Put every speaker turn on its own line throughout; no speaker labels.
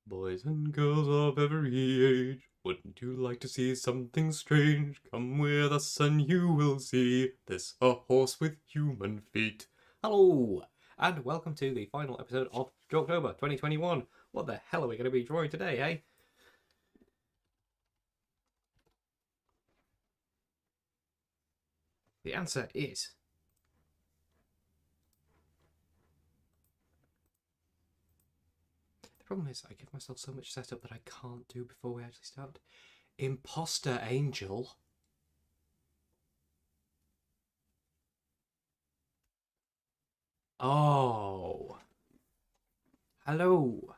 Boys and girls of every age, wouldn't you like to see something strange? Come with us and you will see. There's a horse with human feet. Hello, and welcome to the final episode of Drawctober 2021. What the hell are we going to be drawing today, eh? The answer is... The problem is I give myself so much setup that I can't do before we actually start. Impostor Angel. Oh. Hello.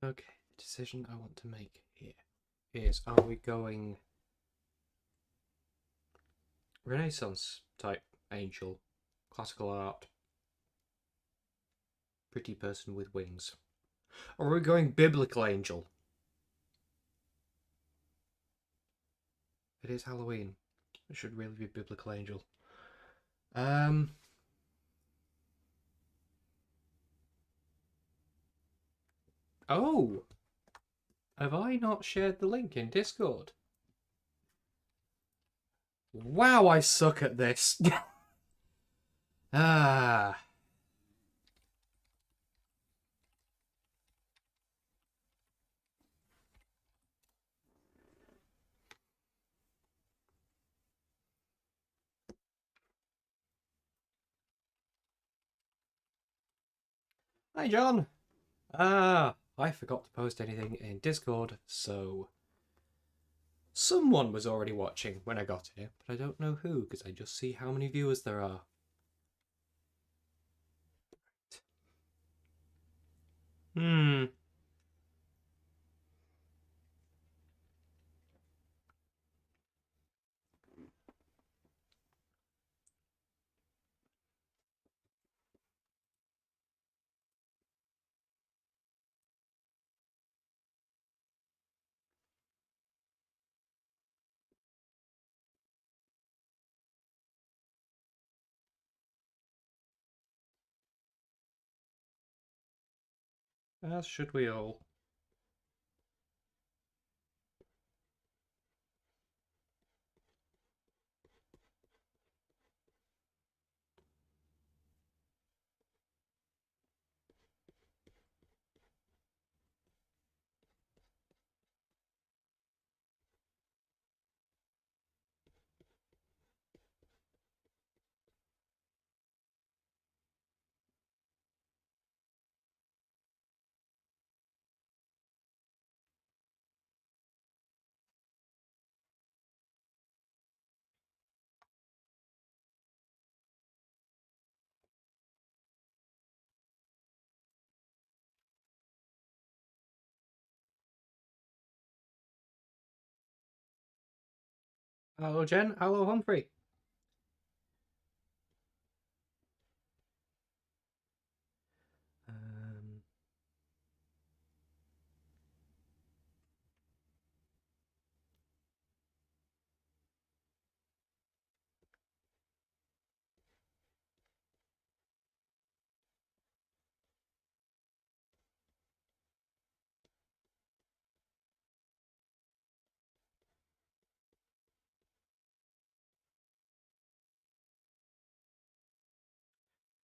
Okay, the decision I want to make here is, are we going Renaissance type angel, classical art, pretty person with wings? Or are we going biblical angel? It is Halloween. It should really be biblical angel. Oh! Have I not shared the link in Discord? Wow, I suck at this. Ah. Hi, John. I forgot to post anything in Discord, so someone was already watching when I got here, but I don't know who, because I just see how many viewers there are. As should we all. Hello, Jen. Hello, Humphrey.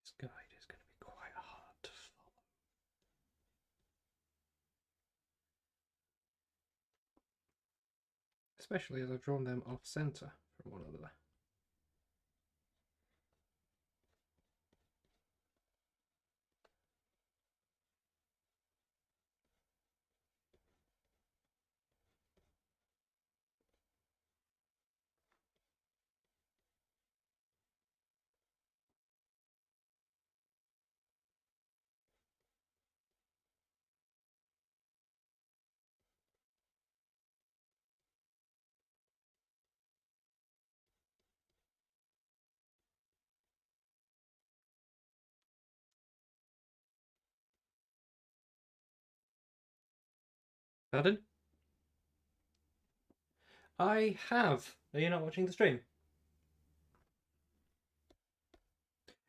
This guide is going to be quite hard to follow. Especially as I've drawn them off center from one another. Pardon? I have. Are you not watching the stream?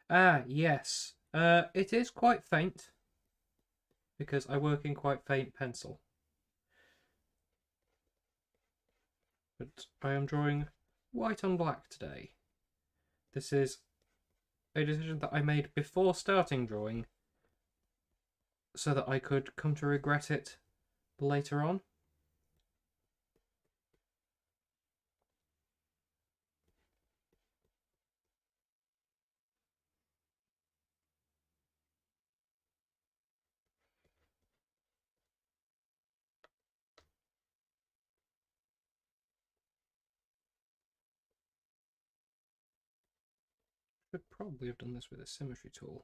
Ah, yes. It is quite faint because I work in quite faint pencil. But I am drawing white on black today. This is a decision that I made before starting drawing so that I could come to regret it later on. Could probably have done this with a symmetry tool.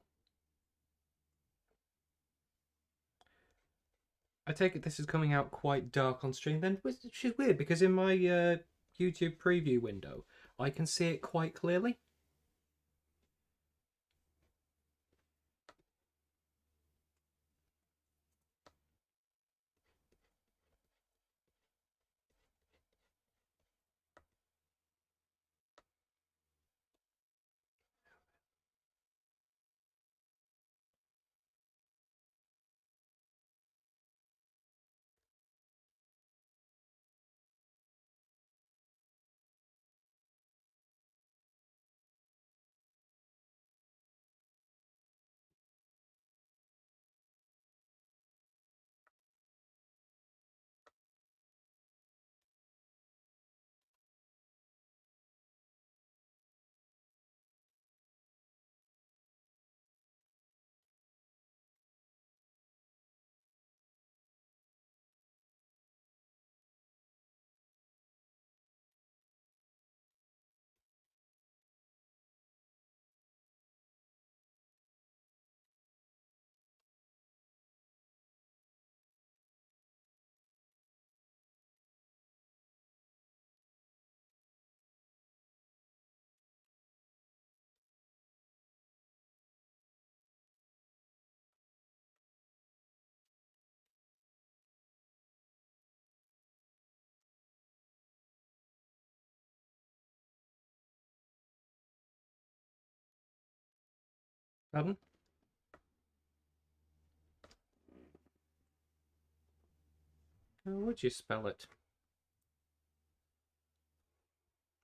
I take it this is coming out quite dark on stream then, which is weird because in my YouTube preview window I can see it quite clearly. Pardon? How would you spell it?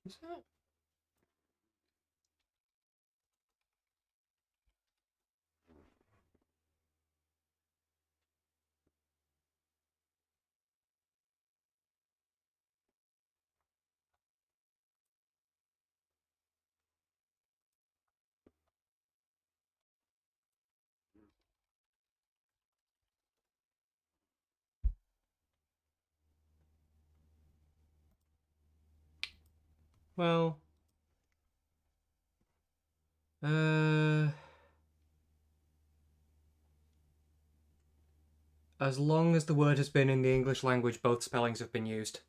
Is that? Well, as long as the word has been in the English language, both spellings have been used.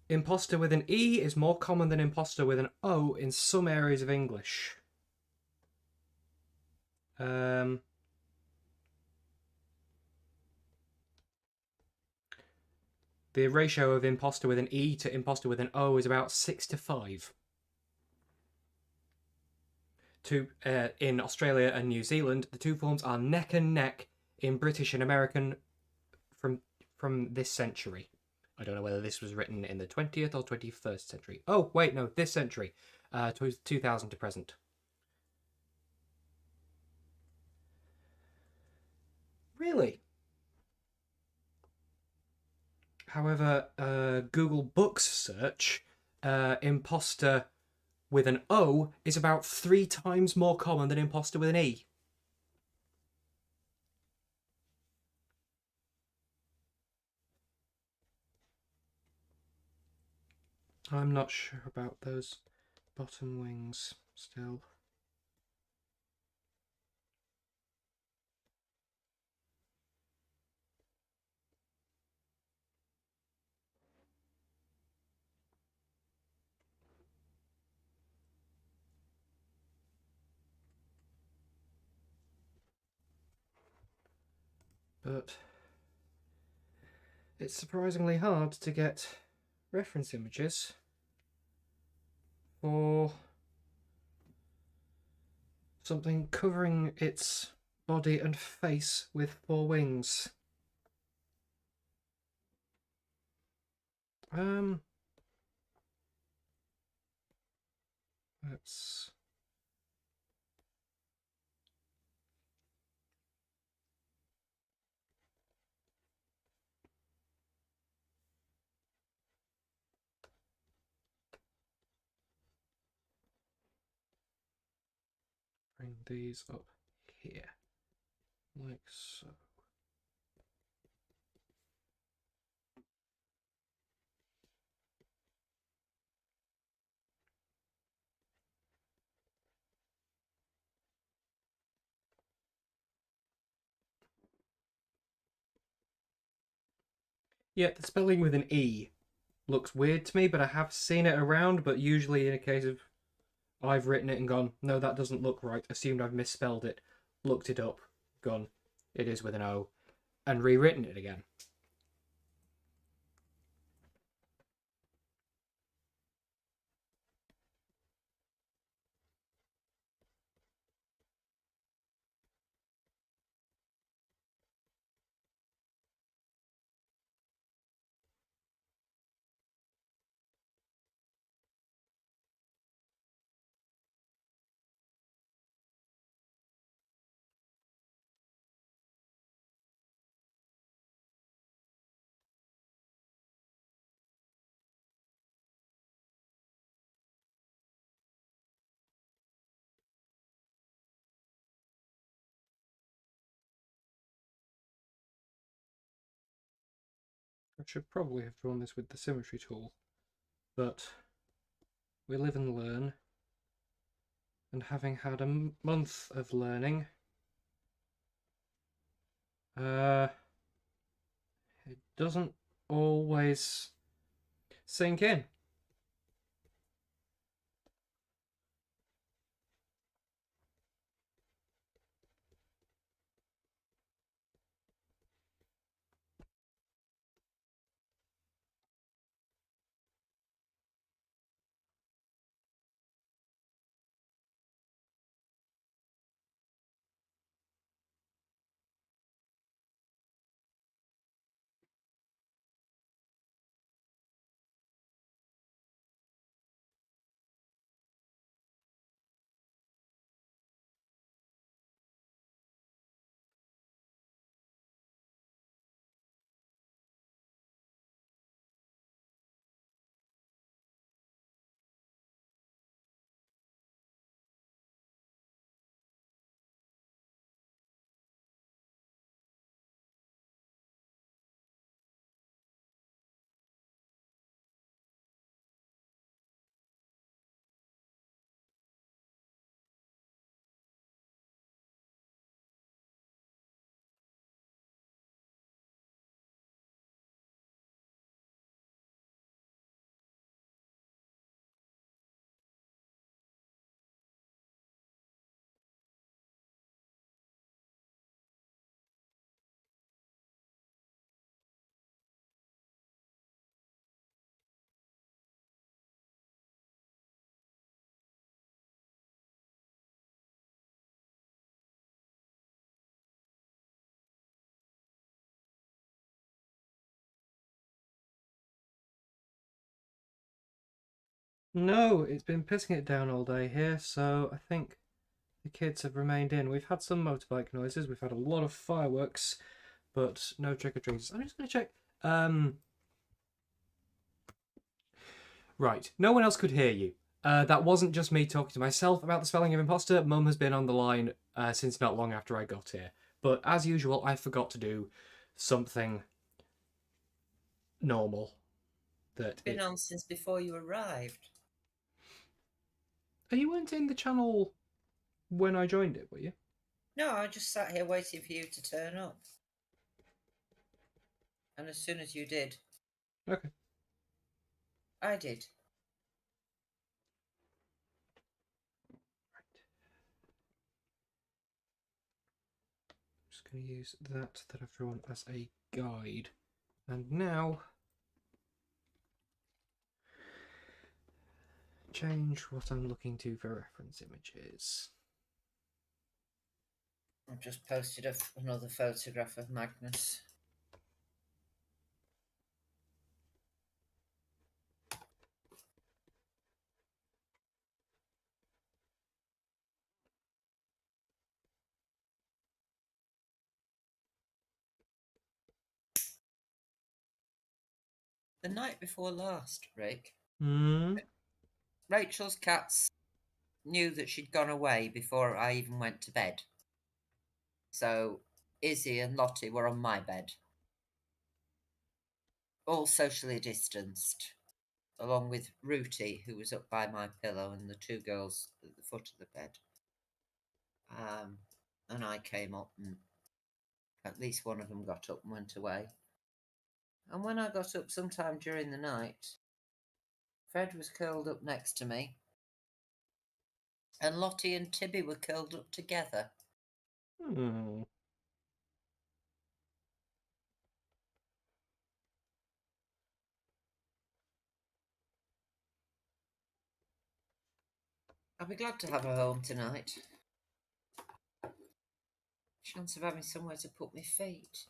Imposter with an E is more common than imposter with an O in some areas of English. The ratio of imposter with an E to imposter with an O is about 6-5. In Australia and New Zealand, the two forms are neck and neck in British and American from this century. I don't know whether this was written in the 20th or 21st century. Oh, wait, no, this century. 2000 to present. Really? However, Google Books search, imposter with an O is about 3 times more common than imposter with an E. I'm not sure about those bottom wings still.
but it's surprisingly hard to get reference images for something covering its body and face with 4 wings. Let's... bring these up here, like so. Yeah, the spelling with an E looks weird to me, but I have seen it around, but usually in a case of I've written it and gone, no, that doesn't look right, assumed I've misspelled it, looked it up, gone, it is with an O, and rewritten it again. I should probably have drawn this with the symmetry tool, but we live and learn, and having had a month of learning, it doesn't always sink in. No, it's been pissing it down all day here, so I think the kids have remained in. We've had some motorbike noises, we've had a lot of fireworks, but no trick-or-treaters. I'm just going to check. Right, no one else could hear you. That wasn't just me talking to myself about the spelling of imposter. Mum has been on the line since not long after I got here. But as usual, I forgot to do something normal.
It's been on since before you arrived.
Oh, you weren't in the channel when I joined it, were you?
No, I just sat here waiting for you to turn up. And as soon as you did,
Okay.
I did.
Just going to use that I've drawn as a guide. And now, change what I'm looking to for reference images.
I've just posted another photograph of Magnus. The night before last, Rick, Rachel's cats knew that she'd gone away before I even went to bed. So Izzy and Lottie were on my bed, all socially distanced, along with Rooty, who was up by my pillow, and the two girls at the foot of the bed. And I came up, and at least one of them got up and went away. And when I got up sometime during the night, Fred was curled up next to me, and Lottie and Tibby were curled up together. I'll be glad to have her home tonight. Chance of having somewhere to put my feet.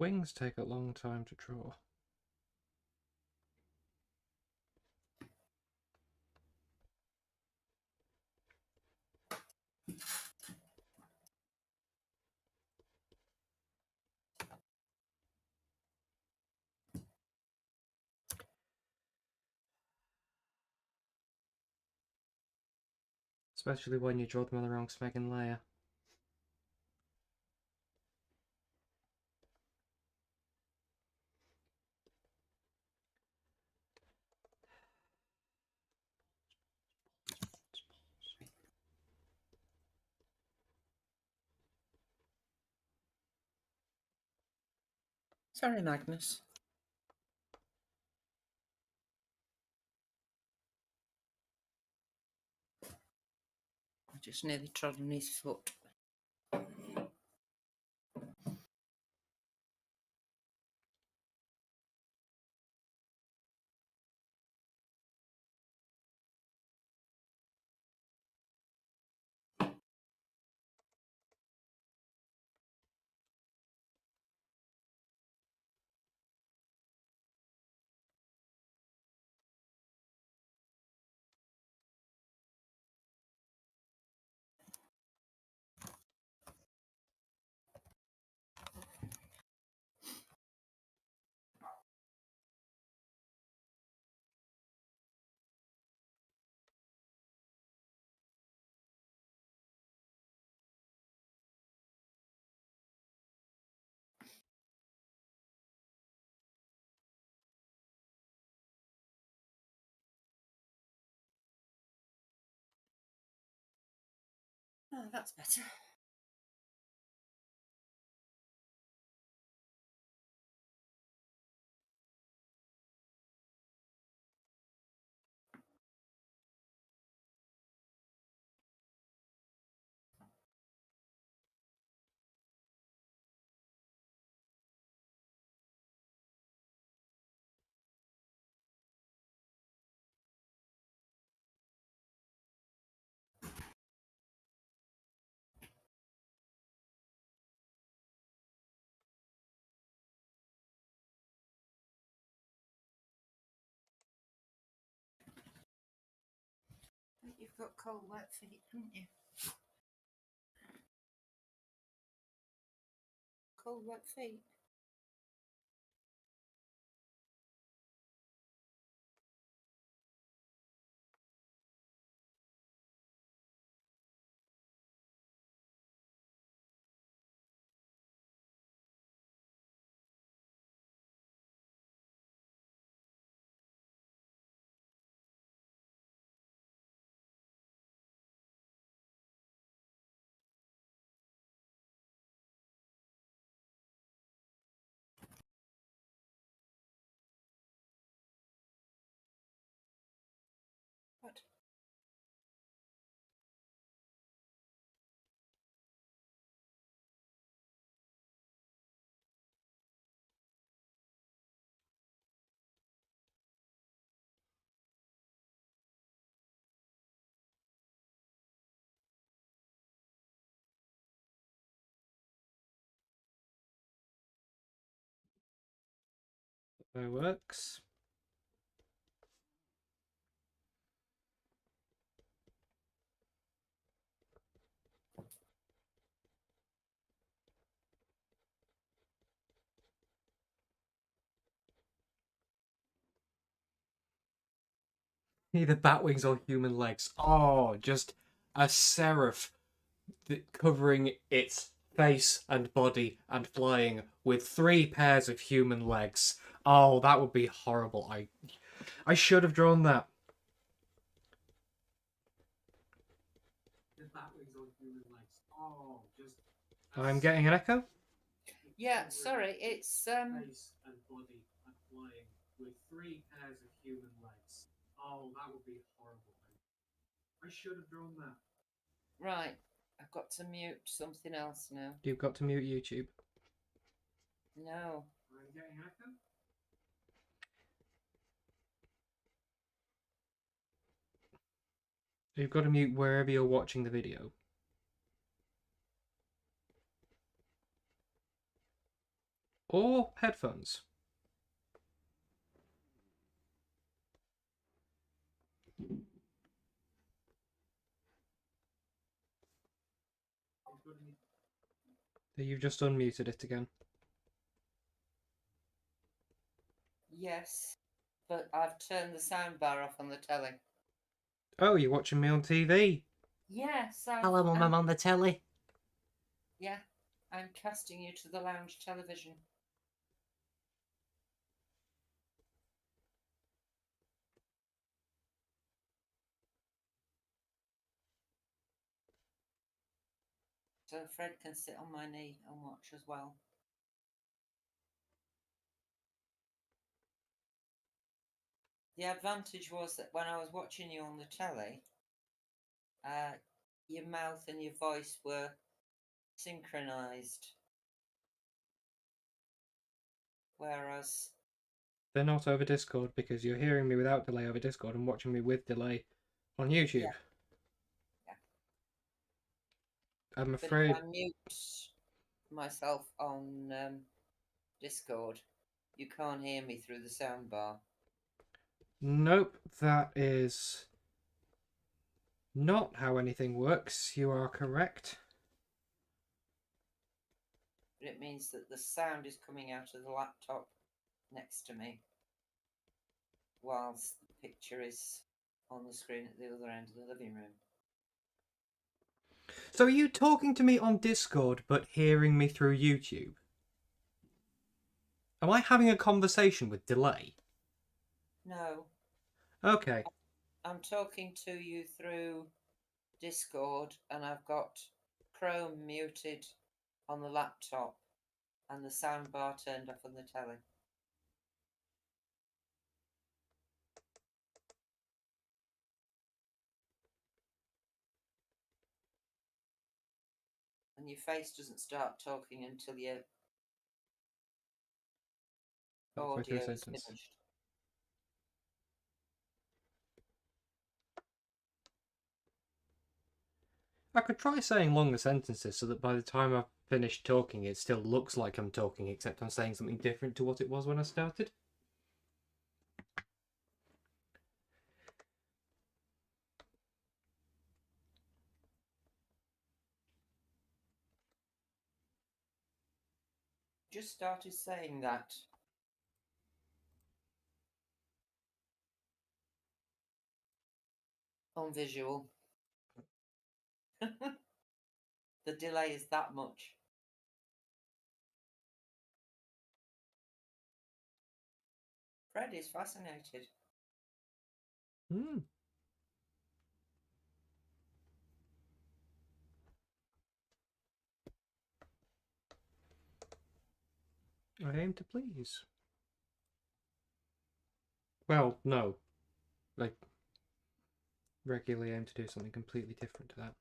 Wings take a long time to draw. Especially when you draw them on the wrong smegging layer.
Sorry, Magnus. I just nearly trod on his foot. Oh, that's better. You've got cold, wet feet, haven't you? Cold, wet feet. What?
That works. Either bat wings or human legs. Oh, just a seraph covering its face and body and flying with 3 pairs of human legs. Oh, that would be horrible. I should have drawn that. The bat wings or human legs. Oh, just. I'm getting an echo.
Yeah, sorry, it's
Face and body and flying with 3 pairs of human legs. Oh, that would be horrible. I should have drawn that.
right. I've got to mute something else now.
You've got to mute YouTube.
No.
I'm getting an echo. You've got to mute wherever you're watching the video. Or headphones. You've just unmuted it again.
Yes, but I've turned the sound bar off on the telly.
Oh, you're watching me on TV.
Yes.
Hello, Mum, I'm on the telly.
Yeah, I'm casting you to the lounge television. So Fred can sit on my knee and watch as well. The advantage was that when I was watching you on the telly, your mouth and your voice were synchronized. Whereas
They're not over Discord because you're hearing me without delay over Discord and watching me with delay on YouTube.
Yeah.
I'm
but
afraid.
if I mute myself on Discord, you can't hear me through the soundbar.
Nope, that is not how anything works. You are correct.
But it means that the sound is coming out of the laptop next to me, whilst the picture is on the screen at the other end of the living room.
So are you talking to me on Discord but hearing me through YouTube? Am I having a conversation with delay?
No.
Okay.
I'm talking to you through Discord and I've got Chrome muted on the laptop and the soundbar turned off on the telly. And your face doesn't start talking until your
Halfway through a
audio is
sentence.
finished.
I could try saying longer sentences so that by the time I've finished talking, it still looks like I'm talking, except I'm saying something different to what it was when I started.
Just started saying that. On visual. The delay is that much. Fred is fascinated.
Hmm. I aim to please. Well, no. I regularly aim to do something completely different to that.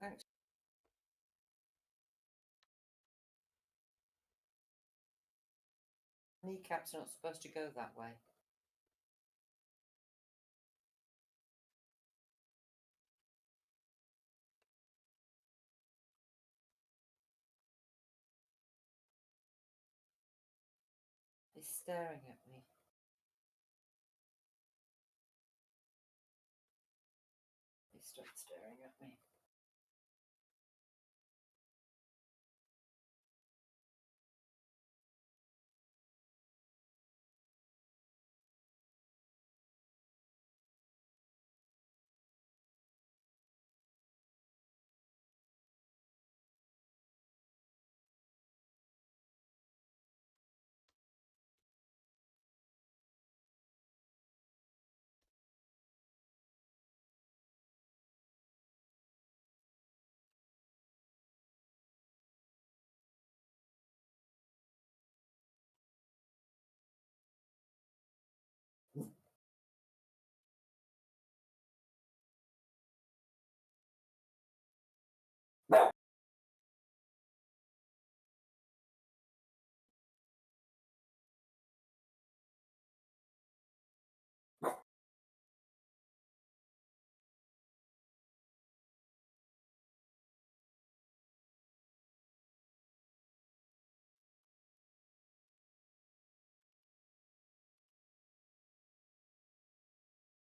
Thanks. Kneecaps are not supposed to go that way. He's staring at me. He stopped staring at me.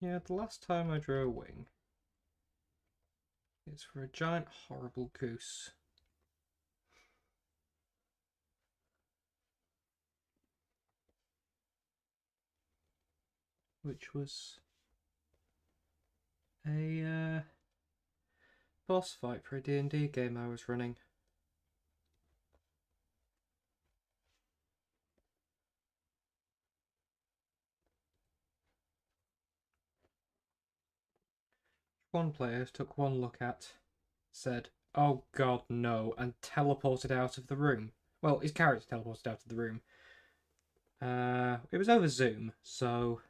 Yeah, the last time I drew a wing, it's for a giant horrible goose. Which was a boss fight for a D&D game I was running. One player took one look at, said, "Oh god, no," and teleported out of the room. Well, his character teleported out of the room. It was over Zoom, so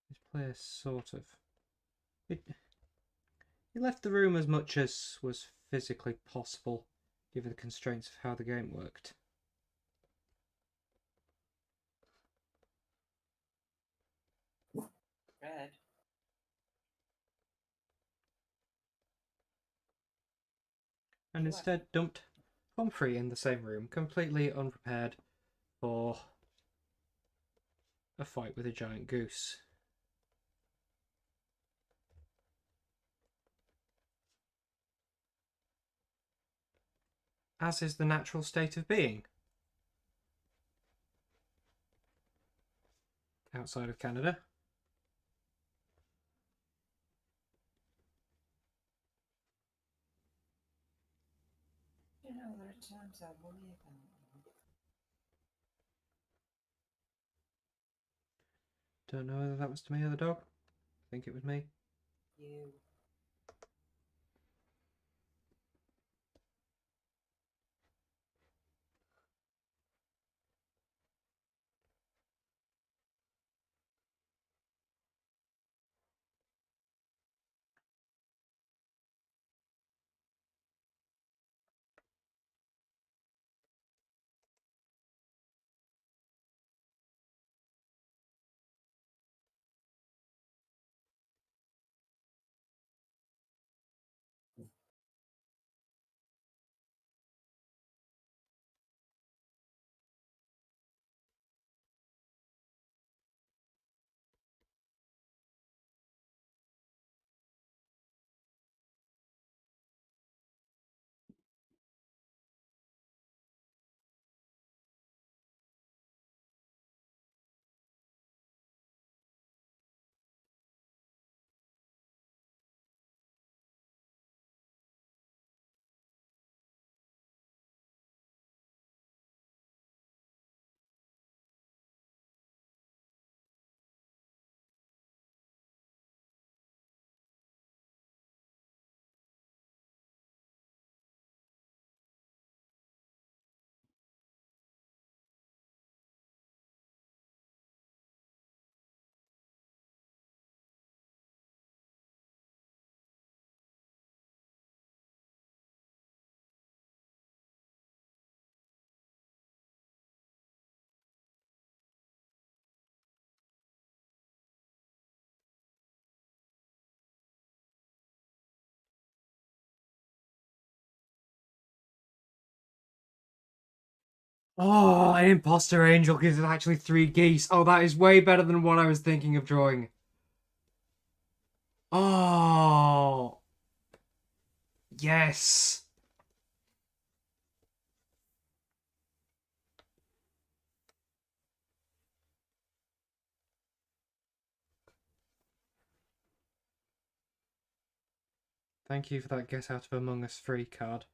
his player sort of... He left the room as much as was physically possible, given the constraints of how the game worked.
Fred.
And instead dumped Humphrey in the same room, completely unprepared for a fight with a giant goose. as is the natural state of being. Outside of Canada.
You know, there are times I worry about them.
Don't know whether that was to me or the dog. I think it was me.
You.
Oh, an Impostor Angel gives it actually 3 geese. Oh, that is way better than what I was thinking of drawing. Oh. Yes. Thank you for that Get Out of Among Us free card.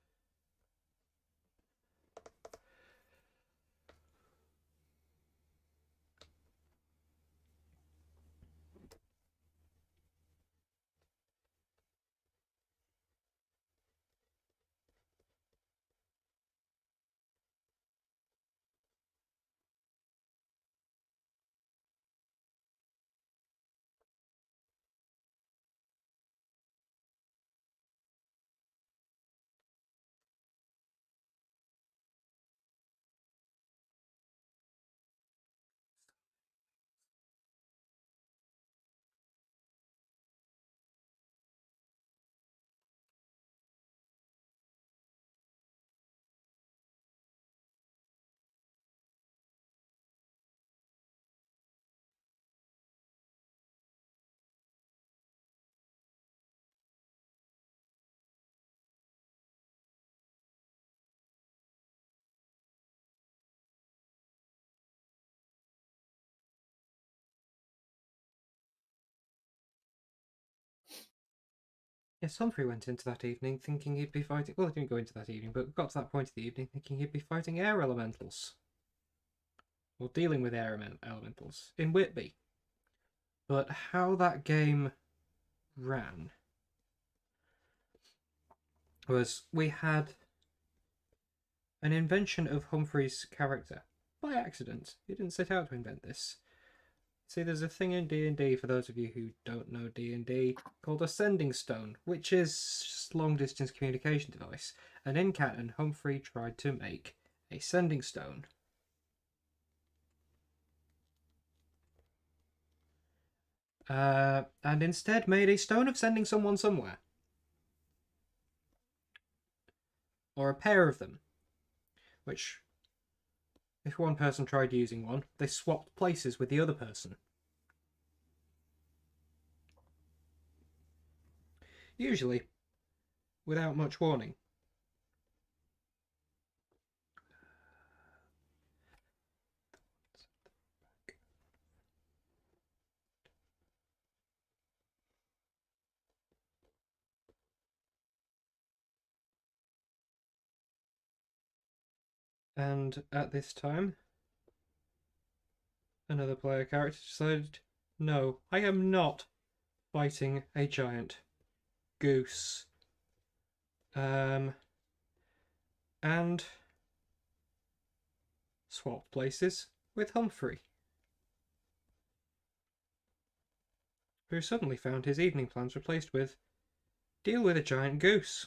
Yes, Humphrey went into that evening thinking he'd be fighting... Well, he didn't go into that evening, but got to that point of the evening thinking he'd be fighting air elementals. Or dealing with air elementals in Whitby. But how that game ran was we had an invention of Humphrey's character by accident. He didn't set out to invent this. See, there's a thing in D&D, for those of you who don't know D&D, called a sending stone, which is just a long-distance communication device. And in canon, Humphrey tried to make a sending stone. And instead made a stone of sending someone somewhere. Or a pair of them. Which, if one person tried using one, they swapped places with the other person. Usually, without much warning. And at this time, another player character decided, no, I am not fighting a giant goose. And swapped places with Humphrey, who suddenly found his evening plans replaced with deal with a giant goose.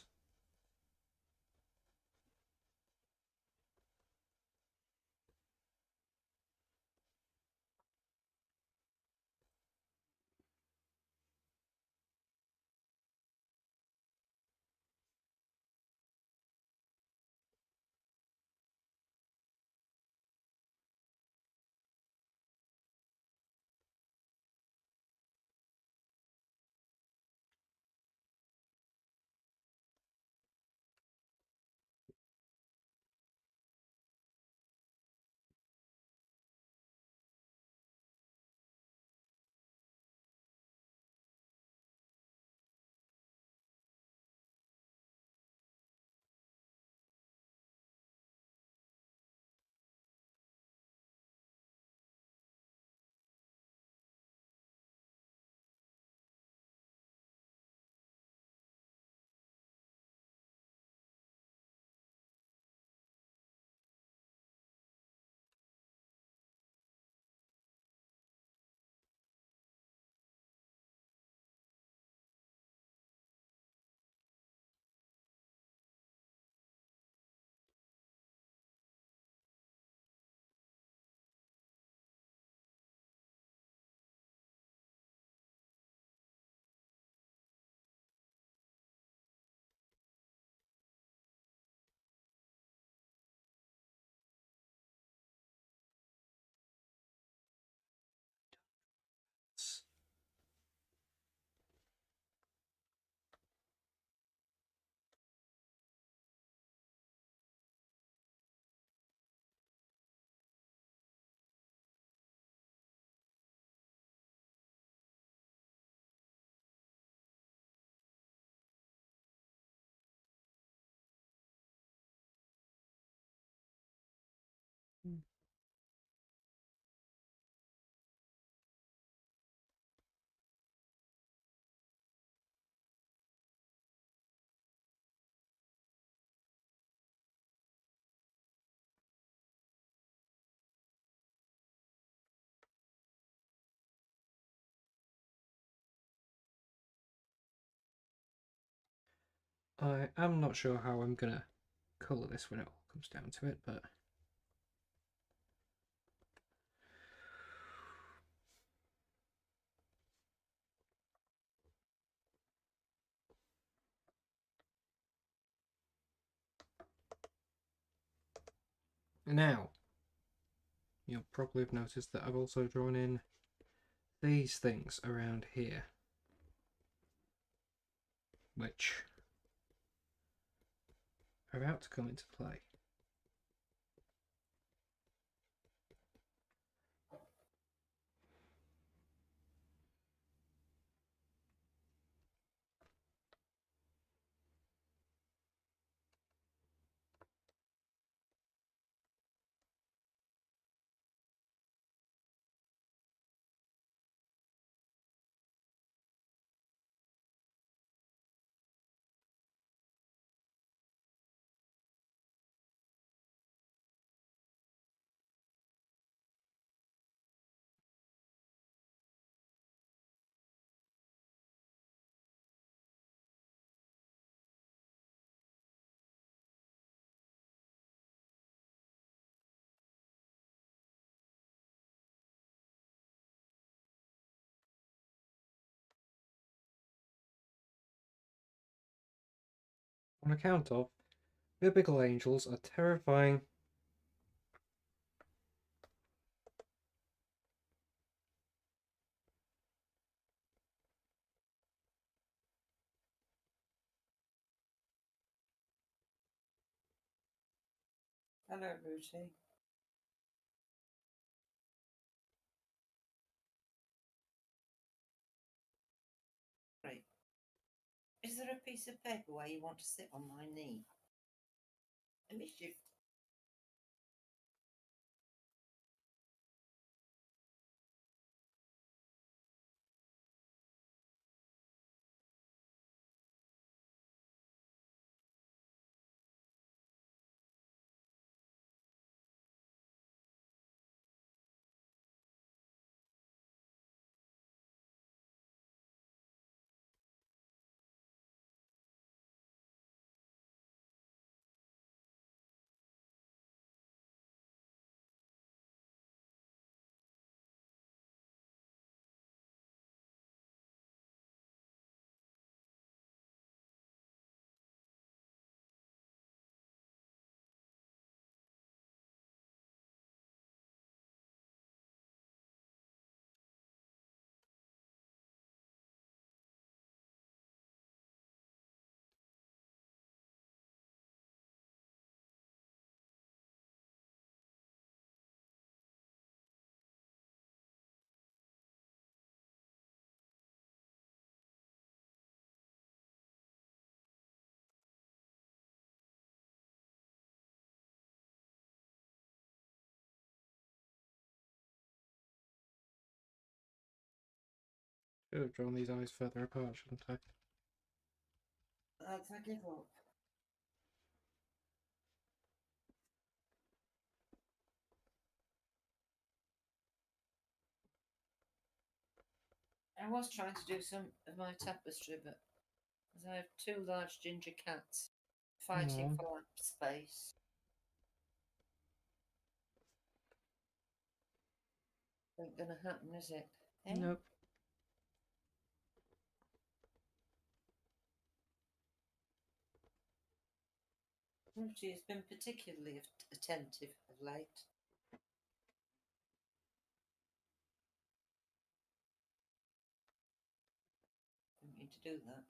I am not sure how I'm gonna colour this when it all comes down to it, but now you'll probably have noticed that I've also drawn in these things around here, which are about to come into play. On account of biblical angels are terrifying.
Hello, Ruthie. Right. Is there a piece of paper where you want to sit on my knee? A mischief.
Should have drawn these eyes further apart, shouldn't I?
Let's give up. I was trying to do some of my tapestry, but because I have two large ginger cats fighting for lap space. Ain't gonna happen, is it? Eh?
Nope.
She has been particularly attentive of late. Didn't mean to do that.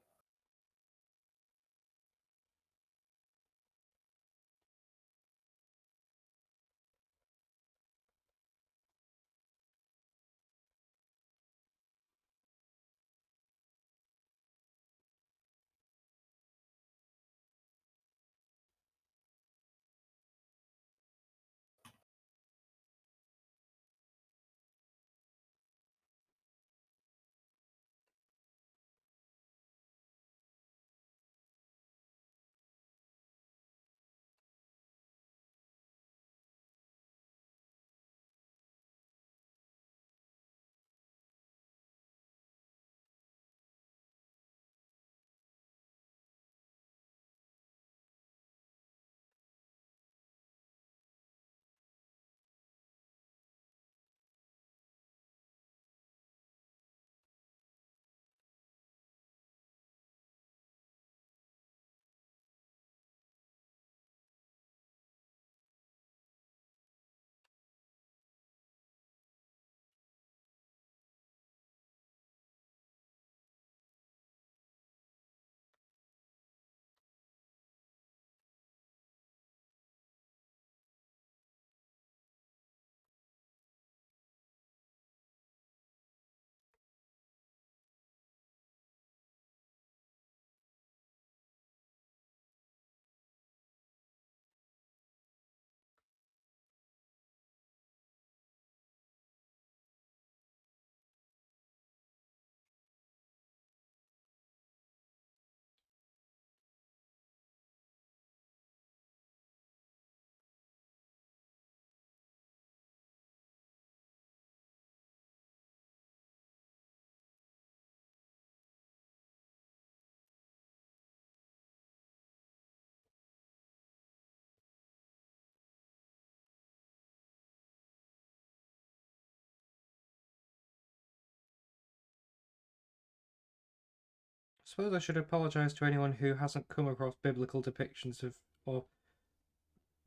I suppose I should apologise to anyone who hasn't come across biblical depictions of, or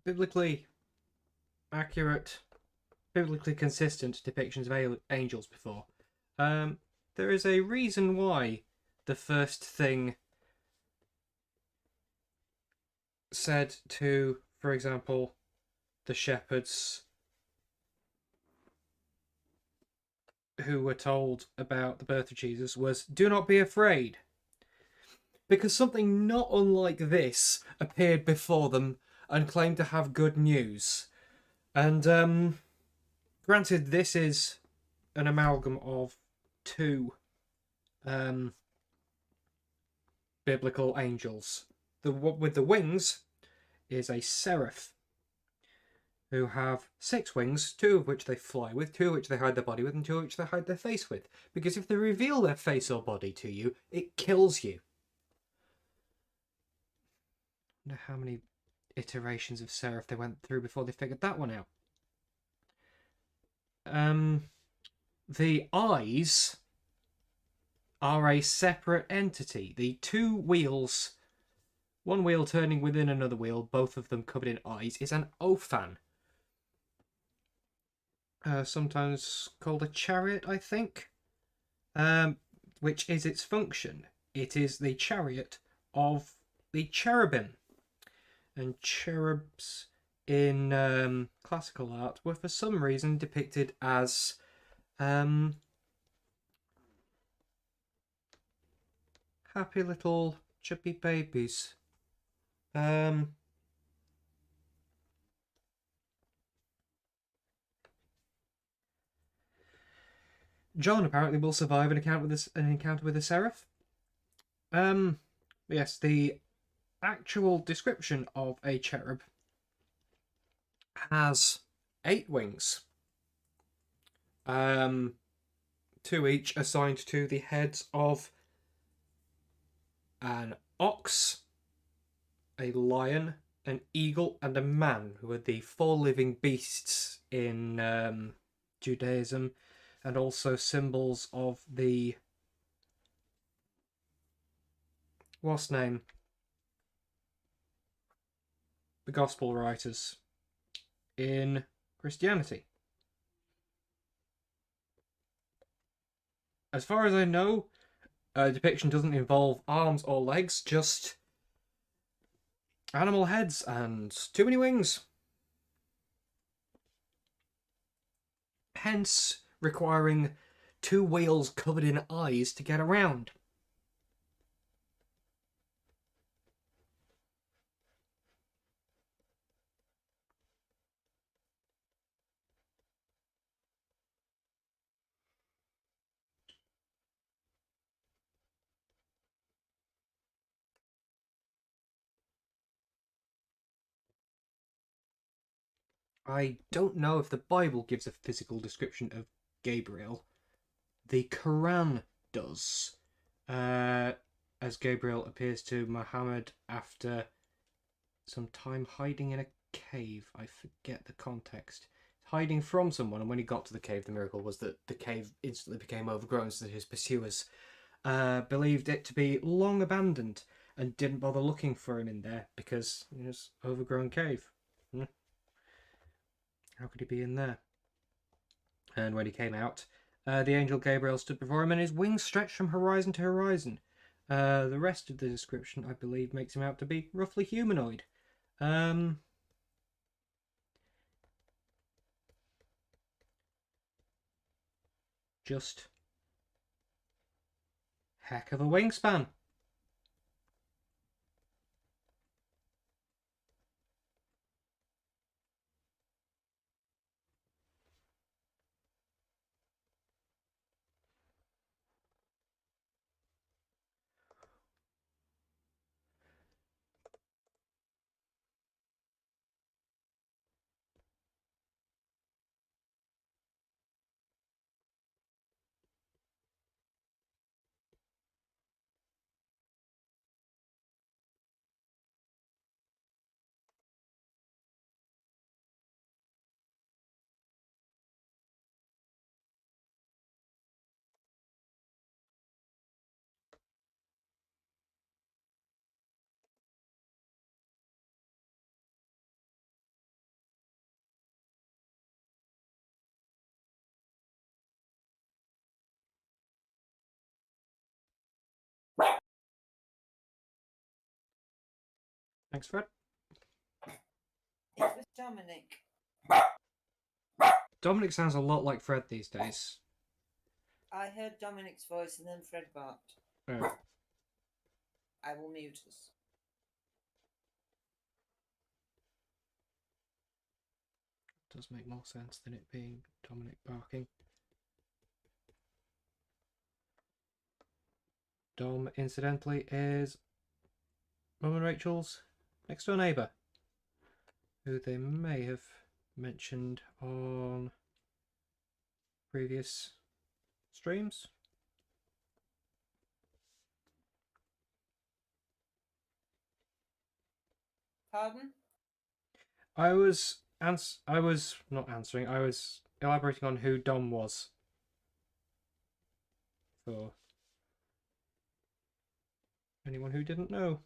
biblically accurate, biblically consistent depictions of angels before. There is a reason why the first thing said to, for example, the shepherds who were told about the birth of Jesus was, "Do not be afraid." Because something not unlike this appeared before them and claimed to have good news. And granted, this is an amalgam of two biblical angels. The one with the wings is a seraph, who have 6 wings, 2 of which they fly with, 2 of which they hide their body with, and 2 of which they hide their face with. Because if they reveal their face or body to you, it kills you. I wonder how many iterations of seraph they went through before they figured that one out. The eyes are a separate entity. The 2 wheels, one wheel turning within another wheel, both of them covered in eyes, is an ophan. Sometimes called a chariot, I think, which is its function. It is the chariot of the cherubim. And cherubs in classical art were for some reason depicted as happy little chubby babies. John apparently will survive an encounter with a seraph. Yes, the actual description of a cherub has 8 wings. 2 each assigned to the heads of an ox, a lion, an eagle, and a man, who are the 4 living beasts in Judaism, and also symbols of the what's name? The gospel writers in Christianity. As far as I know, depiction doesn't involve arms or legs, just animal heads and too many wings. Hence, requiring 2 wheels covered in eyes to get around. I don't know if the Bible gives a physical description of Gabriel. The Quran does, as Gabriel appears to Muhammad after some time hiding in a cave. I forget the context. Hiding from someone, and when he got to the cave, the miracle was that the cave instantly became overgrown, so that his pursuers believed it to be long abandoned and didn't bother looking for him in there because it was overgrown cave. How could he be in there? And when he came out, the angel Gabriel stood before him, and his wings stretched from horizon to horizon. The rest of the description, I believe, makes him out to be roughly humanoid. Just heck of a wingspan. Thanks, Fred.
It was Dominic.
Dominic sounds a lot like Fred these days.
I heard Dominic's voice and then Fred barked.
Oh.
I will mute us.
Does make more sense than it being Dominic barking. Dom, incidentally, is Mum and Rachel's next door neighbour, who they may have mentioned on previous streams.
Pardon?
I was not answering. I was elaborating on who Dom was. For anyone who didn't know.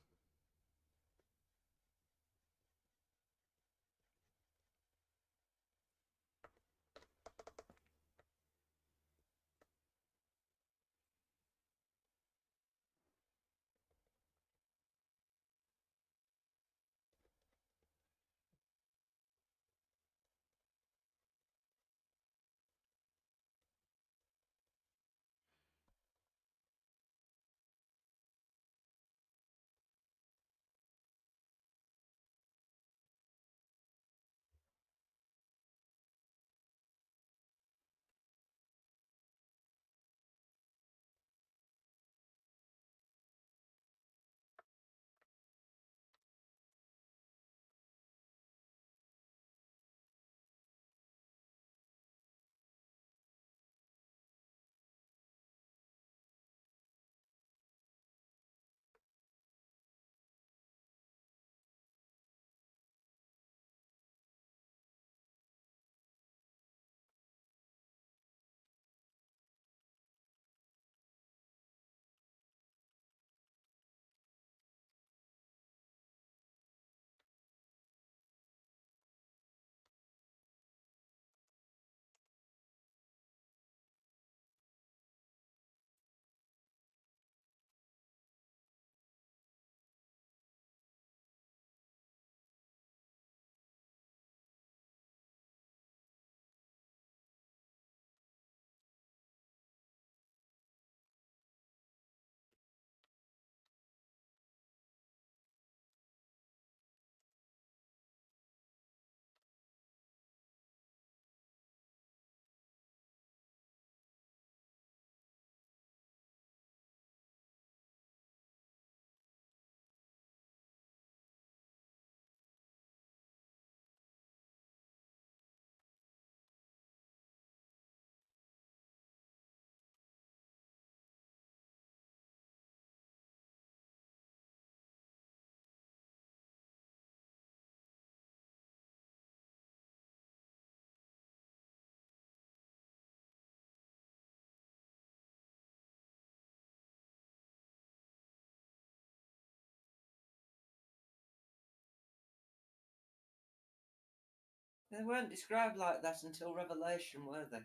They weren't described like that until Revelation, were they?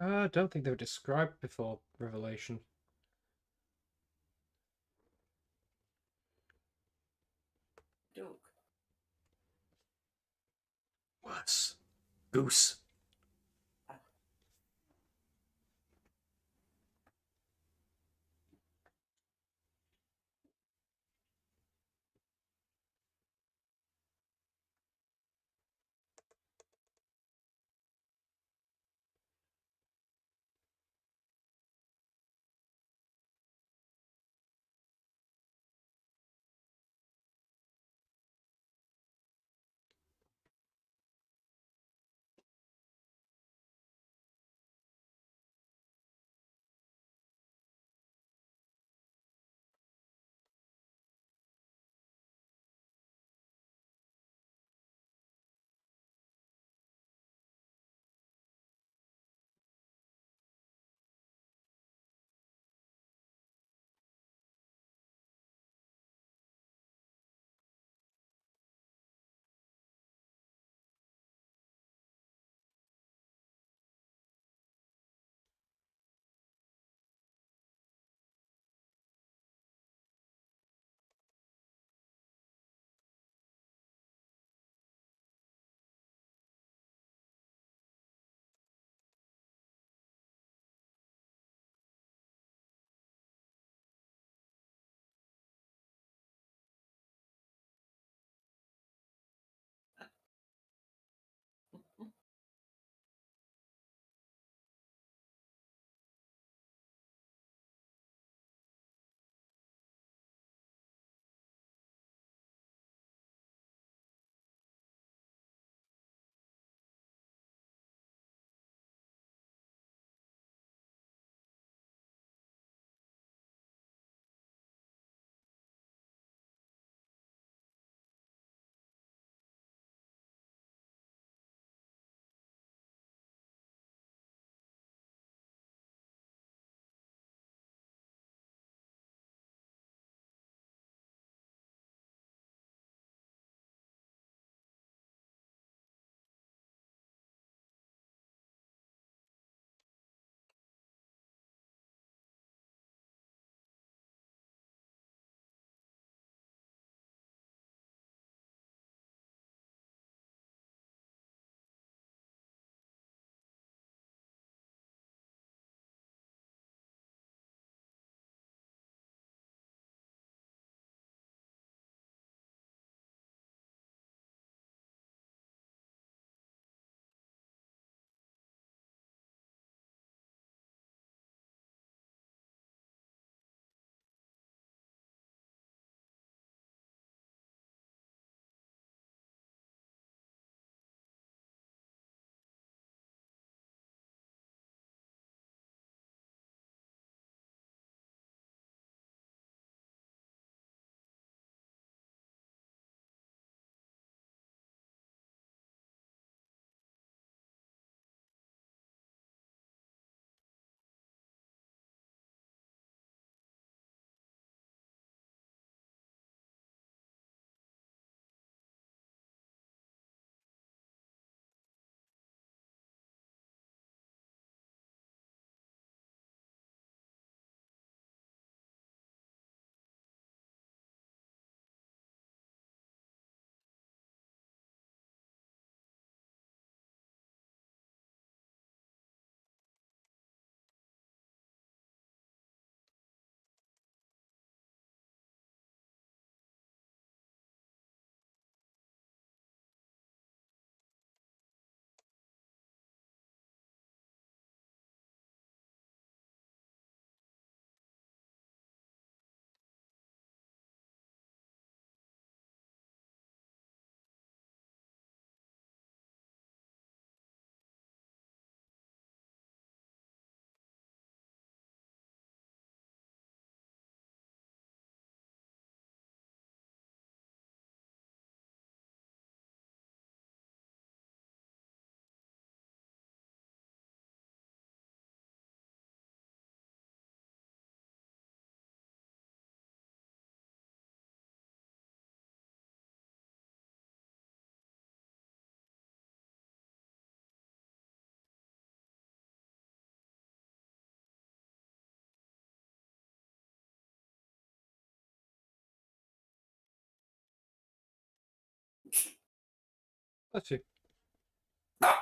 I don't think they were described before Revelation.
Duck.
Worse. Goose.
Bless you.
I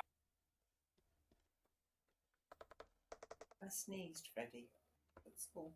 sneezed, Freddie. That's all.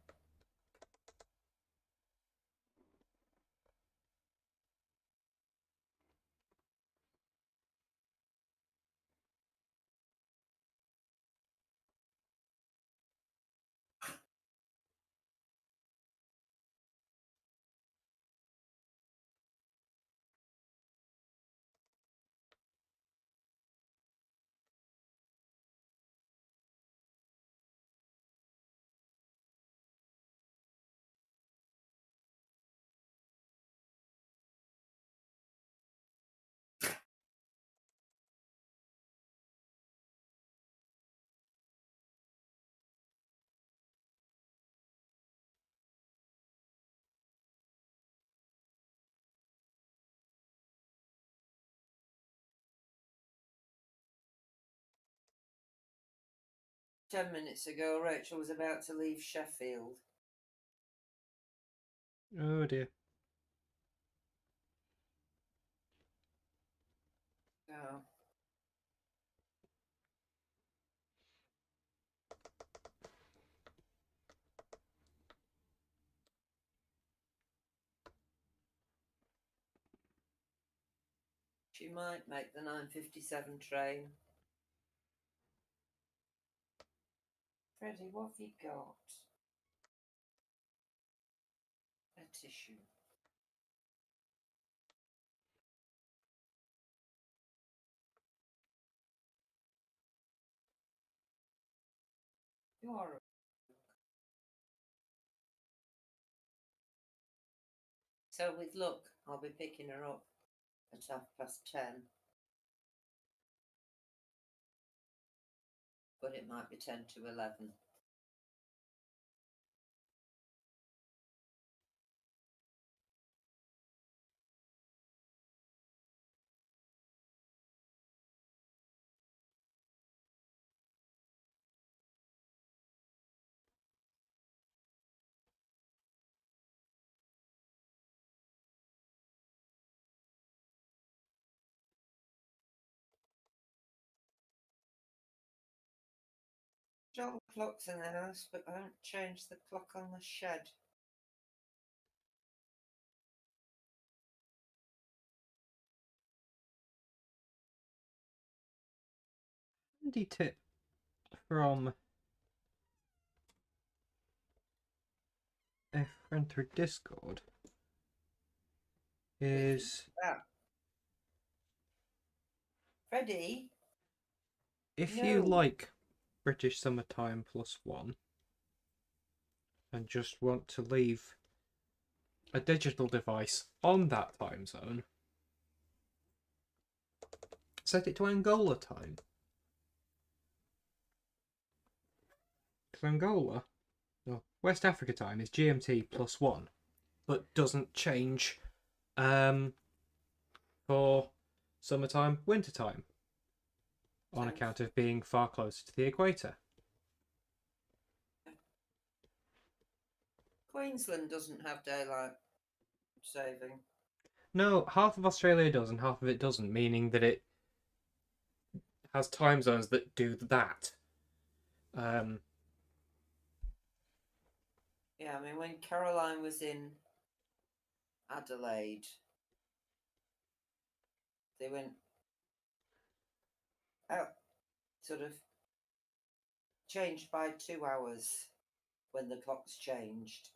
"10 minutes ago, Rachel was about to leave Sheffield."
Oh dear.
Oh. She might make the 9:57 train. Freddie, what have you got? A tissue. You are. So with luck, I'll be picking her up at 10:30. But it might be 10 to 11. All the clocks in the house, but I haven't changed the clock on the shed.
Handy tip from a friend through Discord is
Freddie?
if
No.
you like British Summertime +1 and just want to leave a digital device on that time zone, set it to Angola time. Because Angola, no, West Africa time is GMT +1, but doesn't change for summertime, wintertime, on account of being far closer to the equator.
Queensland doesn't have daylight saving.
No, half of Australia does and half of it doesn't, meaning that it has time zones that do that.
Yeah, I mean, when Caroline was in Adelaide, they went out, sort of changed by 2 hours when the clocks changed.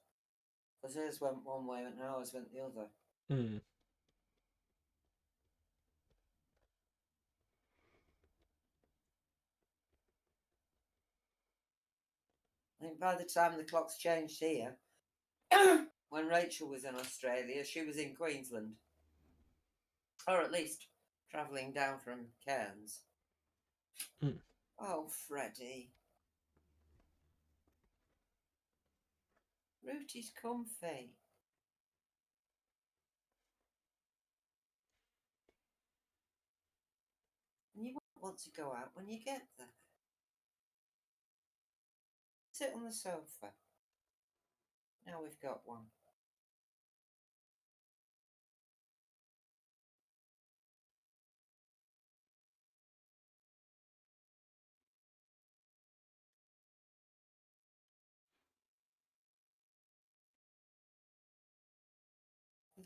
Because hers went one way and ours went the other.
Hmm.
I think by the time the clocks changed here, when Rachel was in Australia, she was in Queensland. Or at least travelling down from Cairns.
Mm.
Oh, Freddie. Rooty's comfy. And you won't want to go out when you get there. Sit on the sofa. Now we've got one.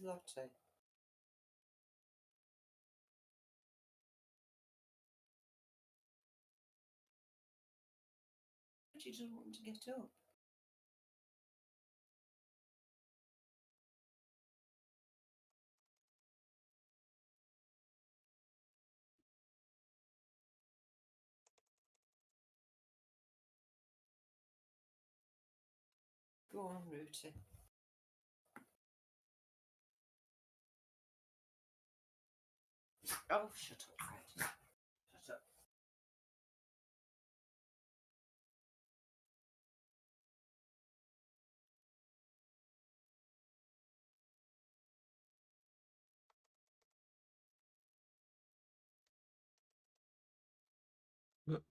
Lottie. She doesn't want to get up. Go on, Rooty. Oh, shut up, Fred. Shut up.
Whoop.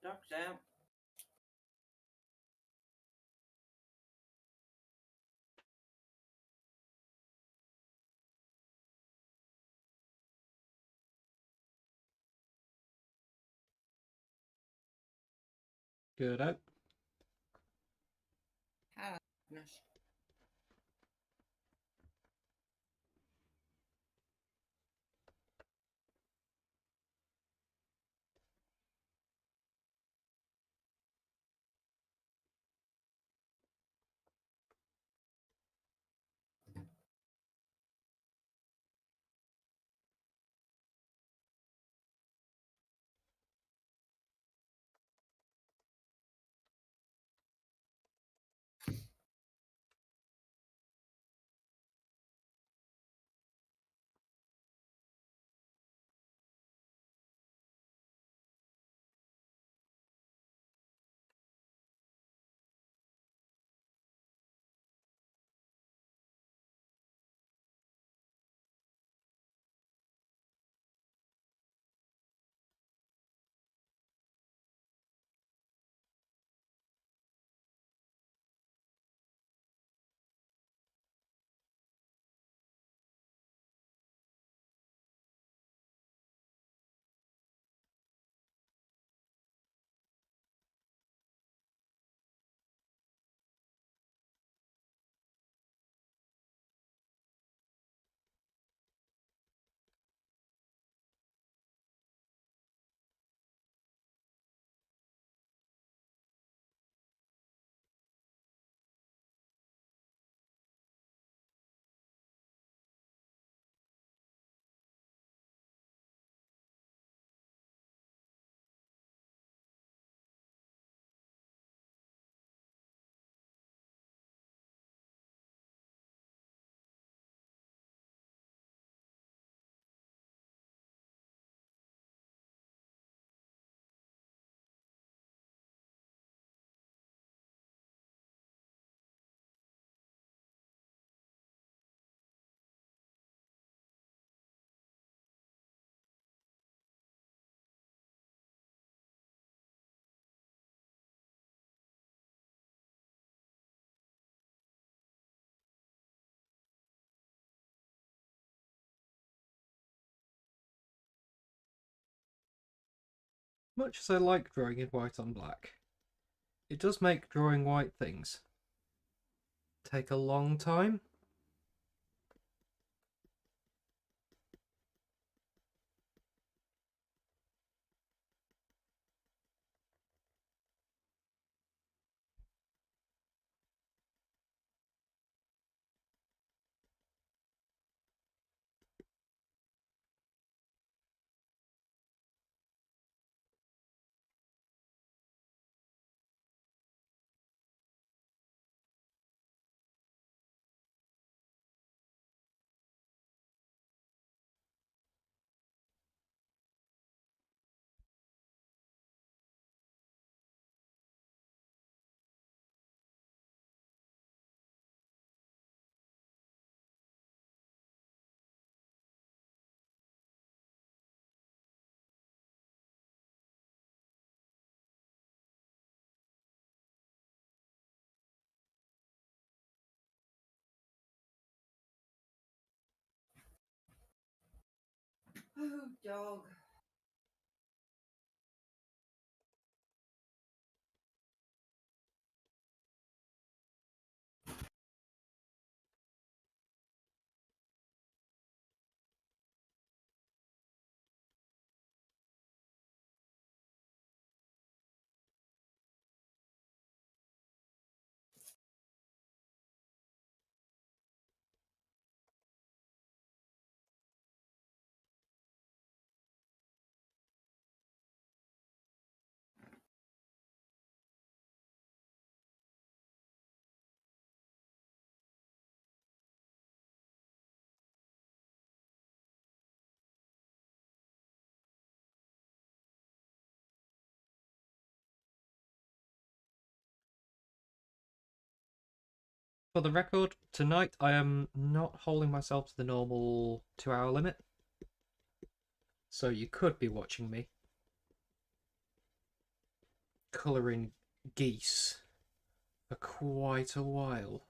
Dog's out.
Good out.
Goodness.
Much as I like drawing in white on black, it does make drawing white things take a long time.
Oh, dog.
For the record, tonight I am not holding myself to the normal 2-hour limit. So you could be watching me colouring geese for quite a while.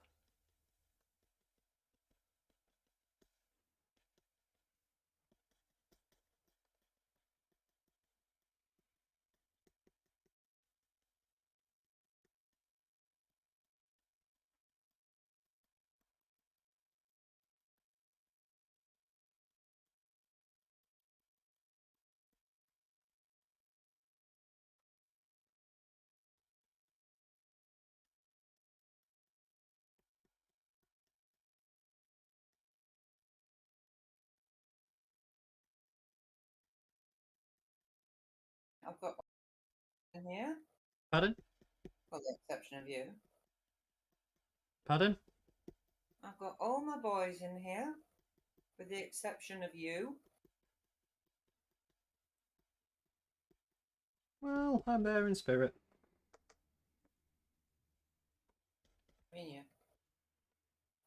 I've got in here,
Pardon?
with the exception of you.
Pardon?
I've got all my boys in here, with the exception of you.
Well, I'm there in spirit.
I mean,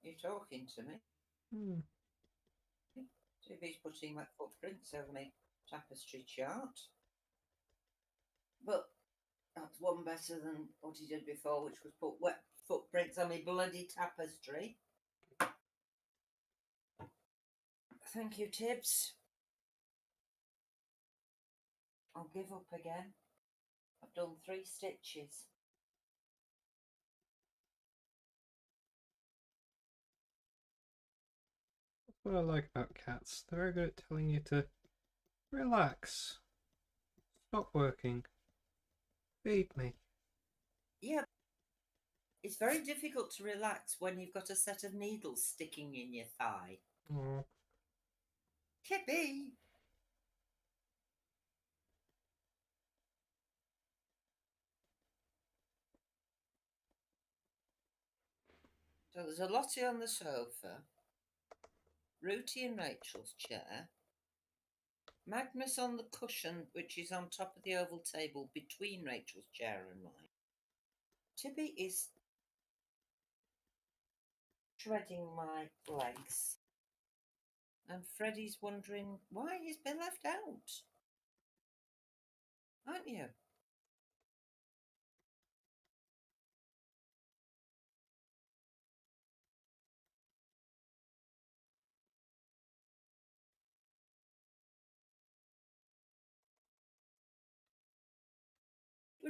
you're talking to me. So if he's putting like footprints over my tapestry chart. But that's one better than what he did before, which was put wet footprints on my bloody tapestry. Thank you, Tibbs. I'll give up again. I've done 3 stitches.
That's what I like about cats. They're very good at telling you to relax, stop working, feed me.
Yeah, it's very difficult to relax when you've got a set of needles sticking in your thigh.
Oh.
Kippy! So there's a Lottie on the sofa, Rooty in Rachel's chair, Magnus on the cushion, which is on top of the oval table between Rachel's chair and mine. Tibby is shredding my legs. And Freddie's wondering why he's been left out. Aren't you?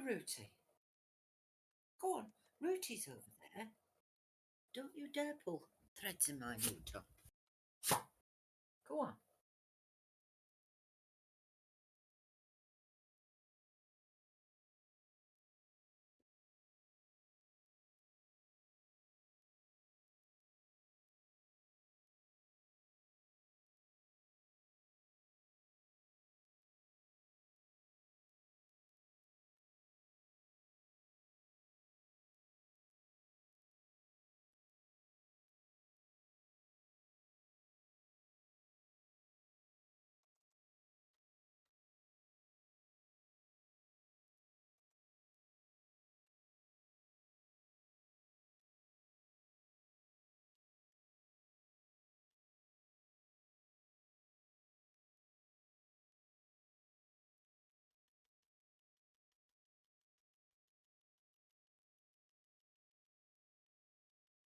Rooty. Go on, Rooty's over there. Don't you dare pull threads in my new top. Go on.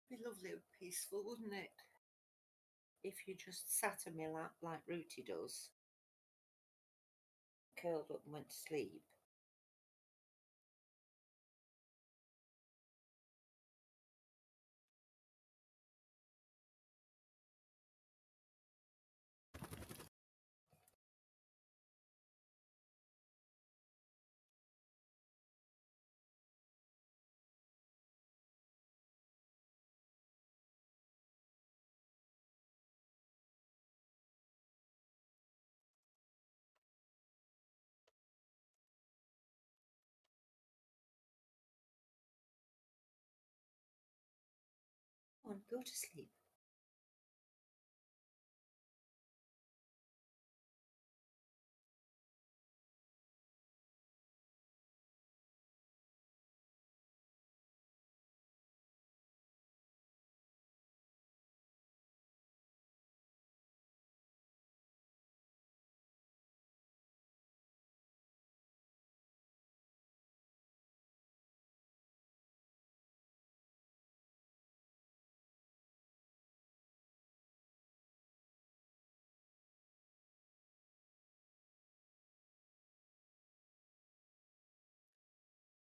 Be lovely and peaceful, wouldn't it? If you just sat in my lap like Rooty does. curled up and went to sleep. Come on, go to sleep.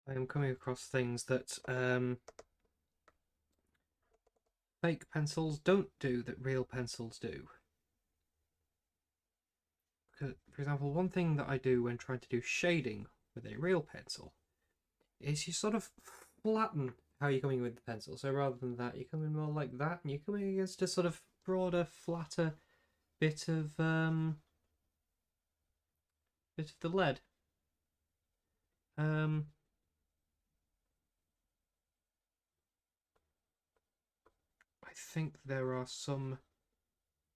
I am coming across things that fake pencils don't do that real pencils do. For example, one thing that I do when trying to do shading with a real pencil is you sort of flatten how you're coming with the pencil. So rather than that, you're coming more like that, and you're coming against a sort of broader, flatter bit of the lead. I think there are some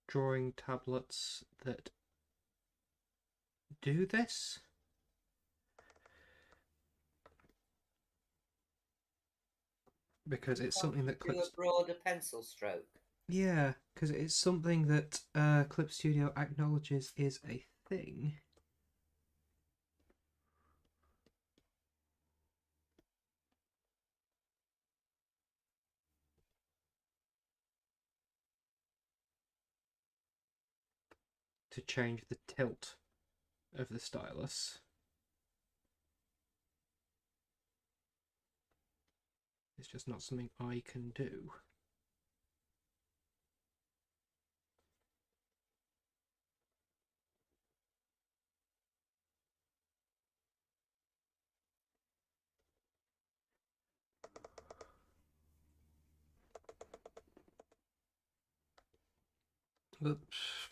drawing tablets that do this. Because it's something that
Do
Clip...
a broader pencil stroke.
Yeah, because it's something that Clip Studio acknowledges is a thing. To change the tilt of the stylus. It's just not something I can do. Oops.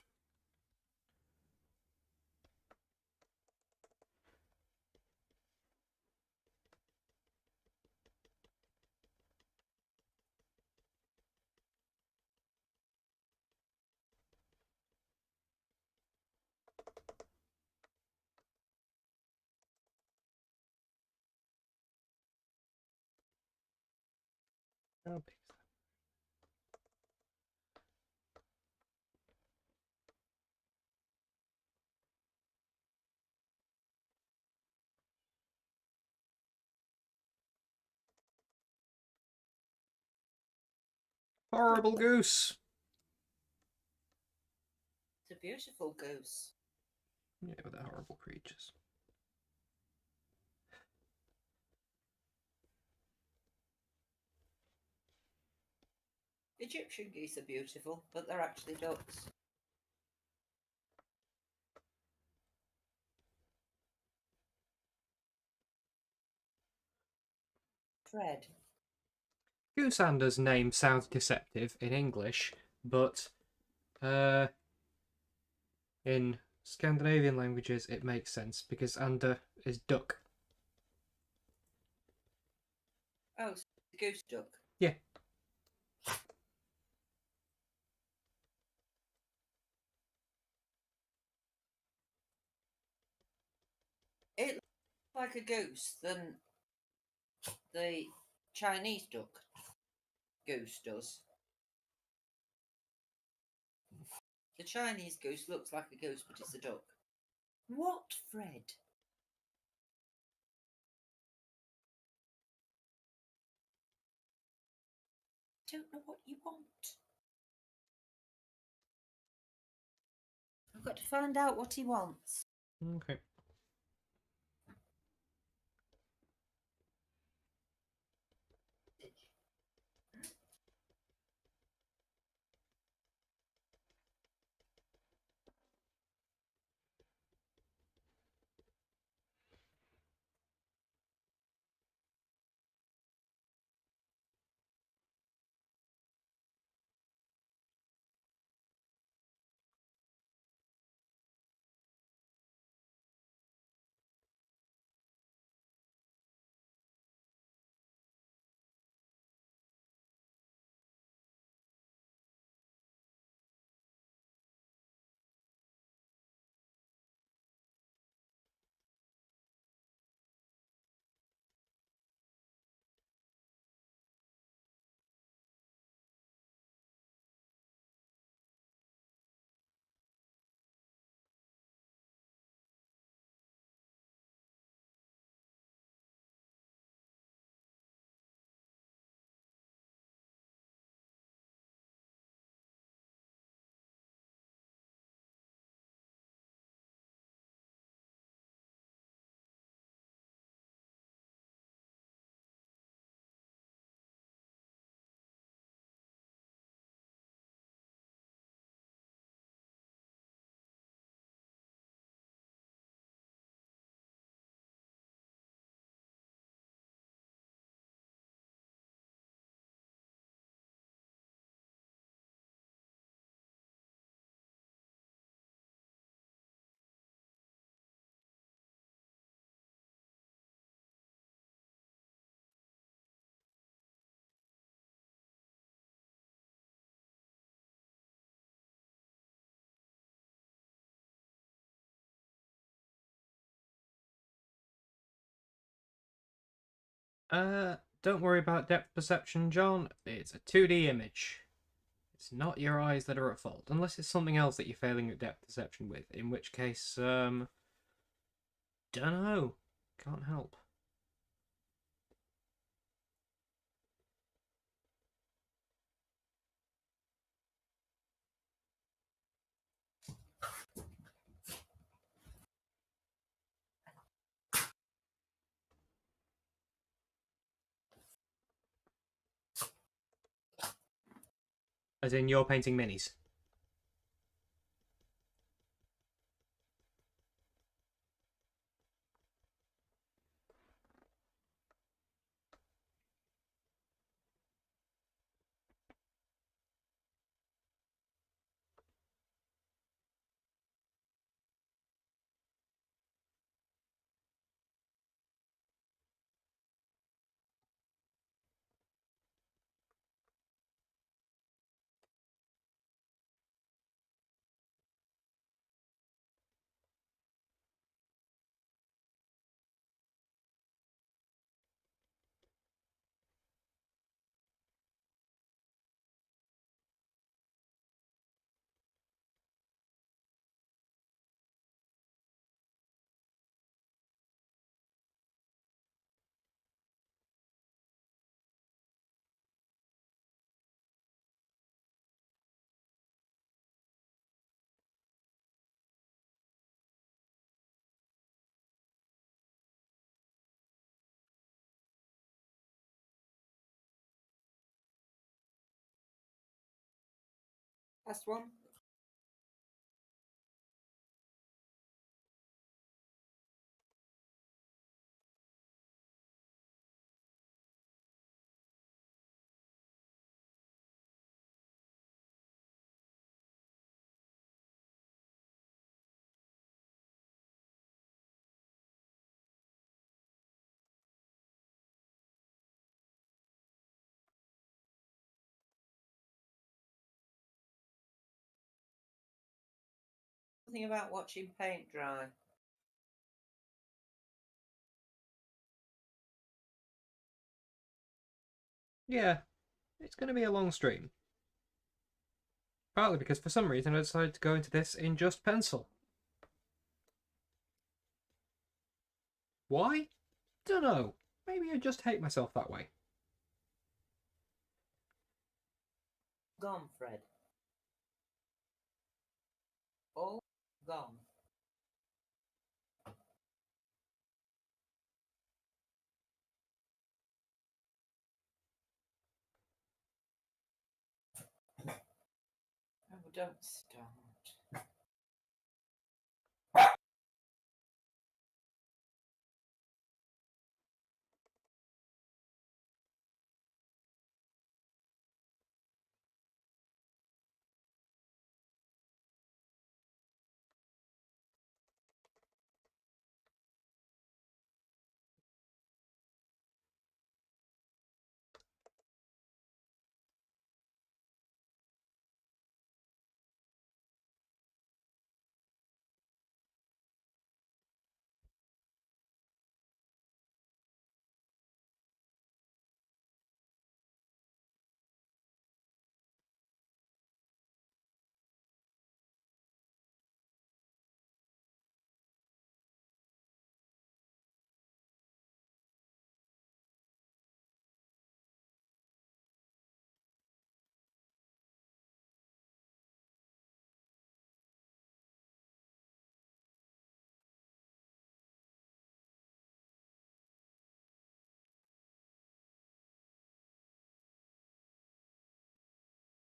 How big is that? Horrible goose!
It's a beautiful goose.
Yeah, with the horrible creatures.
Egyptian geese are beautiful, but they're actually ducks. Fred.
Goosander's name sounds deceptive in English, but in Scandinavian languages it makes sense because ander is duck.
Oh, it's a goose duck.
Yeah.
It looks like a goose than the Chinese duck goose does. The Chinese goose looks like a goose, but it's a duck. What, Fred? I don't know what you want. I've got to find out what he wants.
Okay. Don't worry about depth perception, John. It's a 2D image. It's not your eyes that are at fault, unless it's something else that you're failing at depth perception with, in which case, dunno. Can't help. As in, you're painting minis.
Last one. Something about watching paint dry.
Yeah, it's going to be a long stream. Partly because for some reason I decided to go into this in just pencil. Why? Dunno. Maybe I just hate myself that way.
Gone, Fred. All gone. Oh, don't start.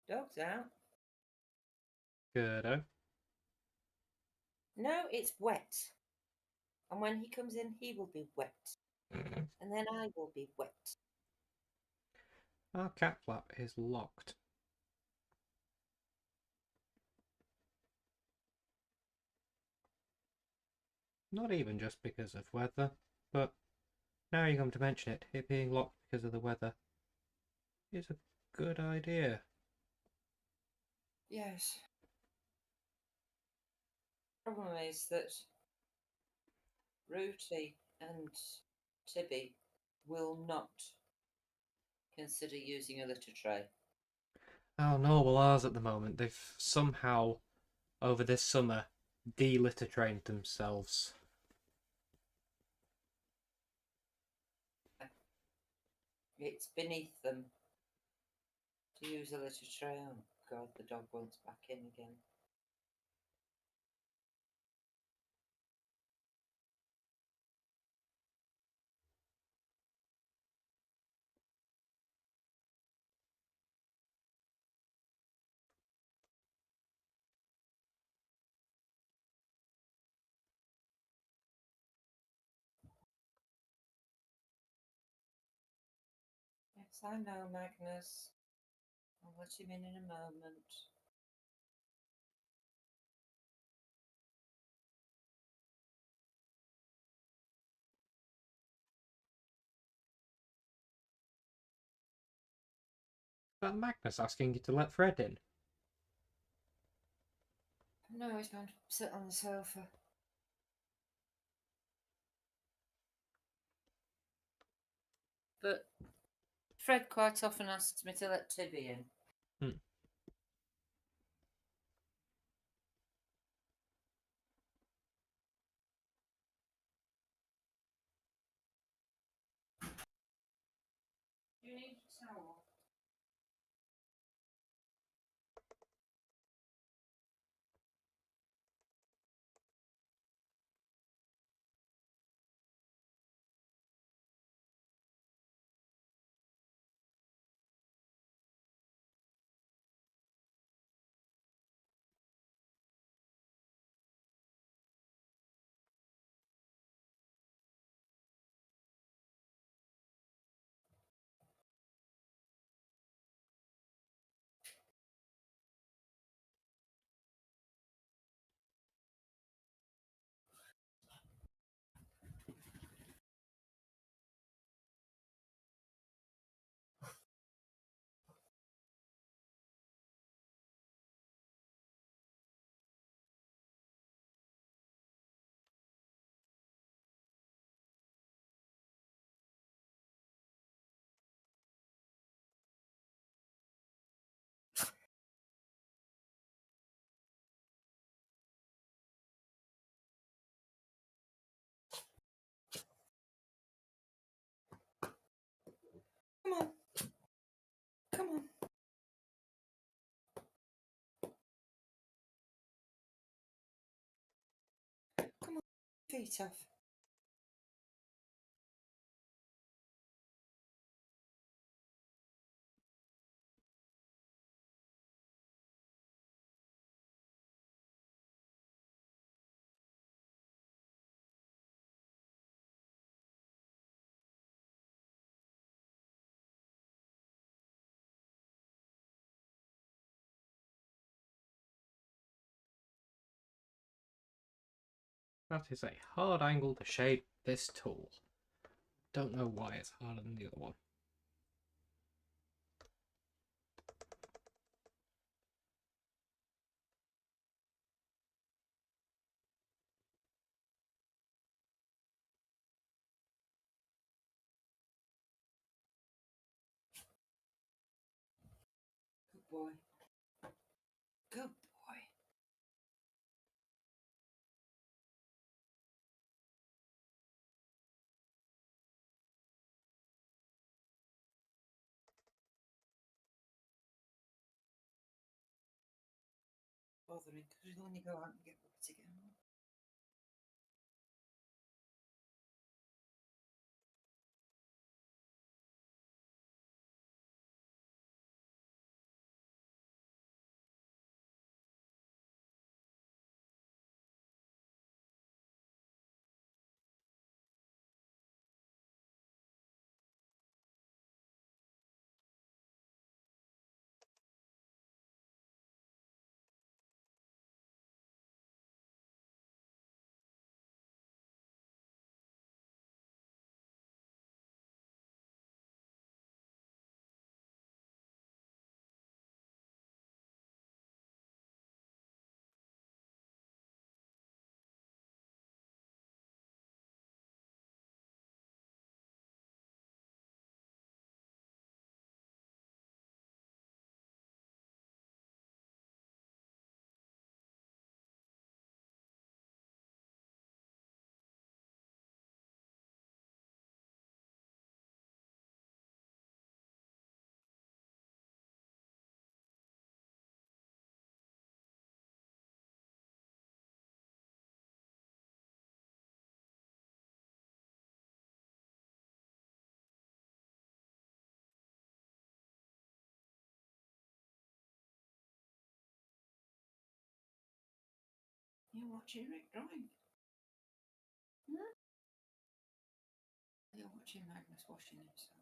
Dog's out.
Goodo.
No, it's wet. And when he comes in, he will be wet. And then I will be wet.
Our cat flap is locked. Not even just because of weather, but now you come to mention it, it being locked because of the weather is a good idea.
Yes. Problem is that Rooty and Tibby will not consider using a litter tray.
Oh no, well ours at the moment, they've somehow, over this summer, de-litter trained themselves.
It's beneath them to use a litter tray. Oh God, the dog wants back in again. Yes, I know, Magnus. I'll let him in a moment.
But Magnus asking you to let Fred in.
No, he's going to sit on the sofa. But Fred quite often asks me to let Tibby in.
Hmm.
You need a towel. Come on. Come on. Come on. Feet off.
That is a hard angle to shape this tool. Don't know why it's harder than the other one.
Good boy. Good boy. Bothering because he'll only go out and get wet again. You're watching Rick drawing. Huh? You're watching Magnus washing himself.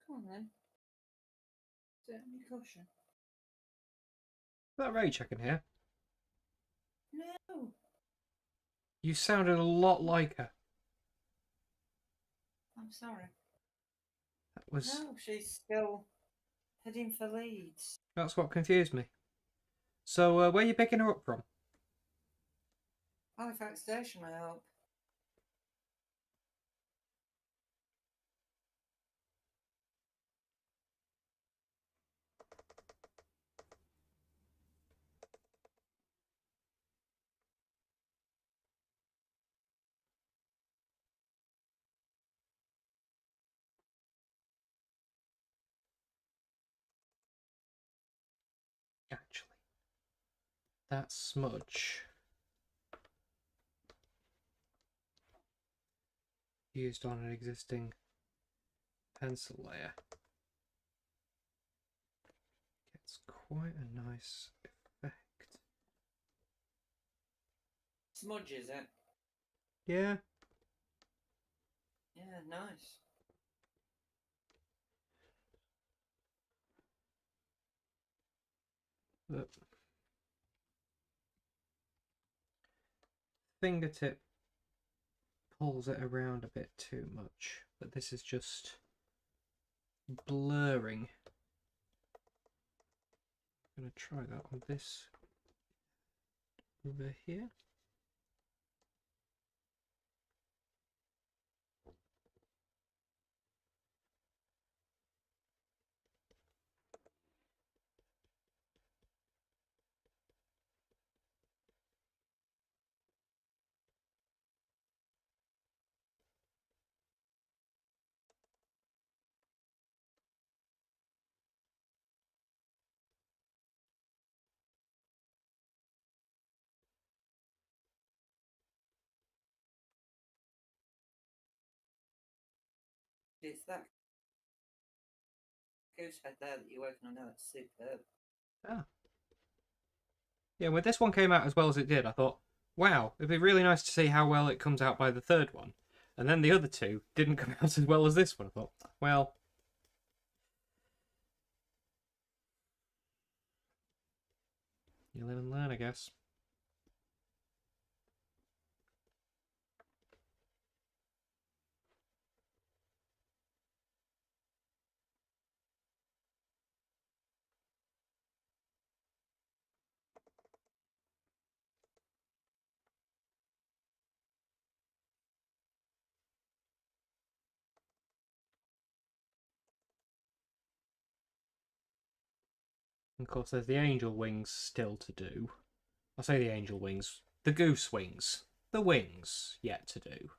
Come on then. Sit on your cushion.
Is that Ray checking here?
No.
You sounded a lot like her.
I'm sorry.
That was.
No, she's still heading for Leeds.
That's what confused me. So, where are you picking her up from?
Halifax Station, I hope.
Actually, that smudge used on an existing pencil layer gets quite a nice effect.
Smudge, is it?
Yeah.
Yeah, nice.
Look. Fingertip pulls it around a bit too much, but this is just blurring. I'm going to try that on this over here.
It's that goose head there that you're working on now. It's superb.
Ah. Yeah, when this one came out as well as it did, I thought, wow, it'd be really nice to see how well it comes out by the third one. And then the other two didn't come out as well as this one. I thought, well, you live and learn, I guess. Of course, there's the angel wings still to do. I say the angel wings. The goose wings. The wings yet to do.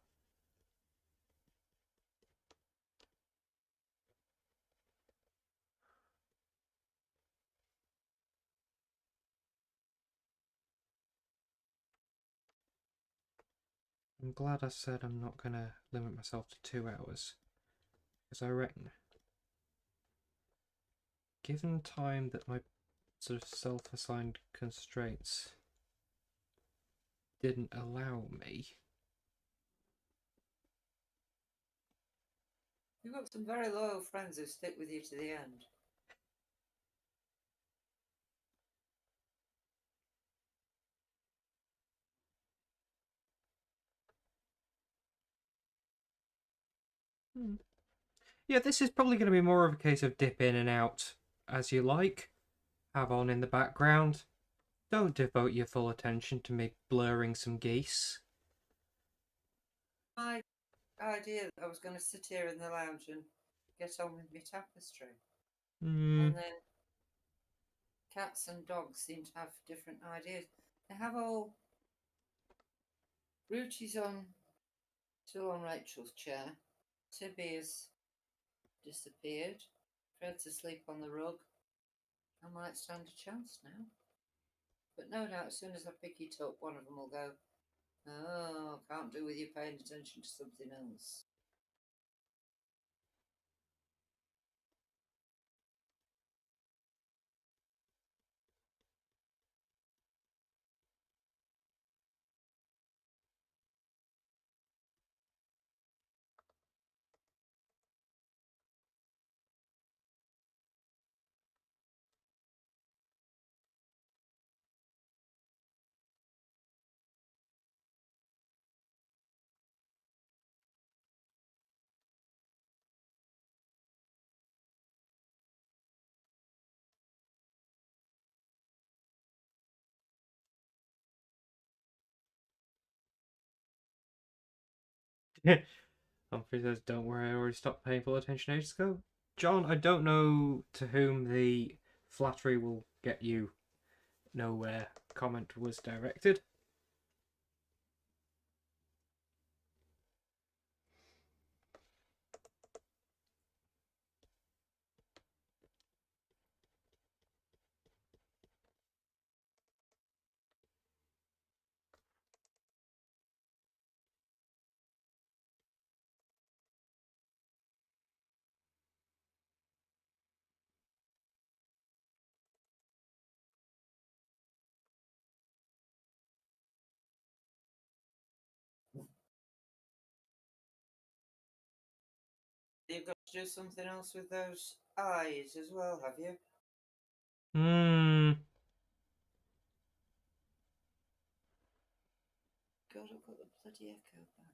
I'm glad I said I'm not going to limit myself to 2 hours. Because I reckon, given time that my sort of self-assigned constraints didn't allow me.
You've got some very loyal friends who stick with you to the end.
Yeah, this is probably going to be more of a case of dip in and out as you like. Have on in the background. Don't devote your full attention to me blurring some geese.
My idea that I was going to sit here in the lounge and get on with my tapestry. And then cats and dogs seem to have different ideas. They have all... Ruchi's still on Rachel's chair. Tibby has disappeared. Fred's asleep on the rug. I might stand a chance now. But no doubt as soon as I pick it up, one of them will go, "Oh, can't do with you paying attention to something else."
Humphrey says, don't worry, I already stopped paying full attention ages ago. John, I don't know to whom the flattery will get you nowhere comment was directed.
You've got to do something else with those eyes as well, have you? God, I've got the bloody echo back.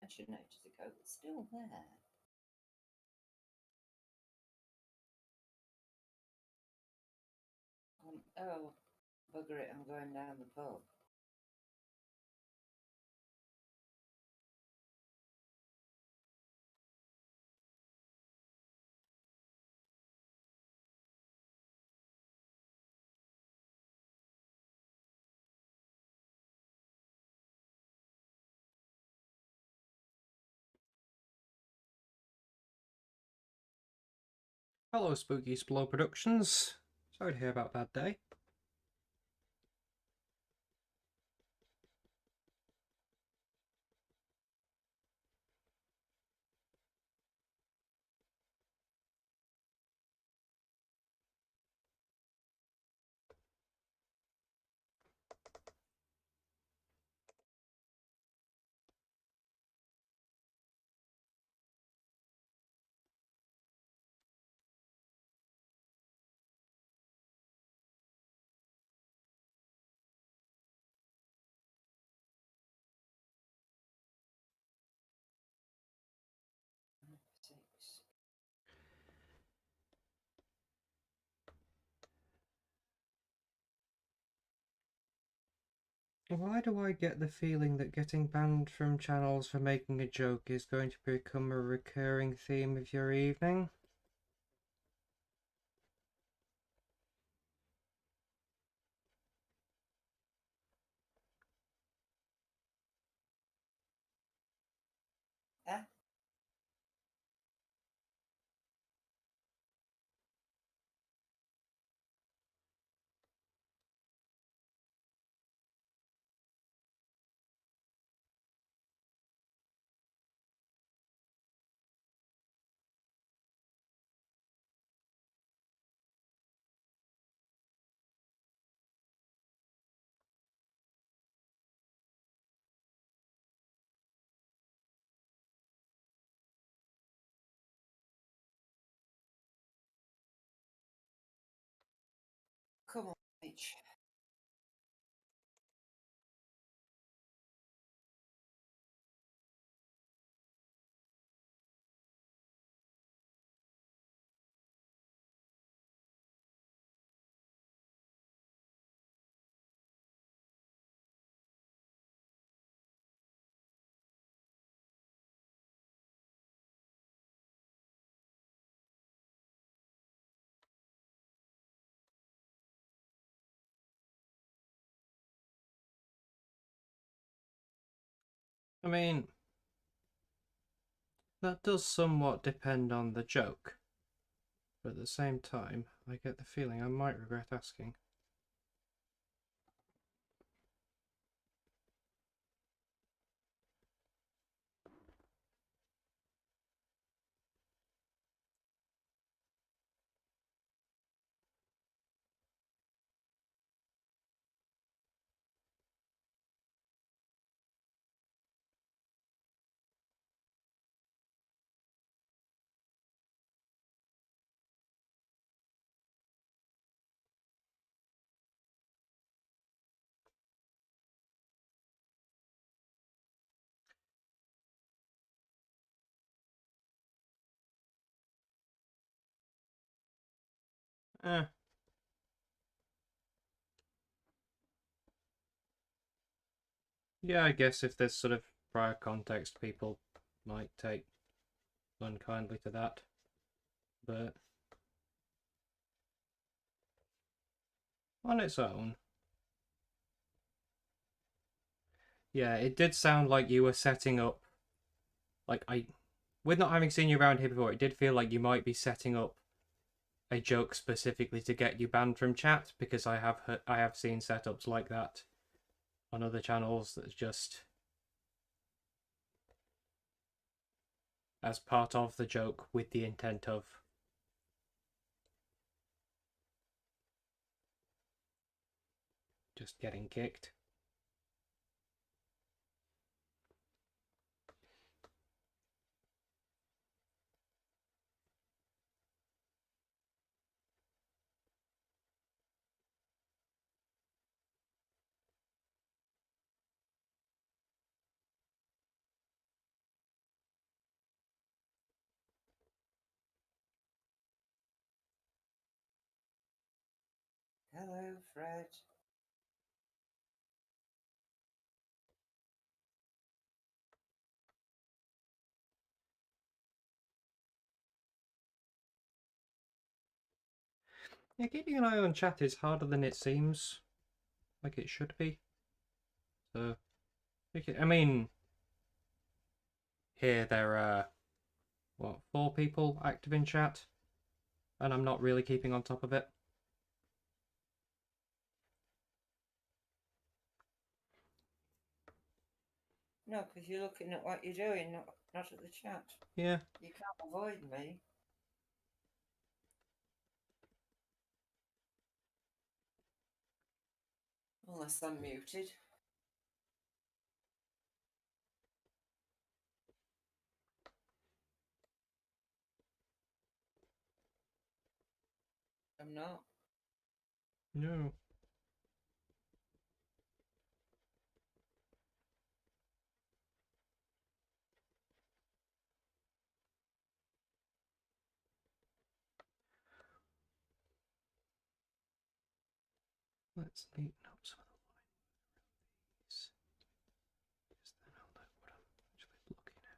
I should notice a goat that's still there. Oh, bugger it, I'm going down the pub.
Hello, Spooky Splo Productions. Sorry to hear about that day.
Six.
Why do I get the feeling that getting banned from channels for making a joke is going to become a recurring theme of your evening?
Ah, come on, H.
I mean, that does somewhat depend on the joke. But at the same time, I get the feeling I might regret asking. Eh. Yeah, I guess if there's sort of prior context, people might take unkindly to that. But on its own, yeah, it did sound like you were setting up. With not having seen you around here before, it did feel like you might be setting up a joke specifically to get you banned from chat, because I have seen setups like that on other channels that's just as part of the joke with the intent of just getting kicked.
Hello, Fred.
Yeah, keeping an eye on chat is harder than it seems like it should be. So, I mean, here there are, what, 4 people active in chat, and I'm not really keeping on top of it.
No, because you're looking at what you're doing, not at the chat.
Yeah.
You can't avoid me. Unless I'm muted. I'm not.
No. Let's neaten up some of the lines. Because then I'll know what I'm actually looking at.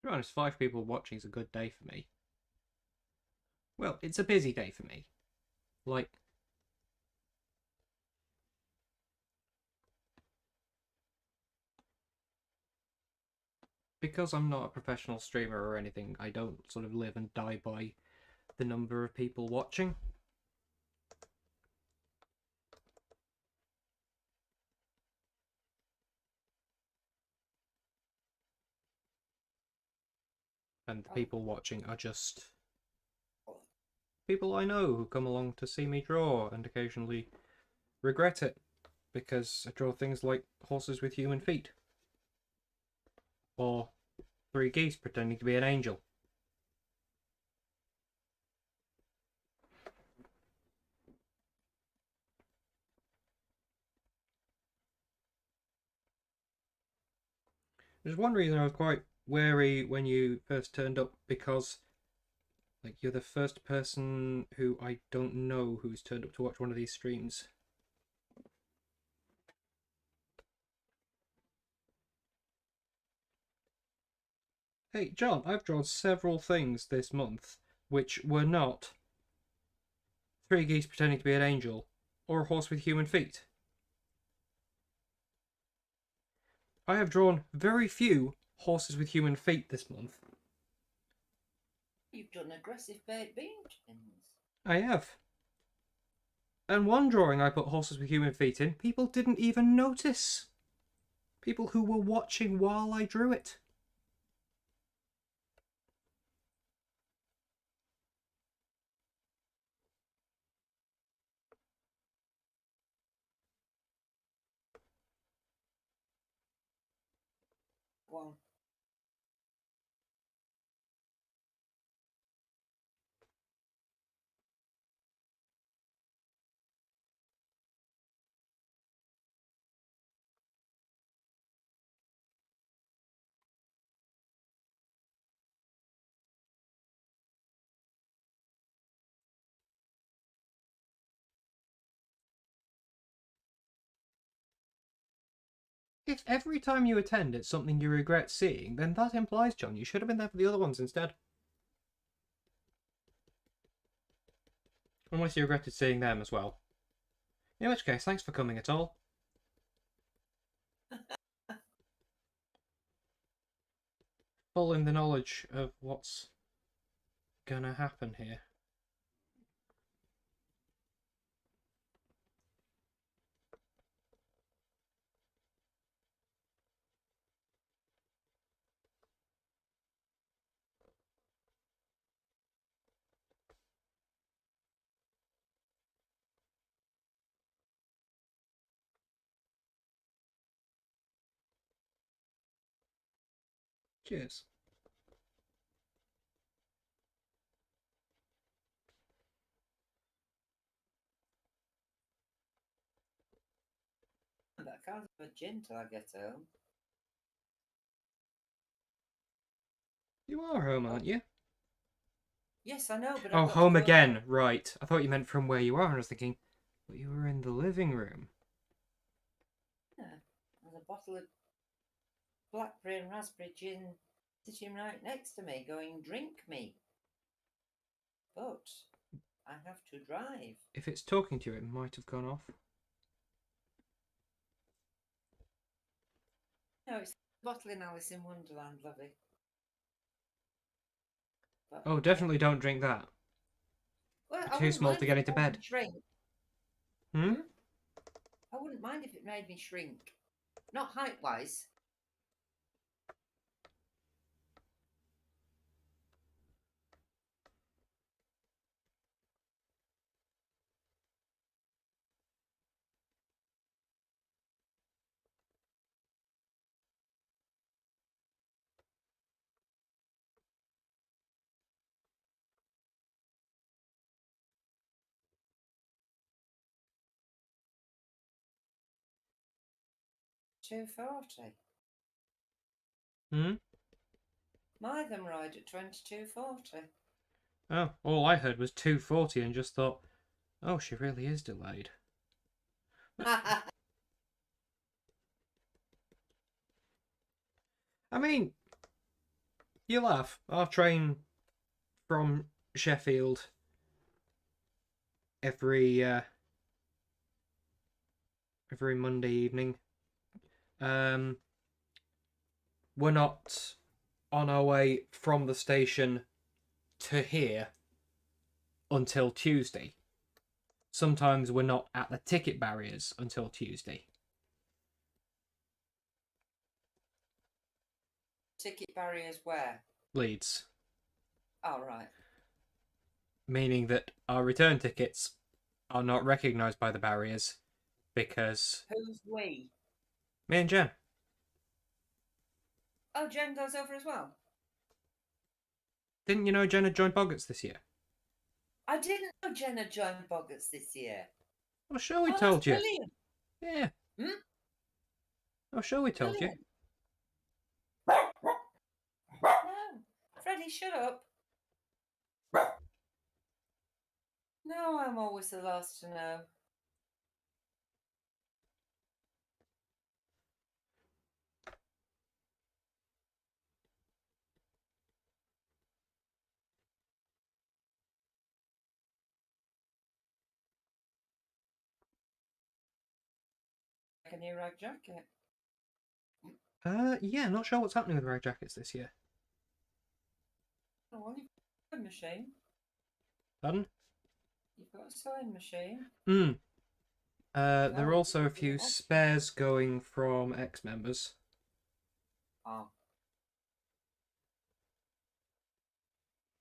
To be honest, 5 people watching is a good day for me. Well, it's a busy day for me. Like, because I'm not a professional streamer or anything, I don't sort of live and die by the number of people watching. And the people watching are just people I know who come along to see me draw and occasionally regret it because I draw things like horses with human feet or 3 geese pretending to be an angel. There's one reason I was quite wary when you first turned up, because like you're the first person who I don't know who's turned up to watch one of these streams. Hey, John, I've drawn several things this month which were not 3 geese pretending to be an angel or a horse with human feet. I have drawn very few horses with human feet this month.
You've done aggressive baked bean tins.
I have. And one drawing I put horses with human feet in, people didn't even notice. People who were watching while I drew it.
One.
If every time you attend it's something you regret seeing, then that implies, John, you should have been there for the other ones instead. Unless you regretted seeing them as well. In which case, thanks for coming at all. Full in the knowledge of what's gonna happen here. Cheers.
I can't have a gin till I get home.
You are home, aren't you?
Yes, I know, but
Oh,
I've got
home
to go
again. Right. I thought you meant from where you are, and I was thinking, but you were in the living room.
Yeah, there's a bottle of blackberry and raspberry gin sitting right next to me, going, drink me. But I have to drive.
If it's talking to you, it might have gone off.
No, it's a bottle in Alice in Wonderland, lovey. But,
Oh, definitely don't drink that.
well,
You're too small to get into bed.
Shrink.
Hmm?
I wouldn't mind if it made me shrink. Not height-wise. $2.40.
Hmm?
My them ride at $22.40.
Oh, all I heard was 2:40 and just thought, oh, she really is delayed. I mean, you laugh. Our train from Sheffield every Monday evening. We're not on our way from the station to here until Tuesday. Sometimes we're not at the ticket barriers until Tuesday.
Ticket barriers where?
Leeds.
Oh, right.
Meaning that our return tickets are not recognised by the barriers because...
Who's we?
Me and Jen.
Oh, Jen goes over as well?
Didn't you know Jen had joined Boggarts this year?
I didn't know Jen had joined Boggarts this year.
Oh, sure we
Oh,
told
that's
you.
brilliant.
Yeah.
Hmm?
Oh, sure we told you.
Brilliant. No. Freddie, shut up. No, I'm always the last to know. Like a new rag jacket.
Yeah, not sure what's happening with rag jackets this year.
Oh, well, you've got a sewing machine.
Pardon?
You've got a sewing machine.
There are
Oh,
also a few
yeah.
spares going from ex-members.
Oh.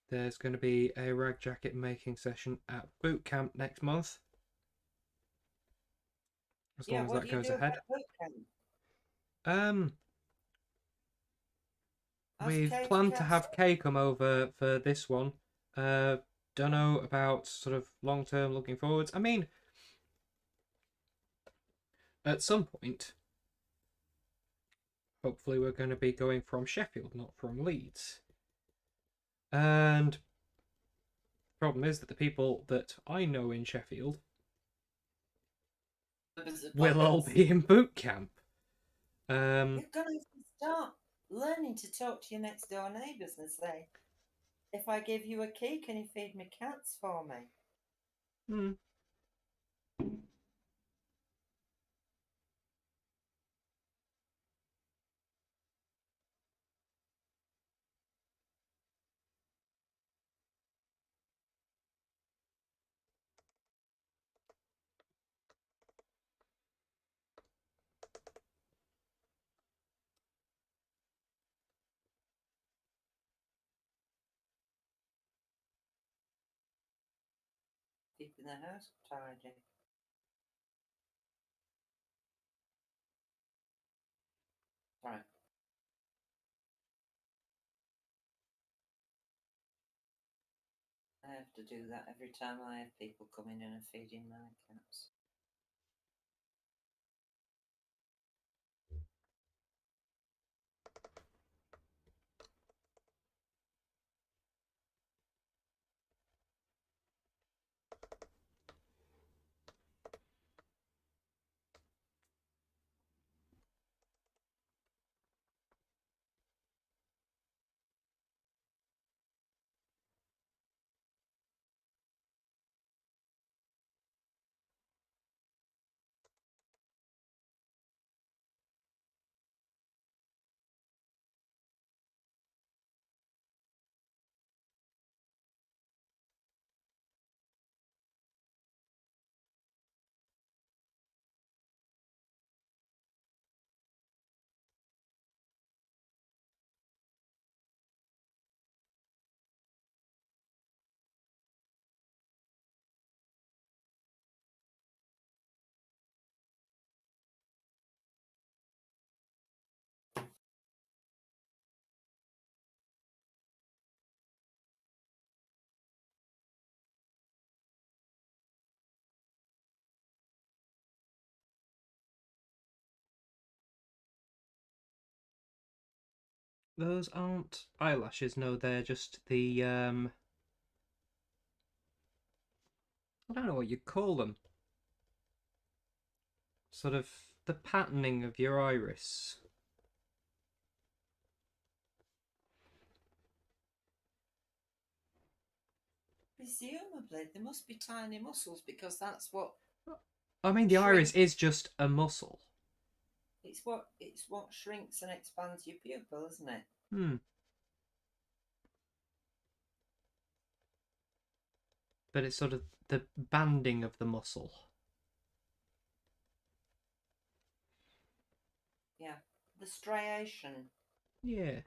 There's going to be a rag jacket making session at boot camp next month. As long as that goes ahead. We've planned to have Kay come over for this one. Don't know about sort of long-term looking forwards. I mean, at some point, hopefully we're going to be going from Sheffield, not from Leeds. And the problem is that the people that I know in Sheffield will all be in boot camp.
You're gonna have to start learning to talk to your next door neighbours and say, if I give you a key, can you feed me cats for me?
Hmm.
Keeping the house tidy. Right. I have to do that every time I have people coming in and feeding my cats.
Those aren't eyelashes, no, they're just the I don't know what you'd call them. Sort of the patterning of your iris.
Presumably, there must be tiny muscles because that's what
I mean, the iris is just a muscle.
it's what shrinks and expands your pupil, isn't it?
Hmm. But it's sort of the banding of the muscle.
Yeah, the striation.
Yeah.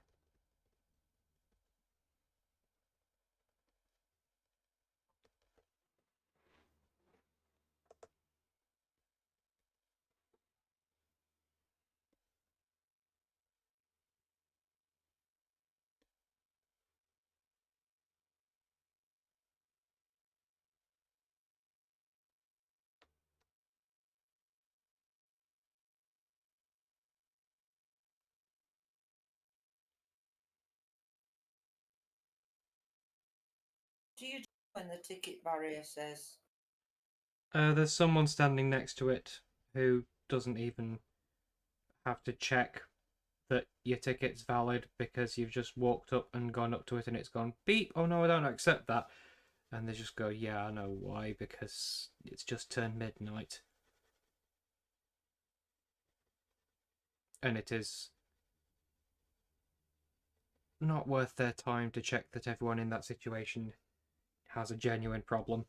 Do you do when the ticket barrier says?
There's someone standing next to it who doesn't even have to check that your ticket's valid because you've just walked up and gone up to it and it's gone beep. Oh no, I don't accept that. And they just go, yeah, I know why, because it's just turned midnight. And it is not worth their time to check that everyone in that situation has a genuine problem.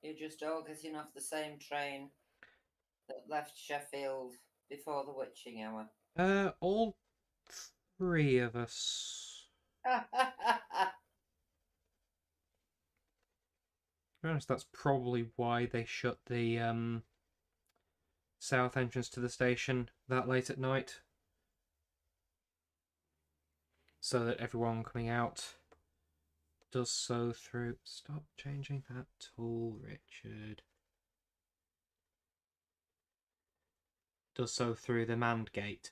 You're just all getting off the same train that left Sheffield before the witching hour.
All three of us. To be honest, that's probably why they shut the south entrance to the station that late at night. So that everyone coming out does so through... Stop changing that tool, Richard. Does so through the manned gate.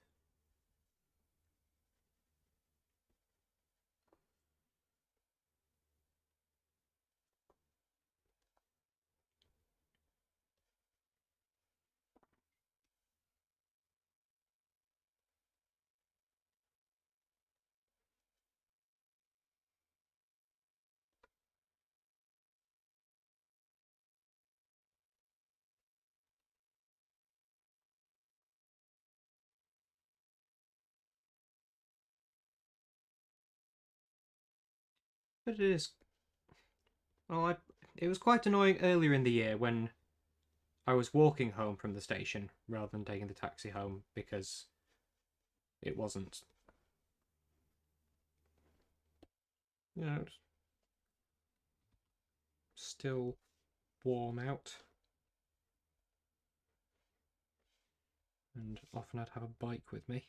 But it is. Well, it was quite annoying earlier in the year when I was walking home from the station rather than taking the taxi home because it wasn't, you know, still warm out. And often I'd have a bike with me.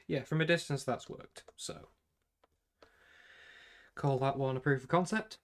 Yeah, from a distance that's worked, so call that one a proof of concept.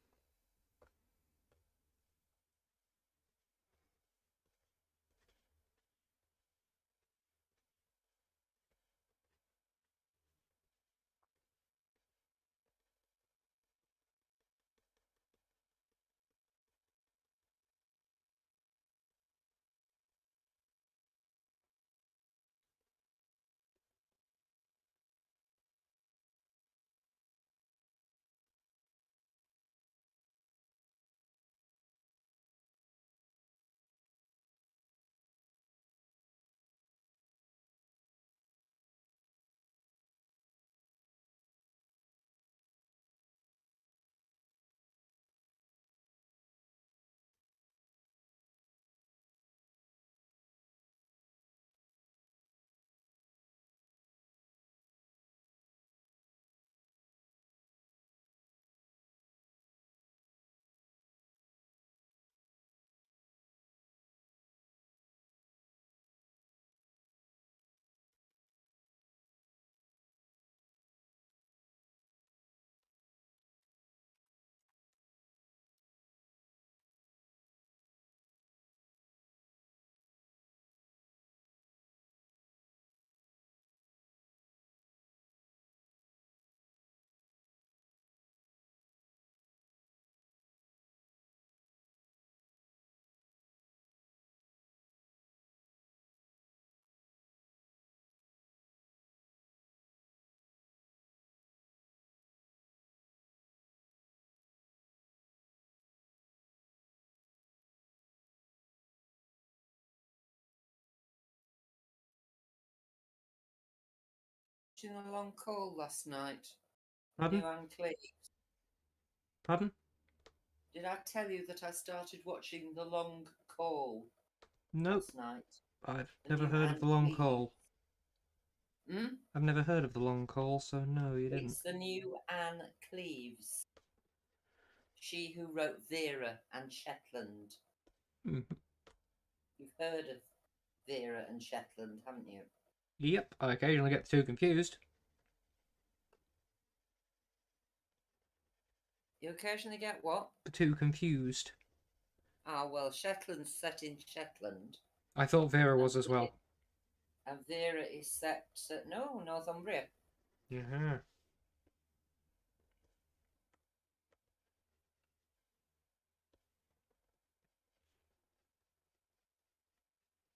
Watching a long call last night.
Pardon?
New Anne Cleves.
Pardon?
Did I tell you that I started watching The Long Call
Nope.
last night?
I've
The
never
new
heard of
Anne
the long
Cleves.
call.
Hmm?
I've never heard of the long call, so no, you didn't.
It's the new Anne Cleves. She who wrote Vera and Shetland.
Mm.
You've heard of Vera and Shetland, haven't you?
Yep, I occasionally get the two confused.
You occasionally get what?
The two confused.
Ah, well, Shetland's set in Shetland.
I thought Vera was as well.
And Vera is set at, no, Northumbria.
Yeah.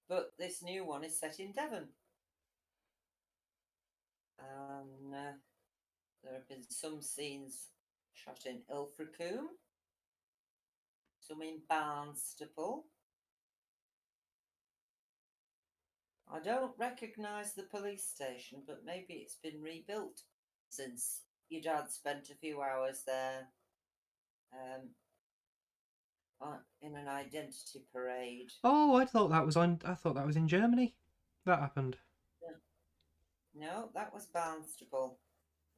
But this new one is set in Devon. There have been some scenes shot in Ilfracombe, some in Barnstaple. I don't recognise the police station, but maybe it's been rebuilt since your dad spent a few hours there in an identity parade.
Oh, I thought that was in Germany. That happened.
No, that was Barnstaple.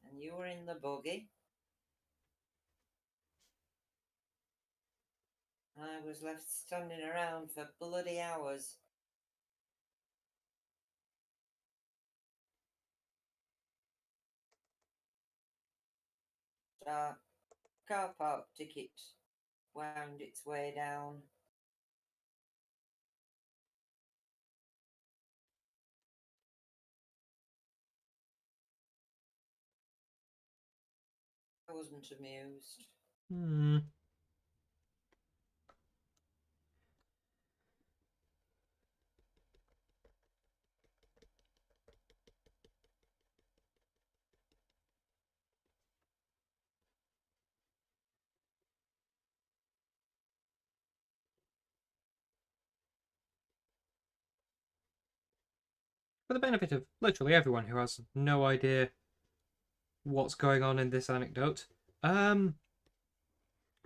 And you were in the buggy. I was left standing around for bloody hours. Our car park ticket wound its way down. I wasn't amused.
Hmm. for the benefit of literally everyone who has no idea what's going on in this anecdote,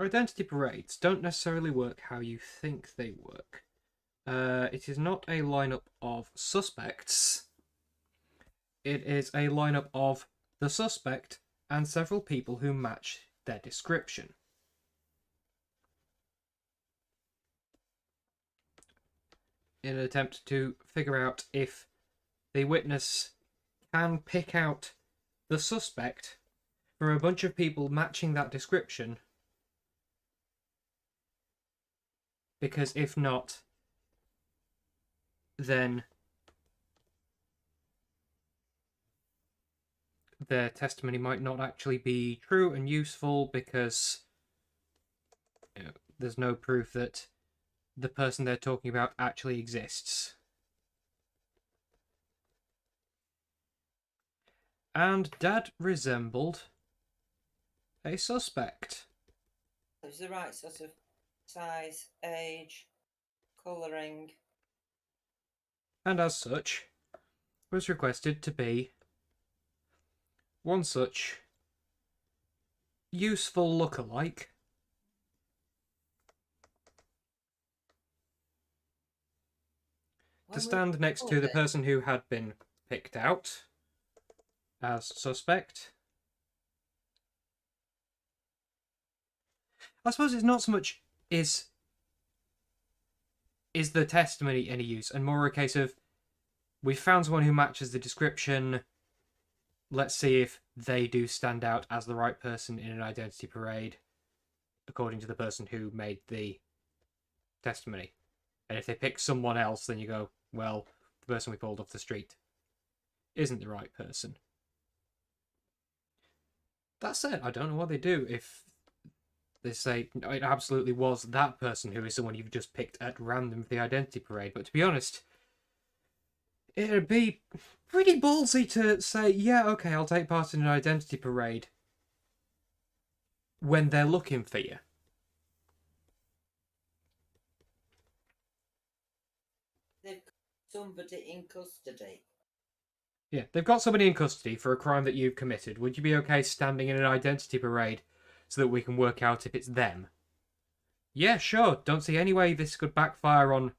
identity parades don't necessarily work how you think they work. It is not a lineup of suspects. It is a lineup of the suspect and several people who match their description. In an attempt to figure out if the witness can pick out the suspect from a bunch of people matching that description, because if not, then their testimony might not actually be true and useful, because there's no proof that the person they're talking about actually exists. And Dad resembled a suspect.
It was the right sort of size, age, colouring.
And as such, was requested to be one such useful look-alike to stand next to the person who had been picked out as suspect. I suppose it's not so much is the testimony any use, and more a case of, we found someone who matches the description, let's see if they do stand out as the right person in an identity parade according to the person who made the testimony. And if they pick someone else, then you go, well, the person we pulled off the street isn't the right person. That said, I don't know what they do if they say it absolutely was that person who is someone you've just picked at random for the identity parade. But to be honest, it'd be pretty ballsy to say, yeah, okay, I'll take part in an identity parade when they're looking for you.
They've got somebody in custody.
Yeah, they've got somebody in custody for a crime that you've committed. Would you be okay standing in an identity parade so that we can work out if it's them? Yeah, sure. Don't see any way this could backfire on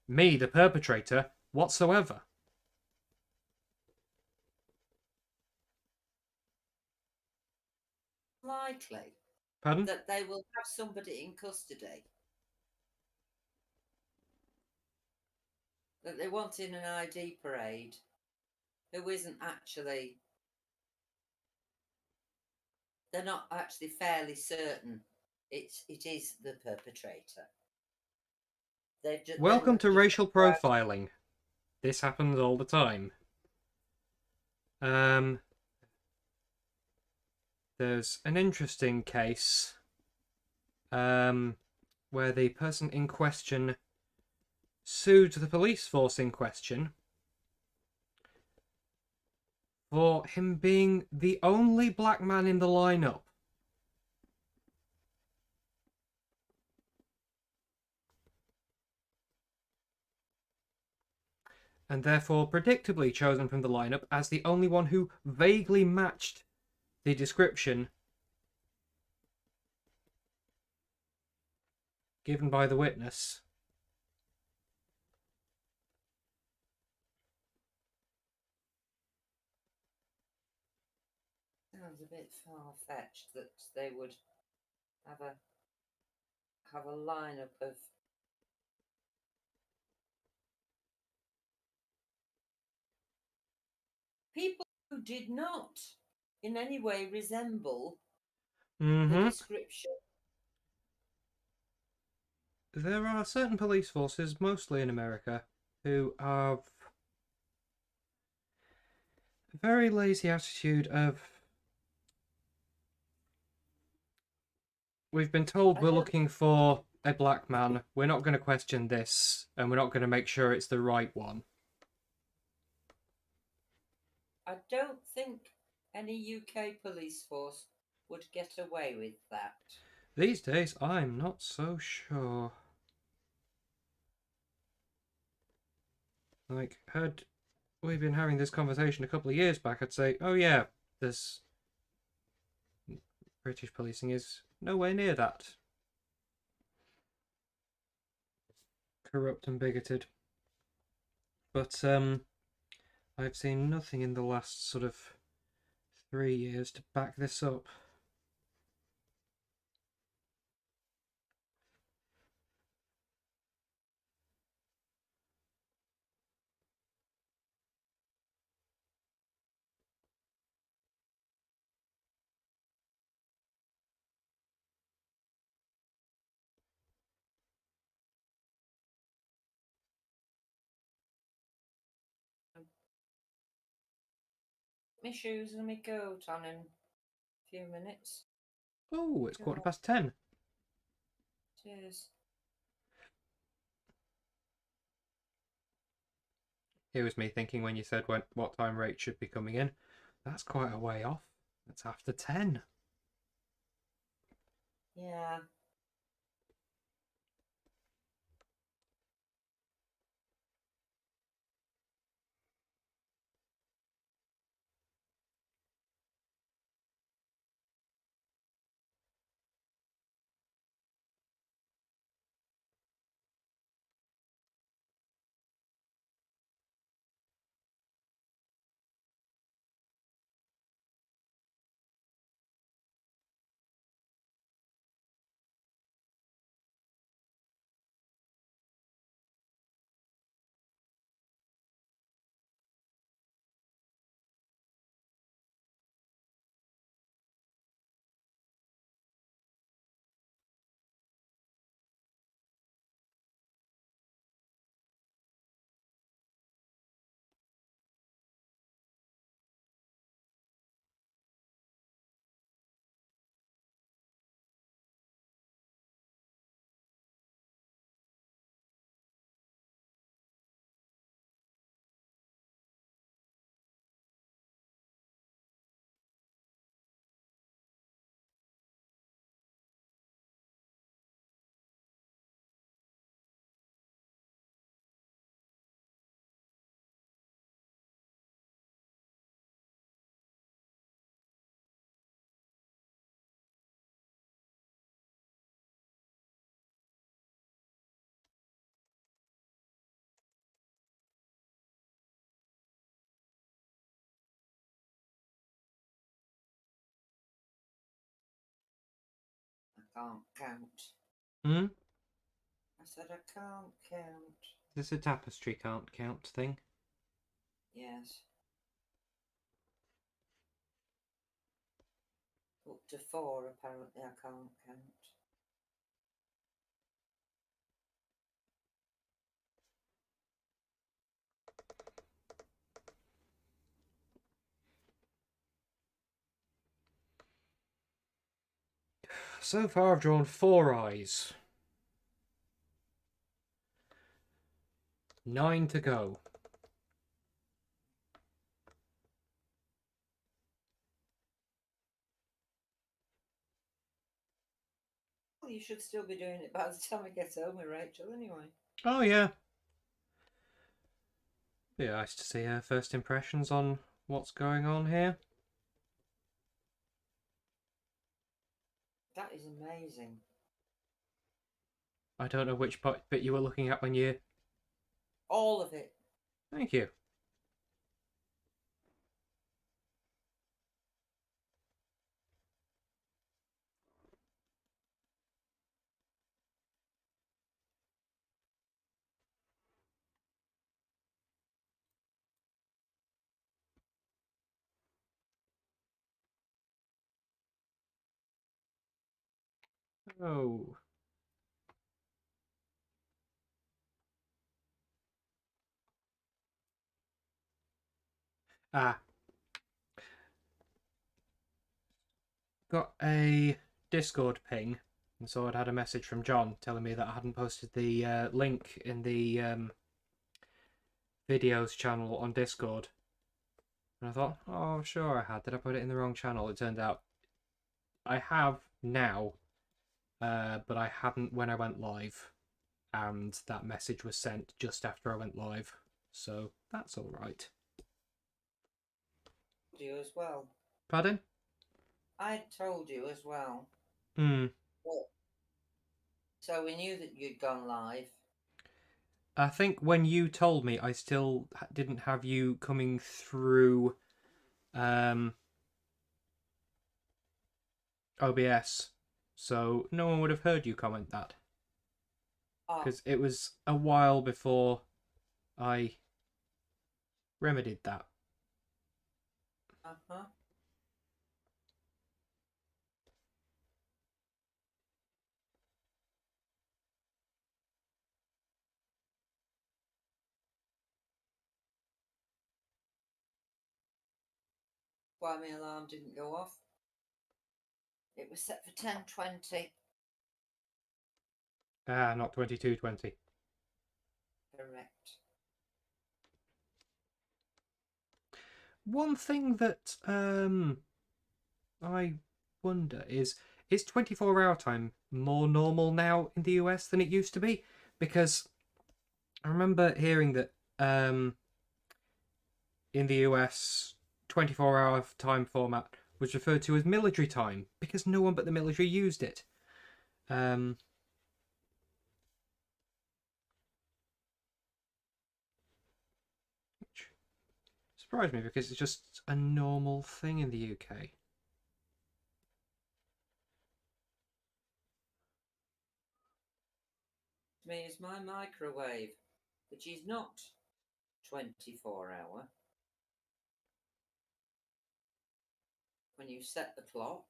me, the perpetrator, whatsoever.
Likely.
Pardon?
That they will have somebody in custody that they want in an ID parade who isn't actually, they're not actually fairly certain it is the perpetrator.
Welcome to racial profiling. This happens all the time. There's an interesting case where the person in question sued the police force in question for him being the only black man in the lineup. And therefore predictably chosen from the lineup as the only one who vaguely matched the description given by the witness.
Sounds a bit far-fetched that they would have a lineup of people who did not in any way resemble the description.
There are certain police forces, mostly in America, who have a very lazy attitude of, we've been told we're looking for a black man, we're not going to question this, and we're not going to make sure it's the right one.
I don't think any UK police force would get away with that.
These days, I'm not so sure. Like, we've been having this conversation a couple of years back, I'd say, oh yeah, this British policing is nowhere near that corrupt and bigoted. But I've seen nothing in the last sort of 3 years to back this up.
My shoes and my coat on in a few minutes.
Oh, it's 10:15.
Cheers.
Here was me thinking when you said what time rate should be coming in. That's quite a way off. That's after 10.
Yeah. I can't count.
Hmm?
I said I can't count.
Is this a tapestry can't count thing?
Yes. Up to 4, apparently, I can't count.
So far I've drawn 4 eyes. 9 to go.
Well, you should still be doing it by the time I get home with Rachel, anyway.
Oh yeah. Be nice to see her first impressions on what's going on here.
That is amazing.
I don't know which bit you were looking at when you...
All of it.
Thank you. Oh. Ah. Got a Discord ping, and so I'd had a message from John telling me that I hadn't posted the link in the videos channel on Discord. And I thought, oh, sure I had. Did I put it in the wrong channel? It turned out I have now, but I hadn't when I went live. And that message was sent just after I went live. So that's all right.
you as well.
Pardon?
I told you as well.
Hmm.
But, so we knew that you'd gone live.
I think when you told me, I still didn't have you coming through OBS, so no one would have heard you comment that.
Oh,
Because it was a while before I remedied that.
uh-huh. Why my alarm didn't go off? It was set for 10:20.
Ah, not 22:20.
Correct.
One thing that I wonder is 24-hour time more normal now in the US than it used to be? Because I remember hearing that in the US 24-hour time format was referred to as military time because no one but the military used it. Which surprised me because it's just a normal thing in the UK.
To me, it's my microwave, which is not 24-hour. When you set the clock.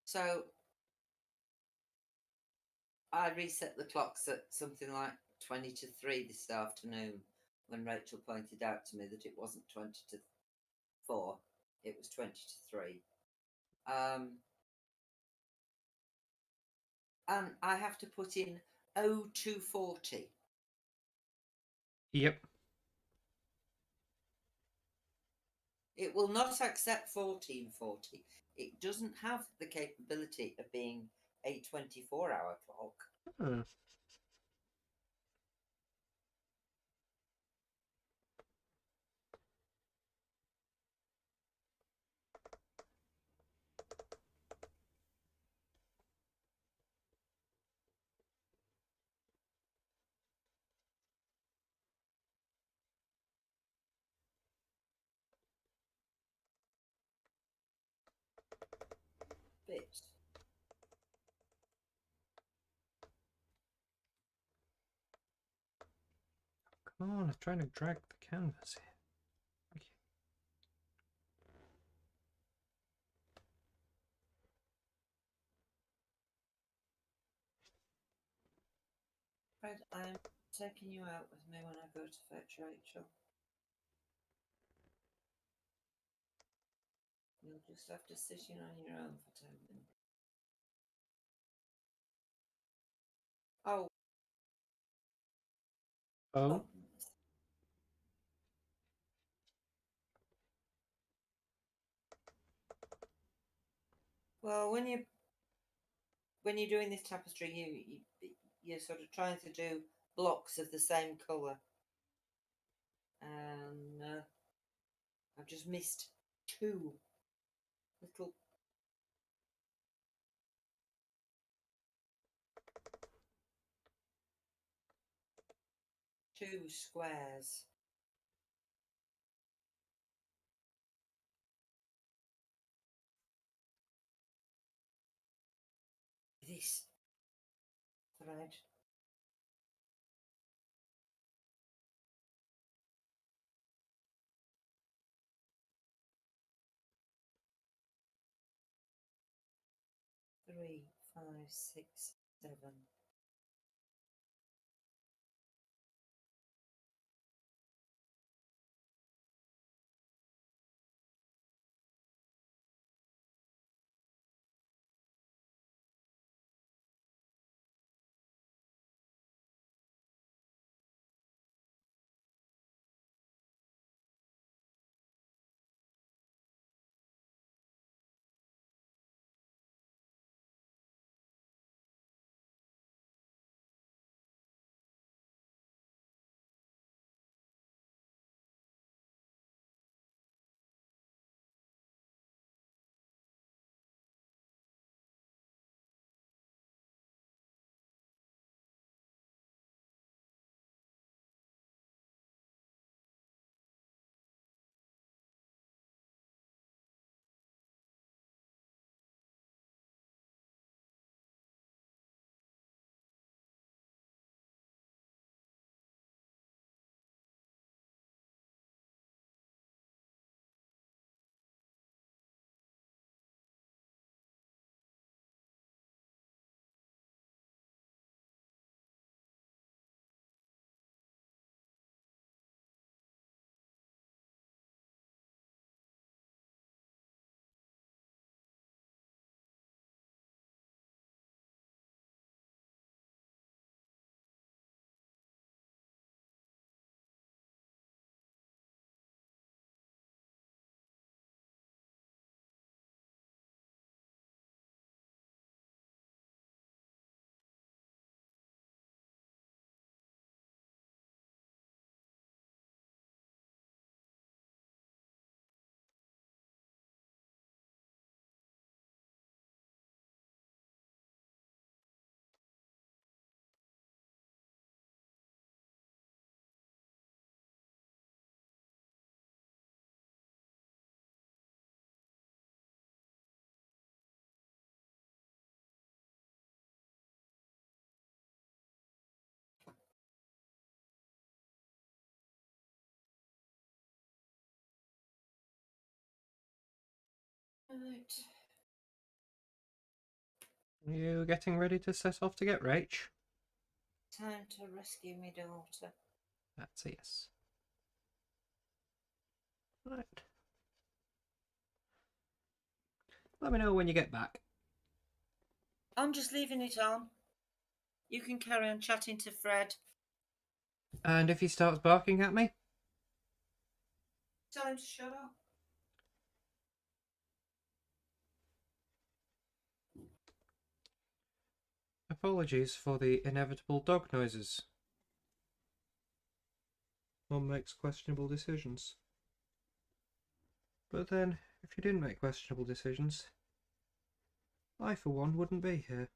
So I reset the clocks at something like 20 to 3 this afternoon when Rachel pointed out to me that it wasn't 20 to 4, it was 20 to 3. And I have to put in 0240.
Yep.
It will not accept 1440. It doesn't have the capability of being a 24-hour clock.
Hmm.
Bit.
Come on, I'm trying to drag the canvas here. Okay.
Fred, I'm taking you out with me when I go to fetch Rachel. You'll just have to sit in on your own for 10 minutes. Oh.
Oh.
Well, when you're doing this tapestry, you're sort of trying to do blocks of the same colour, and I've just missed two little squares. This thread. Three, five, six, 7. Right.
Are you getting ready to set off to get Rach?
Time to rescue my daughter.
That's a yes. Right. Let me know when you get back.
I'm just leaving it on. You can carry on chatting to Fred.
And if he starts barking at me?
Tell him to shut up.
Apologies for the inevitable dog noises. One makes questionable decisions. But then, if you didn't make questionable decisions, I for one wouldn't be here.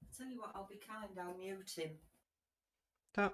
I'll tell you what, I'll be kind, I'll mute him.
That.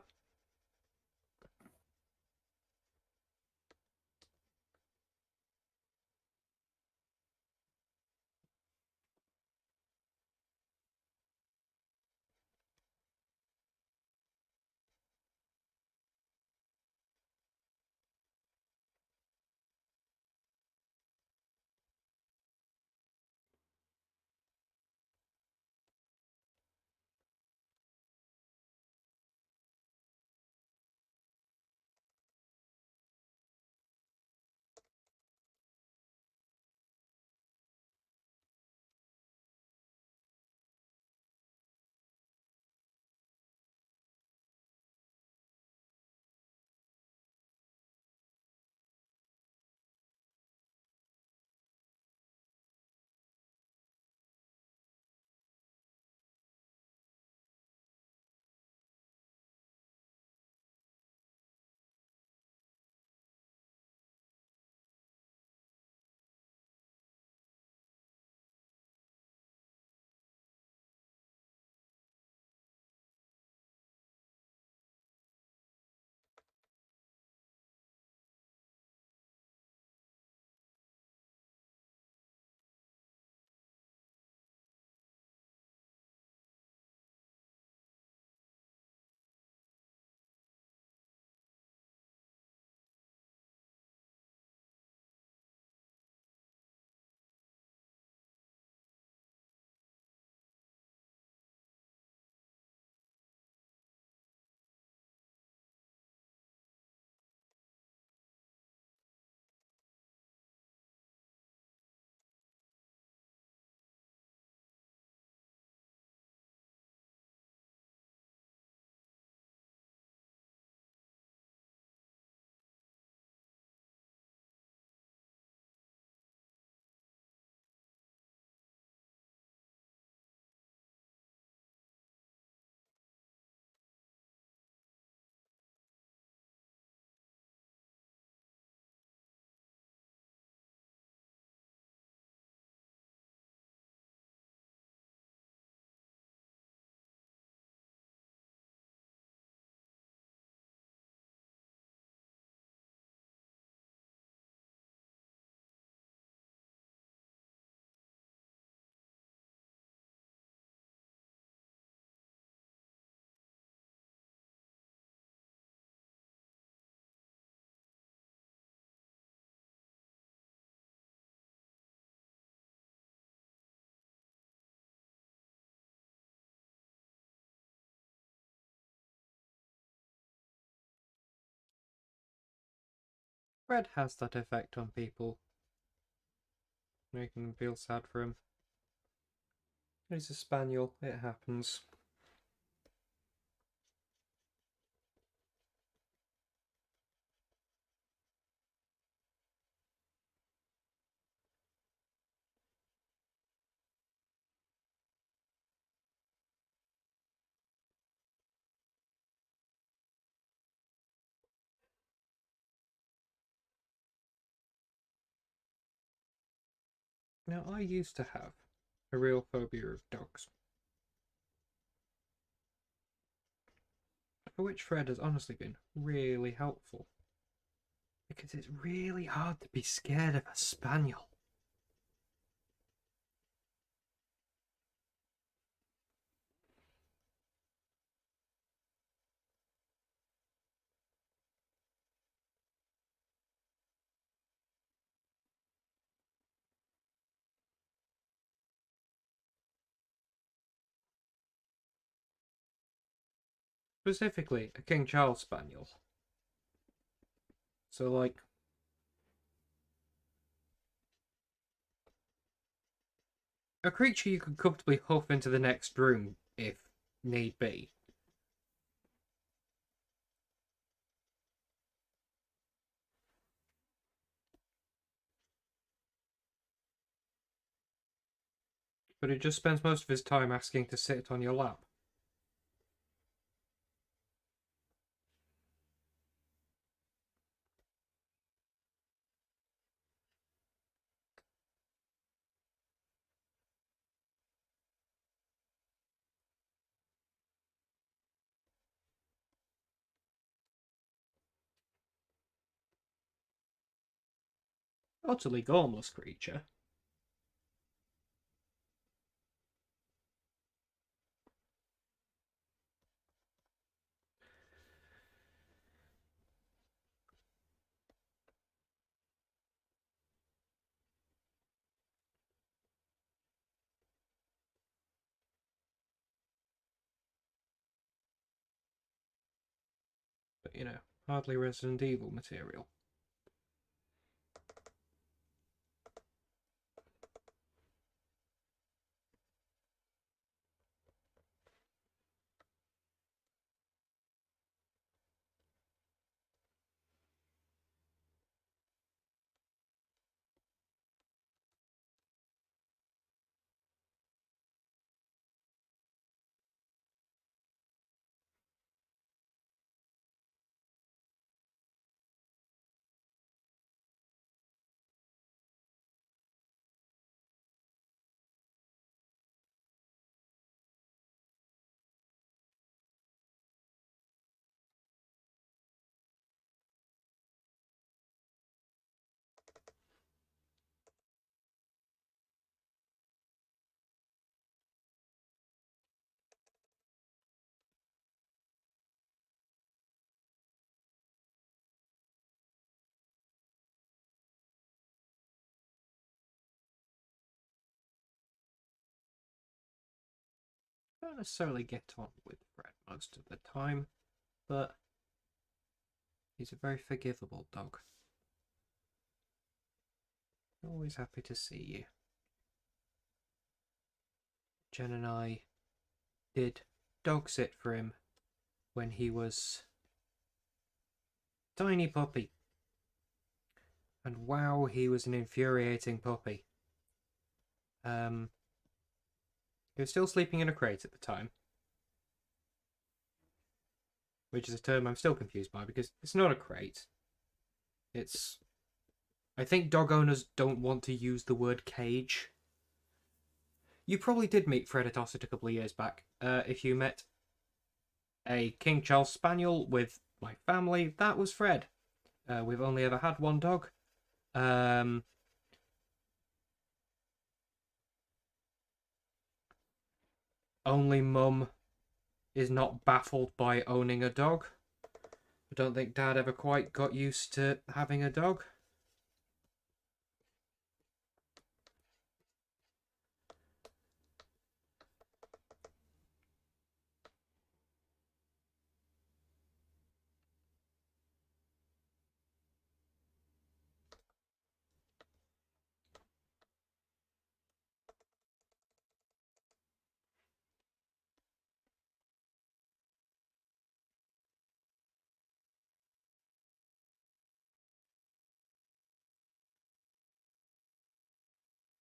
Red has that effect on people, making them feel sad for him. He's a spaniel, it happens. Now, I used to have a real phobia of dogs, for which Fred has honestly been really helpful. Because it's really hard to be scared of a spaniel. Specifically, a King Charles Spaniel. So, like, a creature you could comfortably huff into the next room if need be. But it just spends most of his time asking to sit on your lap. Utterly gormless creature. But, you know, hardly Resident Evil material. Don't necessarily get on with Fred most of the time, but he's a very forgivable dog. Always happy to see you. Jen and I did dog sit for him when he was a tiny puppy. And wow, he was an infuriating puppy. He was still sleeping in a crate at the time. Which is a term I'm still confused by because it's not a crate. It's... I think dog owners don't want to use the word cage. You probably did meet Fred at Ossett a couple of years back. If you met a King Charles Spaniel with my family, that was Fred. We've only ever had one dog. Only Mum is not baffled by owning a dog. I don't think Dad ever quite got used to having a dog.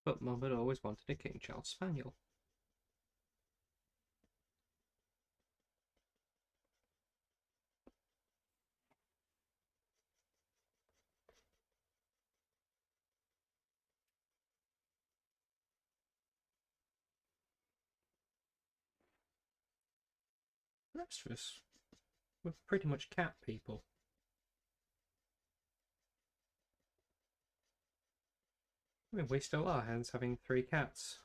But Mum had always wanted a King Charles Spaniel. The rest of us were pretty much cat people. I mean, we still are, hence having 3 cats.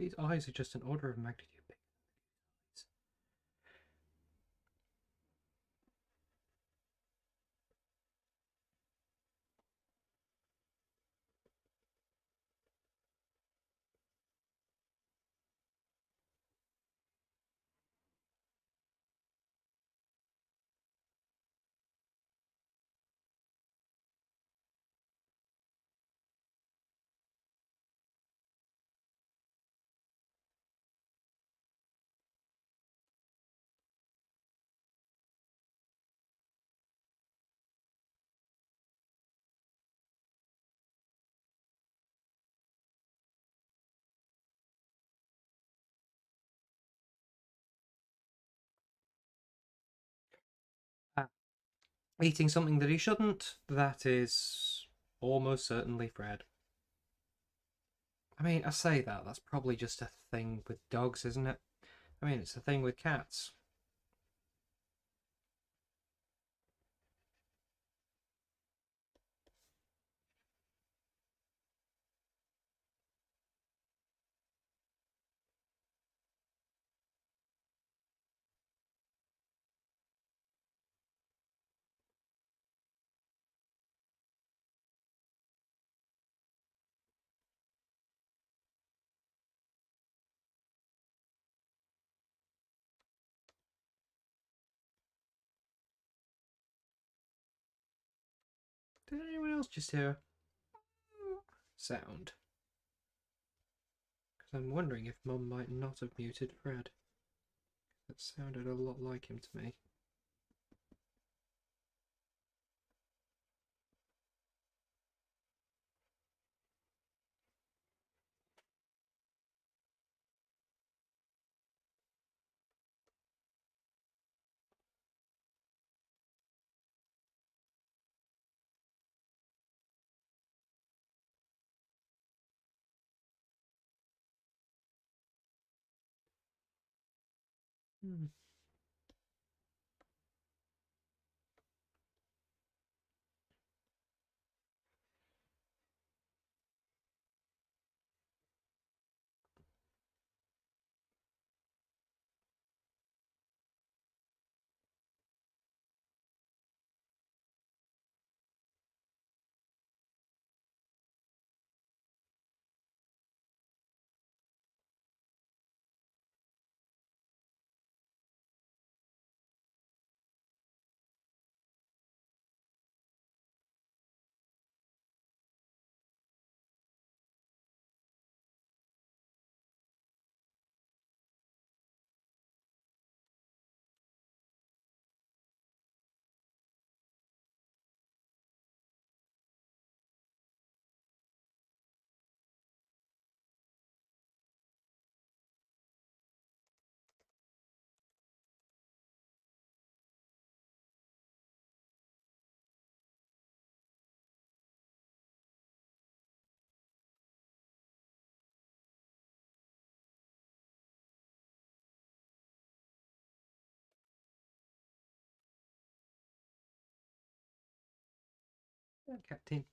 These eyes are just an order of magnitude bigger than these eyes. Eating something that he shouldn't, that is almost certainly Fred. I mean, I say that, that's probably just a thing with dogs, isn't it? I mean, it's a thing with cats. Did anyone else just hear a sound? Because I'm wondering if Mum might not have muted Fred. That sounded a lot like him to me. Hmm. Captain.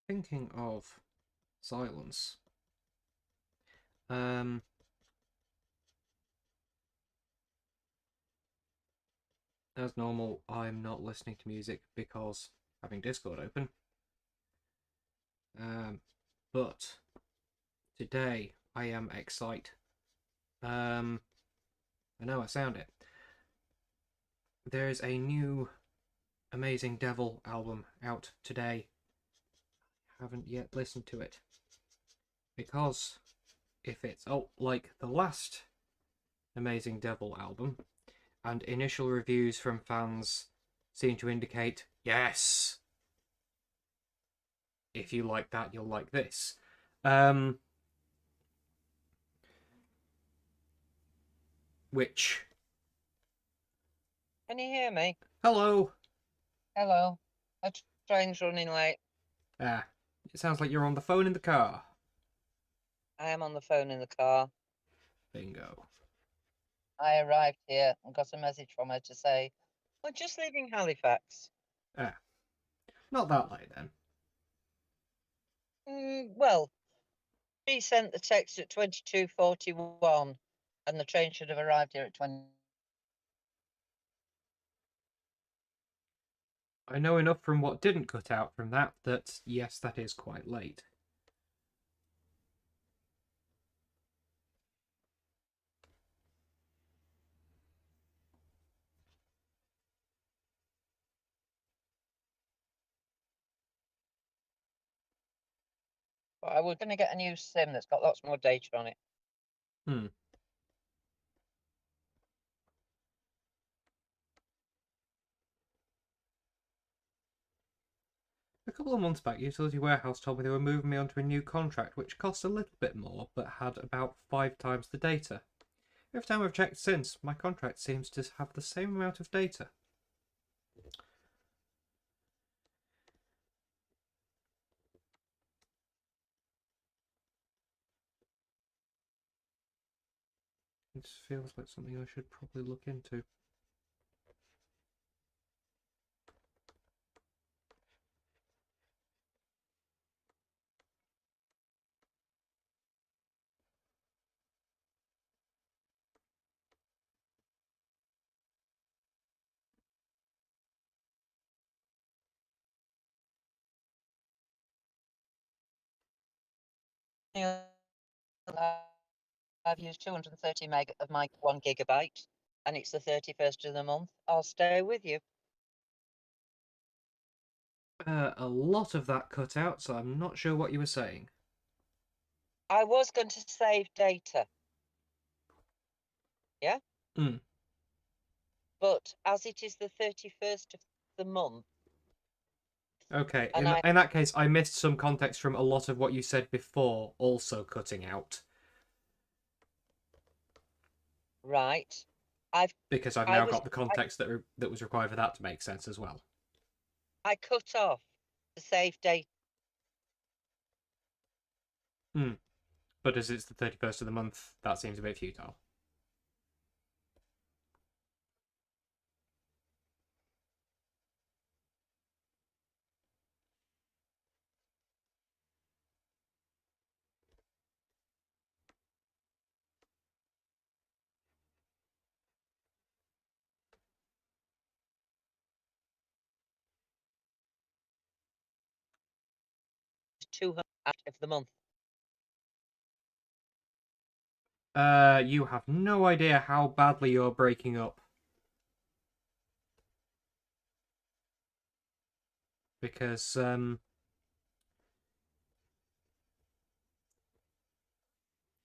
Thinking of silence. As normal, I'm not listening to music because having Discord open. But today I am excited. I know I sound it. There is a new Amazing Devil album out today. Haven't yet listened to it. Because if it's like the last Amazing Devil album, and initial reviews from fans seem to indicate, yes, if you like that, you'll like this. Which...
Can you hear me?
Hello!
Hello. A train's running late.
Ah, it sounds like you're on the phone in the car.
I am on the phone in the car.
Bingo.
I arrived here and got a message from her to say, we're just leaving Halifax.
Ah, not that late then.
Well, she sent the text at 22:41 and the train should have arrived here at 20.
I know enough from what didn't cut out from that yes, that is quite late.
But I was going to get a new SIM that's got lots more data on it.
A couple of months back, Utility Warehouse told me they were moving me onto a new contract which cost a little bit more but had about 5 times the data. Every time I've checked since, my contract seems to have the same amount of data. It feels like something I should probably look into.
I've used 230 meg of my 1 gigabyte and it's the 31st of the month. I'll stay with you.
A lot of that cut out, so I'm not sure what you were saying.
I was going to save data. Yeah? But as it is the 31st of the month.
Okay, in that case, I missed some context from a lot of what you said before also cutting out.
Right.
Because I've now got the context that was required for that to make sense as well.
I cut off the save data.
But as it's the 31st of the month, that seems a bit futile.
$200 of the month.
You have no idea how badly you're breaking up. Because,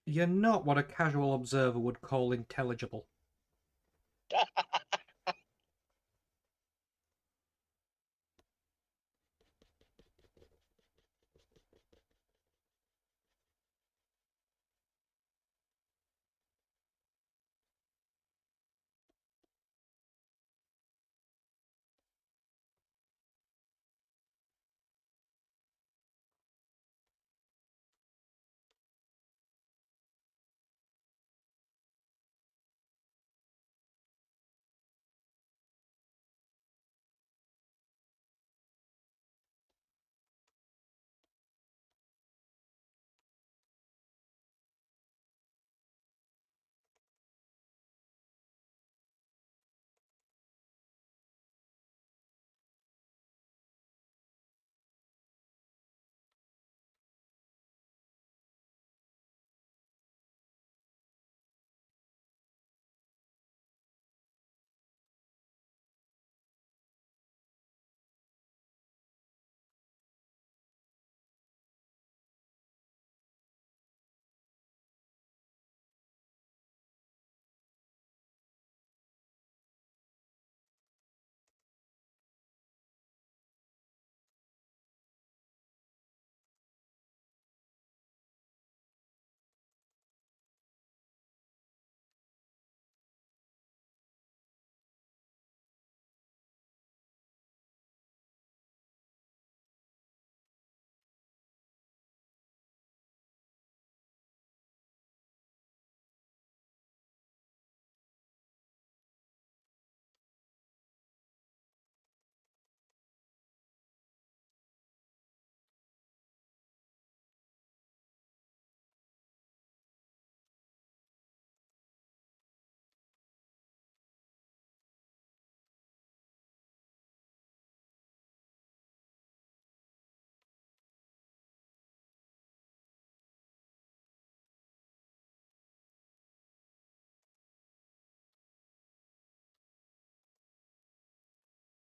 you're not what a casual observer would call intelligible.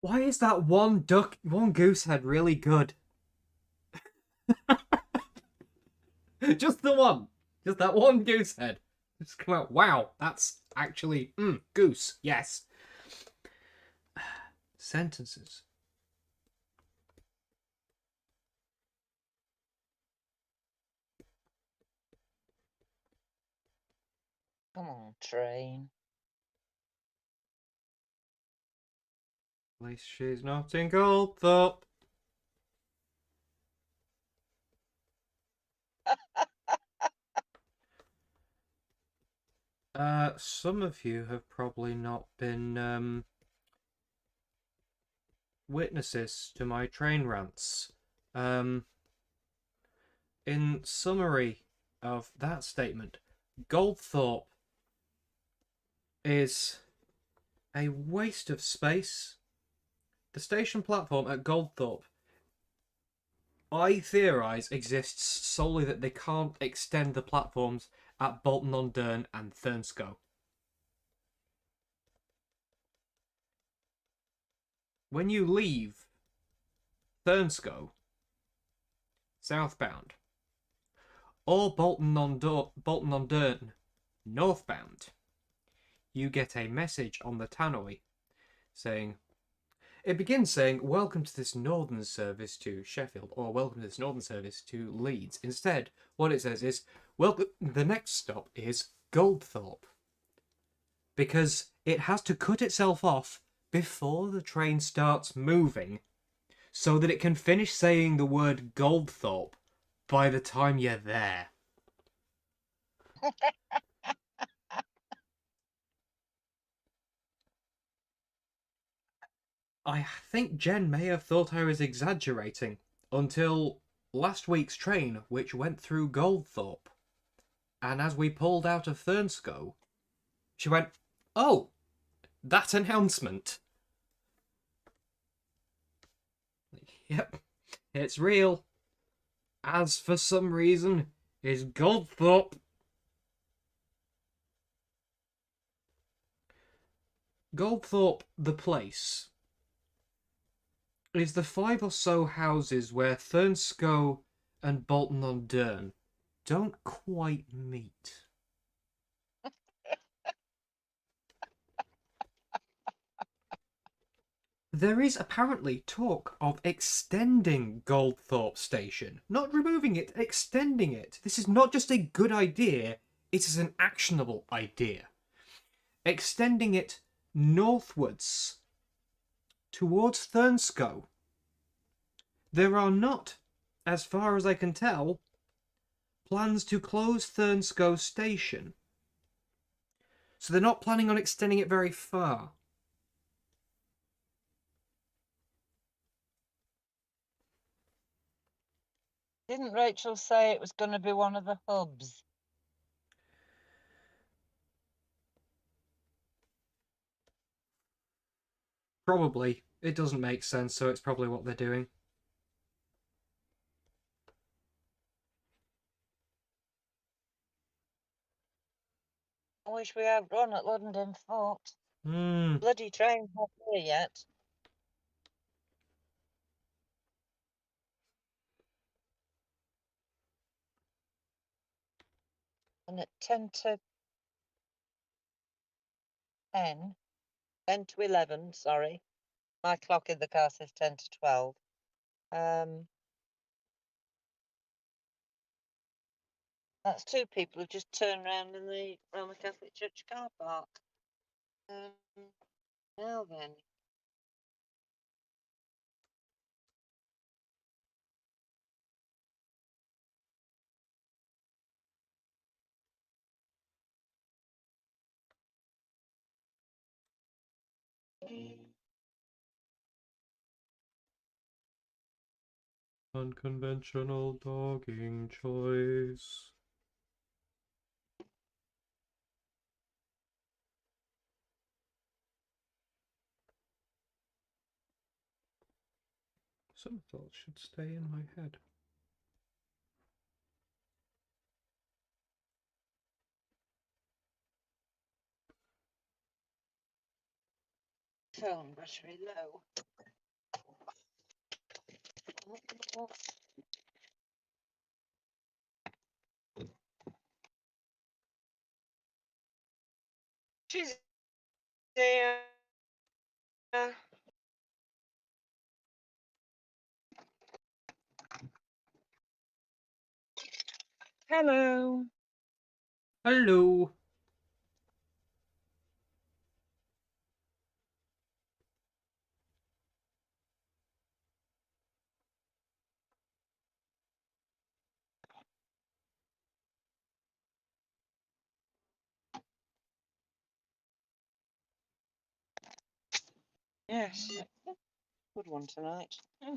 Why is that one goose head really good? Just the one. Just that one goose head. Just come out. Wow, that's actually goose. Yes. Sentences.
Come on, train.
At least she's not in Goldthorpe. Some of you have probably not been witnesses to my train rants. In summary of that statement, Goldthorpe is a waste of space. The station platform at Goldthorpe, I theorise, exists solely that they can't extend the platforms at Bolton-on-Dearne and Thurnscoe. When you leave Thurnscoe southbound or Bolton-on-Dearne northbound, you get a message on the tannoy saying, it begins saying, welcome to this northern service to Sheffield, or welcome to this northern service to Leeds. Instead, what it says is, well, the next stop is Goldthorpe. Because it has to cut itself off before the train starts moving, so that it can finish saying the word Goldthorpe by the time you're there. I think Jen may have thought I was exaggerating until last week's train, which went through Goldthorpe. And as we pulled out of Thurnscoe, she went, oh, that announcement. Yep, it's real. As for some reason, is Goldthorpe. Goldthorpe, the place, is the 5 or so houses where Thurnscoe and Bolton-on-Dearne don't quite meet. There is apparently talk of extending Goldthorpe Station. Not removing it, extending it. This is not just a good idea, it is an actionable idea. Extending it northwards towards Thurnscoe. There are not, as far as I can tell, plans to close Thurnscoe Station. So they're not planning on extending it very far.
Didn't Rachel say it was going to be one of the hubs?
Probably. It doesn't make sense, so it's probably what they're doing.
I wish we had one at London Fort.
Hmm.
Bloody train's not here yet. And at 10 to 10, 10 to 11, sorry. My clock in the car says 10 to 12. That's 2 people who just turned around in the Roman Catholic Church car park. Now then.
Unconventional dogging choice.
Some thoughts should stay in my head.
phone battery low. She's there. Hello.
Hello.
Yes. Good one tonight.
I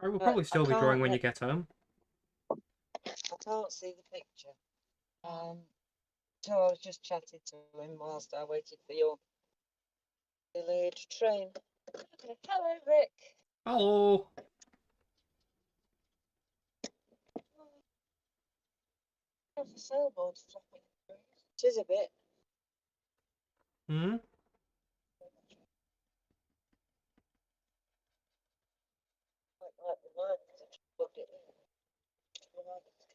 will
But
probably
I
still be drawing
can't
when you
let-
get home.
I can't see the picture. So I was just chatting to him whilst I waited for your delayed train. Okay. Hello, Rick.
Hello.
How's the sailboard flapping? It is a bit.
Hmm?
Like the mine, 'cause I just plugged it in. The mine is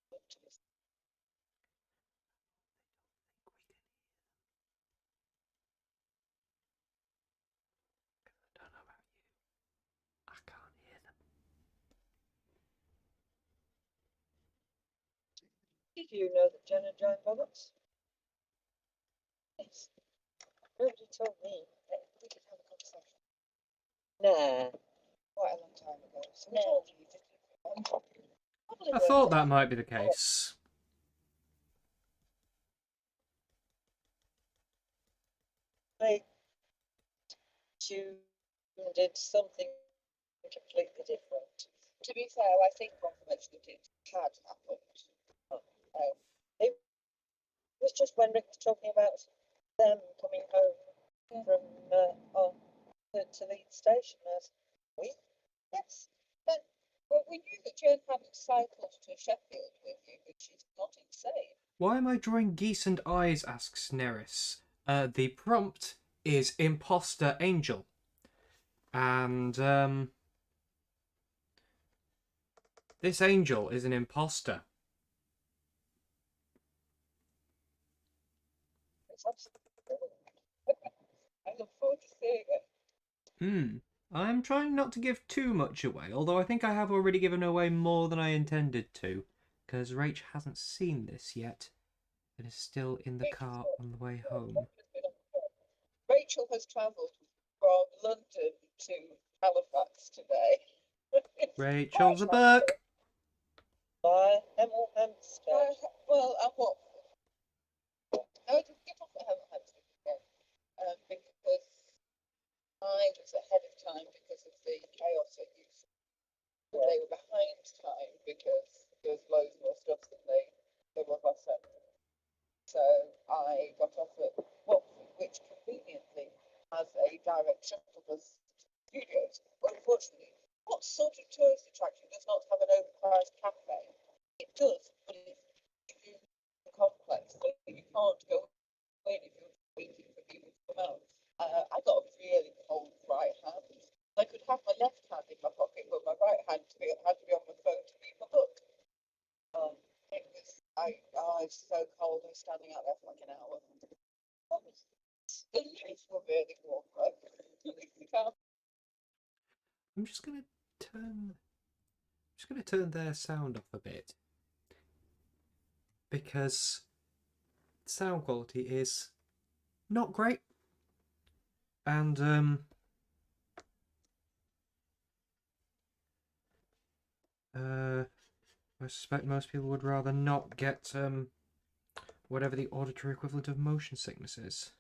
hooked to this.
I don't know about you. I can't hear them.
Did you know that Jenna joined Roberts? Yes. Nobody told me. We could have a conversation. Nah. Quite a long time ago. So we told you. Probably
I
worth
thought
it.
that might be the case.
They did something completely different. To be fair, I think confirmation that it had happened. It was just when Rick was talking about them coming home from to the station. As we, yes, well, we knew that Jane hadn't cycled to Sheffield with you, but she's not insane.
Why am I drawing geese and eyes? Asks Neris. The prompt is Impostor Angel. And, this angel is an imposter.
It's absolutely. I look forward to seeing it.
I'm trying not to give too much away, although I think I have already given away more than I intended to, because Rach hasn't seen this yet and is still in the car on the way home.
Rachel has travelled from London to Halifax today.
Rachel's a book.
By Hemel Hempstead. Well, and what? I didn't get off at Hemel Hempstead again because I was ahead of time because of the chaos at youth. But they were behind time because there was loads more stuff than they were off at. So I got off at Watford, which conveniently has a direct shuttle bus to studios. But unfortunately, what sort of tourist attraction does not have an overpriced cafe? It does, but it's complex, so you can't go in if you're waiting for people to come out. I got a really cold right hand. I could have my left hand in my pocket, but my right hand had to be on my phone to read my book. It was I was so cold. I was standing out there for like an hour. The leaves were really warm, right?
I'm just gonna turn their sound off a bit, because sound quality is not great, and I suspect most people would rather not get whatever the auditory equivalent of motion sickness is.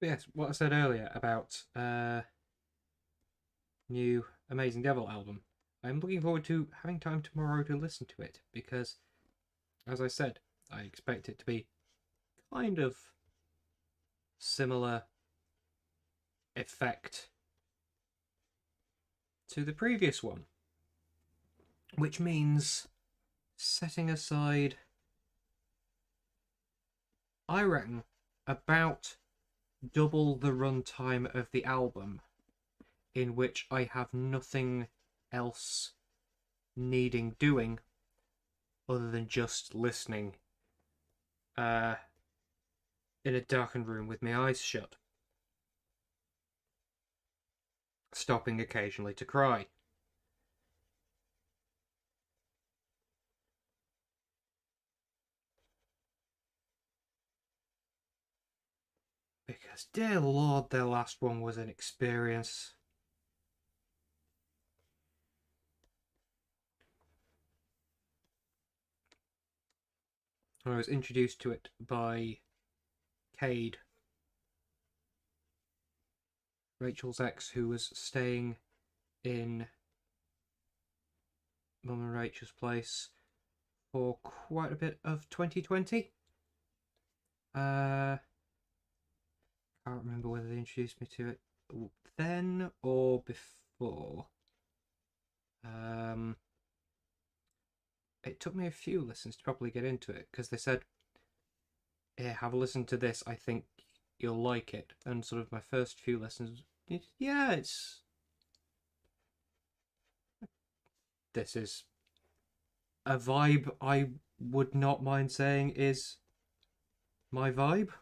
But yes, what I said earlier about new Amazing Devil album. I'm looking forward to having time tomorrow to listen to it because, as I said, I expect it to be kind of similar effect to the previous one, which means setting aside, I reckon, about double the runtime of the album, in which I have nothing else needing doing other than just listening in a darkened room with my eyes shut, stopping occasionally to cry. Because, dear Lord, their last one was an experience. I was introduced to it by Cade, Rachel's ex, who was staying in Mum and Rachel's place for quite a bit of 2020. Can't remember whether they introduced me to it then or before. It took me a few listens to probably get into it because they said, "Here, have a listen to this. I think you'll like it." And sort of my first few listens, yeah, this is a vibe I would not mind saying is my vibe.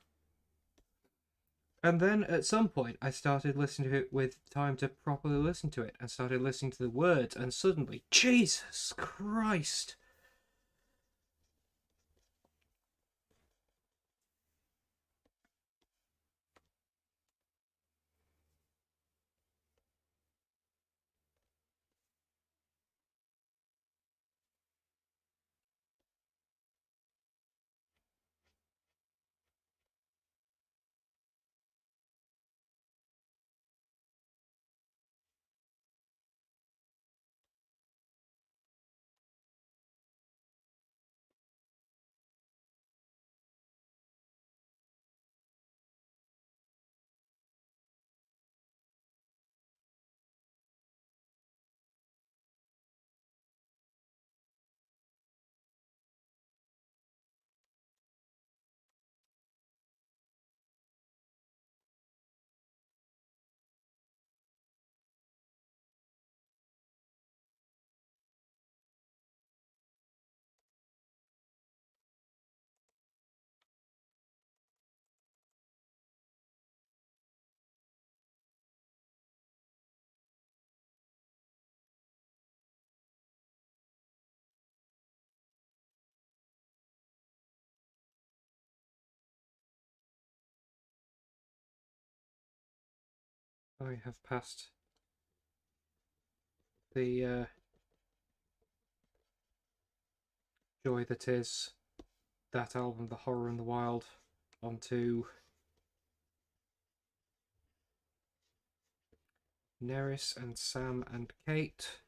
And then at some point, I started listening to it with time to properly listen to it and started listening to the words, and suddenly, Jesus Christ! I have passed the joy that is that album, The Horror in the Wild, onto Neris and Sam and Kate.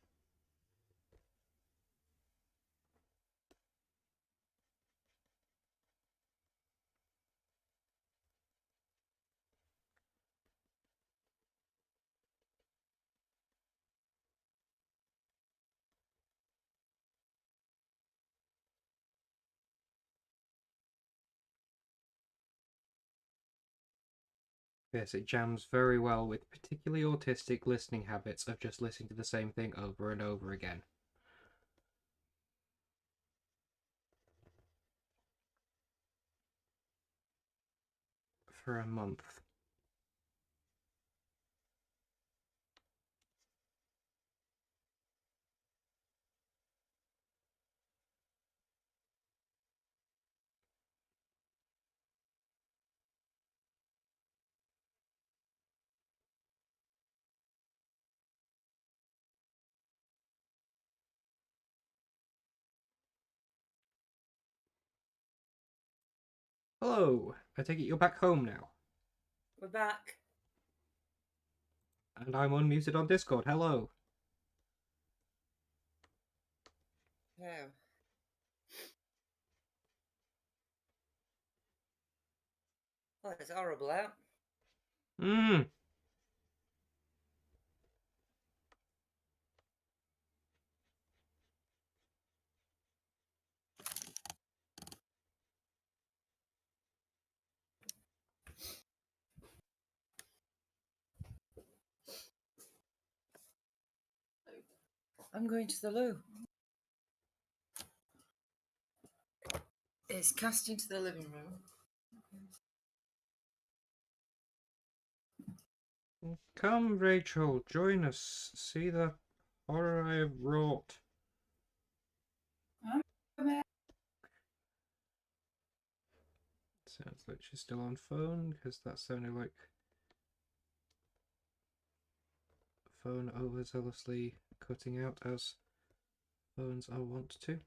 Yes, it jams very well with particularly autistic listening habits of just listening to the same thing over and over again. For a month. Hello, I take it you're back home now.
We're back.
And I'm unmuted on Discord. Hello.
Yeah. Oh, it's horrible out.
Mmm.
I'm going to the loo. It's cast into the living room.
Come, Rachel, join us. See the horror I have wrought. Sounds like she's still on phone, because that sounded like phone overzealously cutting out as phones are wont to.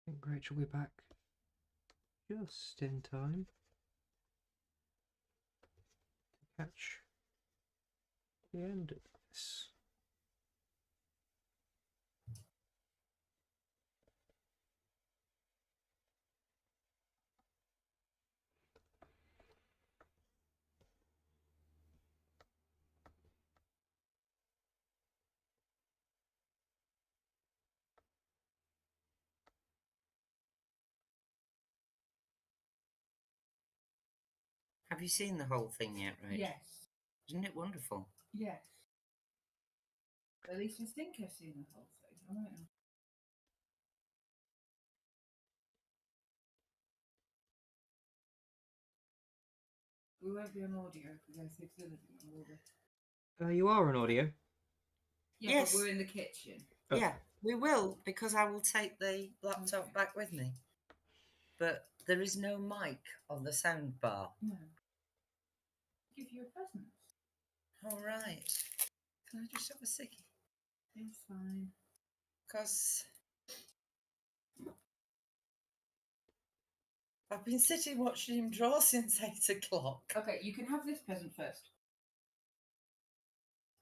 I think Rachel will be back just in time to catch the end of this.
Have you seen the whole thing yet, right?
Yes.
Isn't it wonderful?
Yes. At least I think I've seen the whole thing. I might have. We won't be on audio if we go through to the living room, will we?
You are on audio.
Yeah,
Yes.
but we're in the kitchen.
Oh.
Yeah, we will, because I will take the laptop back with me. But there is no mic on the sound bar.
No. Give you a present.
All right. Can I just have a ciggy?
It's fine.
Because I've been sitting watching him draw since 8 o'clock.
Okay, you can have this present first.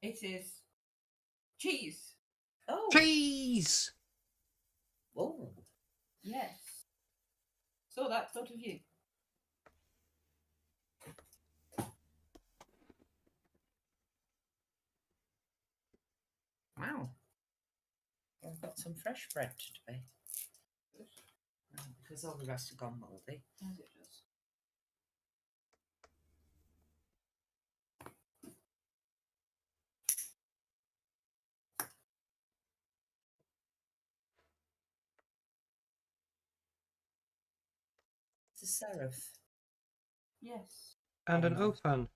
It is cheese.
Oh.
Cheese!
Oh.
Yes. So that thought of you.
Wow. I've got some fresh bread today. Because all the rest have gone mouldy.
As it does.
It's a serif.
Yes.
And an
Oh.
Ophan.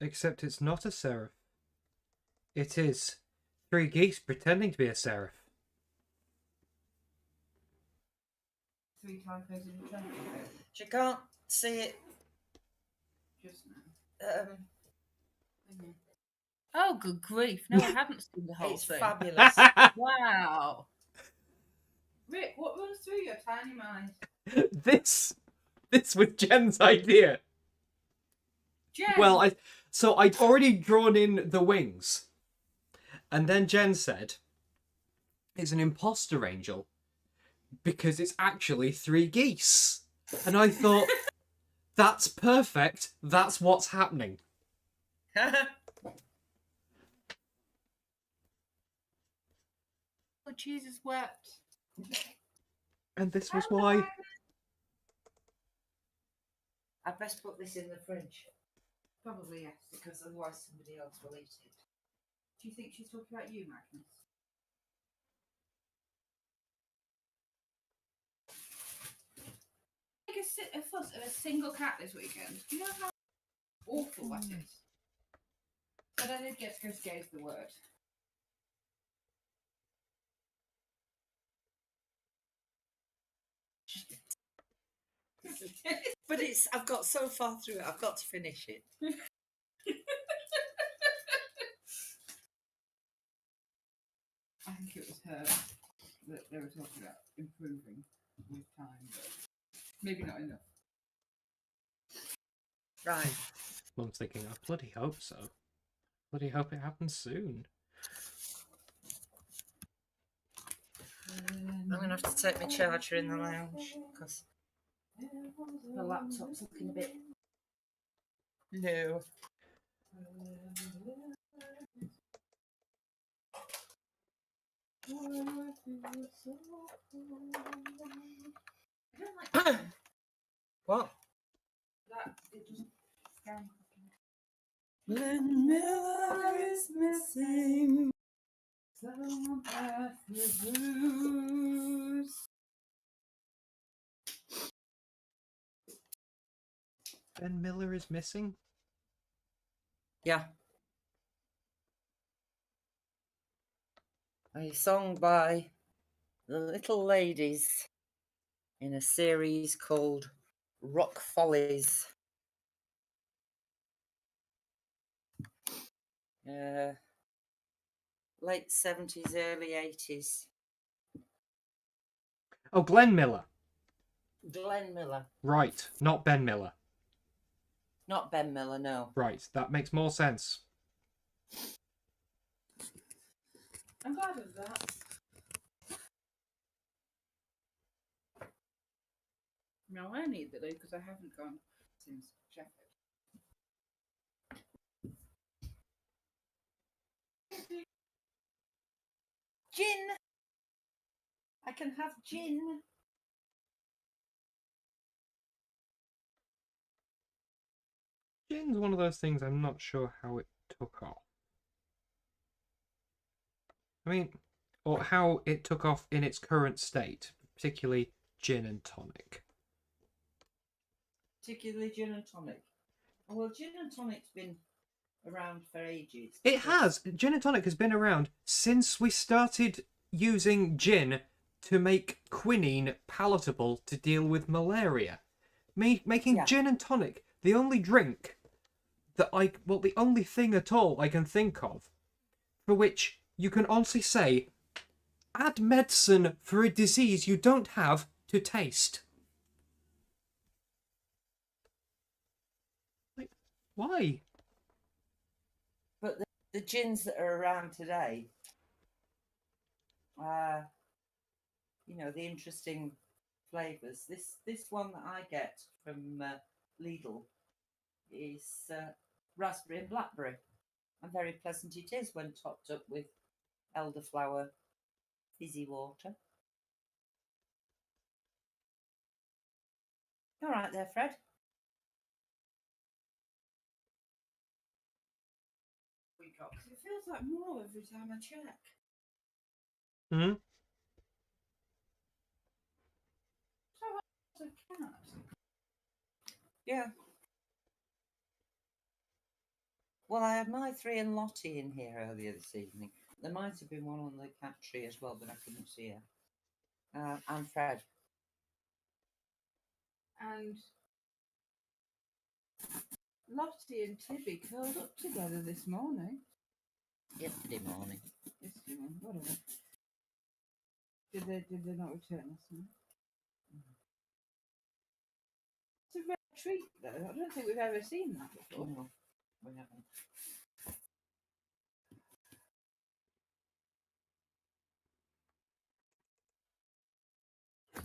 Except it's not a serif. It is 3 geese pretending to be a seraph.
3 typos in the traffic code.
She can't see it.
Just now.
Um,
Oh, good grief. No, I haven't seen the whole
it's
thing.
fabulous.
Wow.
Rick, what runs through your tiny mind?
This was Jen's idea.
Jen!
Well, I'd already drawn in the wings, and then Jen said, "It's an impostor angel because it's actually 3 geese," and I thought, "That's perfect. That's what's happening."
Oh, Jesus wept.
And this was why.
I'd best put this in the fridge
Probably yes.
because otherwise somebody else will eat it.
Do you think she's talking about you, Magnus? Make a fuss at a single cat this weekend. Do you know how awful that is? But I did get to go skate the word.
But I've got so far through it, I've got to finish it.
I think it was her that they were talking about improving with time, but maybe not enough.
Right.
Mum's thinking, "I bloody hope so. Bloody hope it happens soon."
I'm going to have to take my charger in the lounge because the laptop's looking a bit new.
I don't like that.
What?
It doesn't scan.
Glenn Miller is missing.
Someone pass the blues.
Ben Miller is missing?
Yeah. A song by the Little Ladies in a series called Rock Follies. Late 70s, early 80s.
Oh, Glenn Miller.
Glenn Miller.
Right, not Ben Miller.
Not Ben Miller, no.
Right, that makes more sense.
I'm glad of that. Now I need the loo because I haven't gone since Sheffield.
Gin! I can have gin.
Gin's one of those things I'm not sure how it took off. I mean, or how it took off in its current state, particularly gin and tonic.
Particularly gin and tonic. Well, gin and tonic's been around for ages.
It has. Gin and tonic has been around since we started using gin to make quinine palatable to deal with malaria. Making
Yeah.
gin and tonic the only drink that the only thing at all I can think of for which you can honestly say, add medicine for a disease you don't have to taste. Like, why?
But the gins that are around today, the interesting flavours. This one that I get from Lidl is raspberry and blackberry, and very pleasant it is when topped up with elderflower fizzy water. All right there, Fred.
We got. It feels like more every time I check.
Hmm?
So what's a cat?
Yeah. Well, I had my 3 and Lottie in here earlier this evening. There might have been one on the cat tree as well, but I couldn't see her. And Fred.
And Lottie and Tibby curled up together this morning.
Yesterday morning.
Yesterday morning, whatever. Did they not return us? It's a rare treat, though. I don't think we've ever seen that before.
No, we haven't.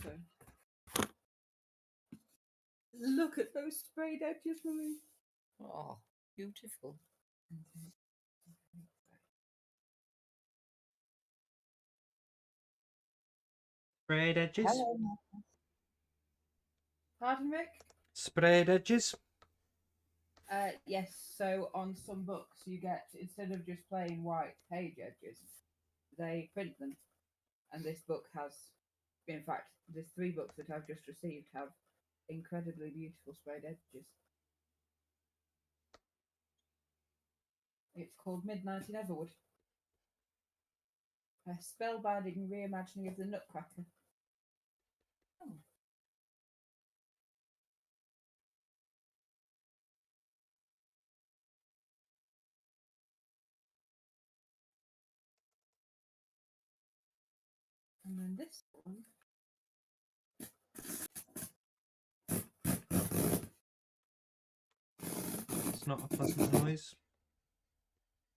So, look at those sprayed edges for me.
Oh, beautiful.
Sprayed edges.
Hello.
Pardon, Rick?
Sprayed edges.
Yes, so on some books you get, instead of just plain white page edges, they print them. And this book has, in fact, there's 3 books that I've just received have incredibly beautiful sprayed edges. It's called Midnight in Everwood. A spellbinding reimagining of the Nutcracker. Oh. And then this one.
It's not a pleasant noise.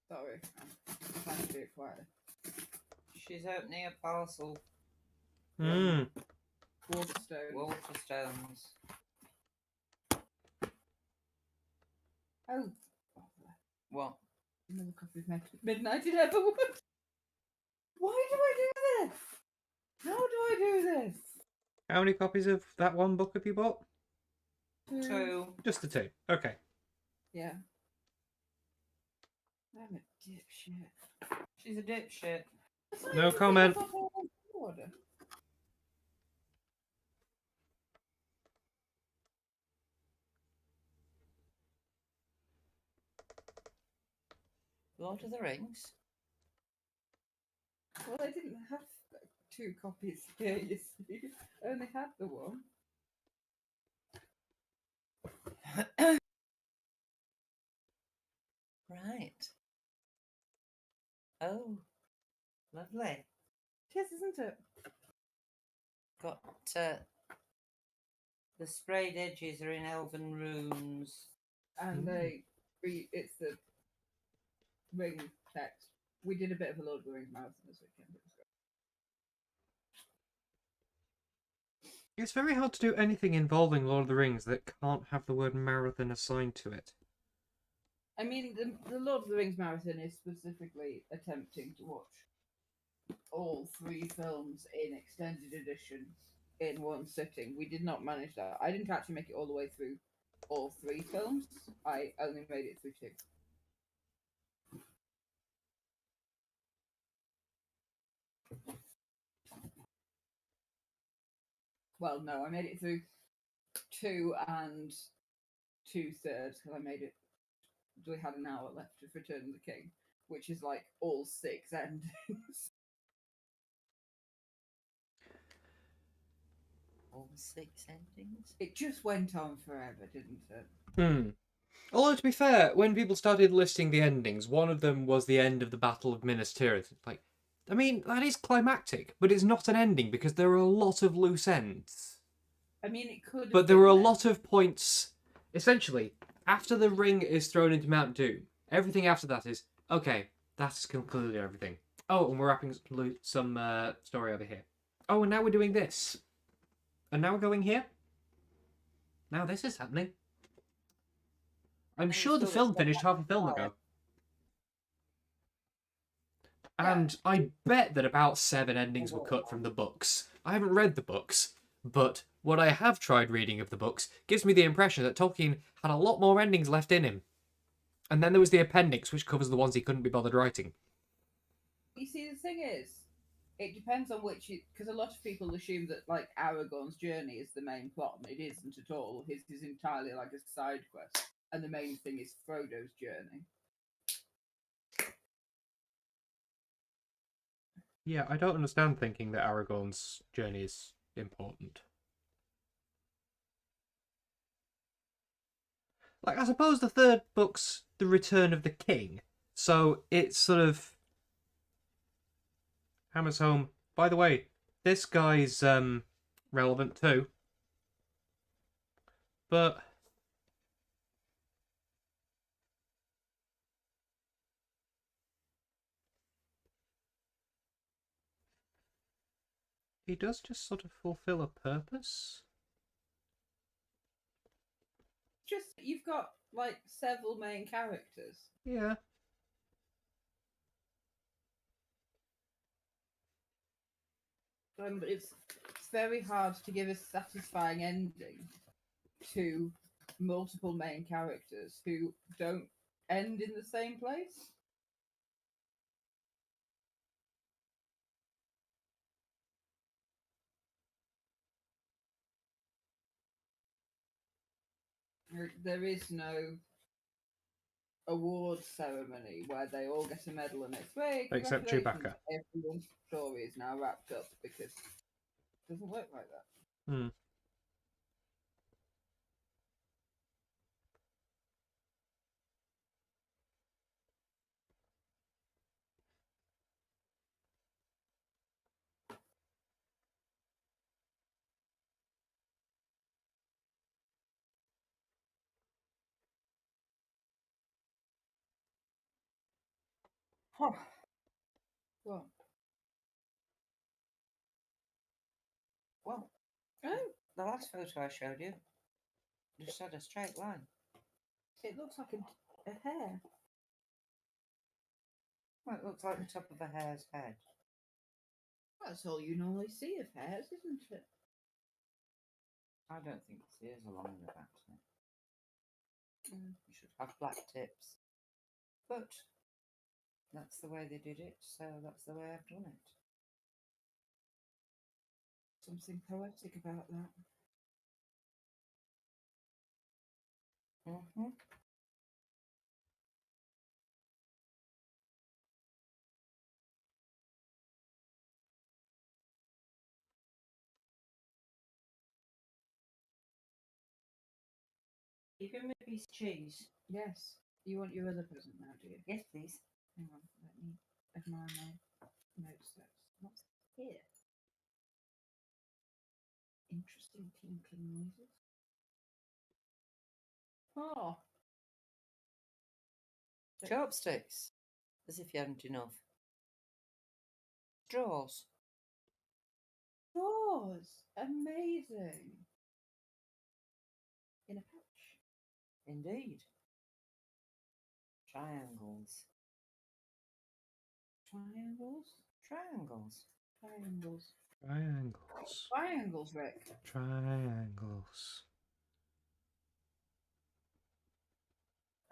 Sorry, I'm trying to do it quietly.
She's opening a parcel.
Hmm.
Waterstone.
Waterstones.
Oh,
What?
another copy of Midnight in Everwood. Why do I do this? How do I do this?
How many copies of that one book have you bought?
2.
Just the 2. Okay.
Yeah. I'm a dipshit.
She's a dipshit.
No comment.
Order.
Lord of the Rings.
Well, I didn't have 2 copies here, you see. I only had the one.
Right. Oh, lovely.
It is, isn't it?
Got the sprayed edges are in elven runes.
And it's the ring text. We did a bit of a Lord of the Rings marathon this weekend. It was great.
It's very hard to do anything involving Lord of the Rings that can't have the word marathon assigned to it.
I mean, the Lord of the Rings marathon is specifically attempting to watch all 3 films in extended edition in one sitting. We did not manage that. I didn't actually make it all the way through all 3 films. I only made it through 2. Well, no, I made it through 2 and 2/3 because I made it. We had an hour left of Return of the King, which is like all 6 endings.
All 6 endings.
It just went on forever, didn't it?
Hmm. Although, to be fair, when people started listing the endings, one of them was the end of the Battle of Minas Tirith. Like, I mean, that is climactic, but it's not an ending because there are a lot of loose ends.
I mean, it could.
But there were a lot of points. Essentially, after the ring is thrown into Mount Doom, everything after that is, okay, that's concluded everything. Oh, and we're wrapping some story over here. Oh, and now we're doing this. And now we're going here. Now this is happening. I'm sure the film finished half a film ago. And I bet that about 7 endings were cut from the books. I haven't read the books, but what I have tried reading of the books gives me the impression that Tolkien had a lot more endings left in him. And then there was the appendix, which covers the ones he couldn't be bothered writing.
You see, the thing is, it depends on which, because a lot of people assume that like Aragorn's journey is the main plot, and it isn't at all. His is entirely like a side quest, and the main thing is Frodo's journey.
Yeah, I don't understand thinking that Aragorn's journey is important. Like, I suppose the third book's The Return of the King, so it's sort of hammers home. By the way, this guy's relevant too, but he does just sort of fulfill a purpose.
Just you've got like several main characters.
Yeah.
But it's very hard to give a satisfying ending to multiple main characters who don't end in the same place. There is no award ceremony where they all get a medal and it's way
Except
congratulations,
Chewbacca.
everyone's story is now wrapped up because it doesn't work like that.
Hmm.
Well, well,
Oh,
the last photo I showed you just had a straight line.
it looks like a hair.
Well, it looks like the top of a hare's head.
That's all you normally see of hairs, isn't it?
I don't think its ears are long enough, actually. You should have black tips. But that's the way they did it, so that's the way I've done it.
Something poetic about that.
Mm-hmm.
You can make piece of cheese.
Yes. You want your other present now, do you?
Yes, please.
Hang on, let me admire my notes. What's here? Interesting tinkling noises. Oh,
Chopsticks. As if you hadn't enough. Straws.
straws! Amazing! In a pouch.
Indeed. Triangles.
Triangles?
Triangles.
Triangles.
Triangles.
Triangles, Rick.
Triangles.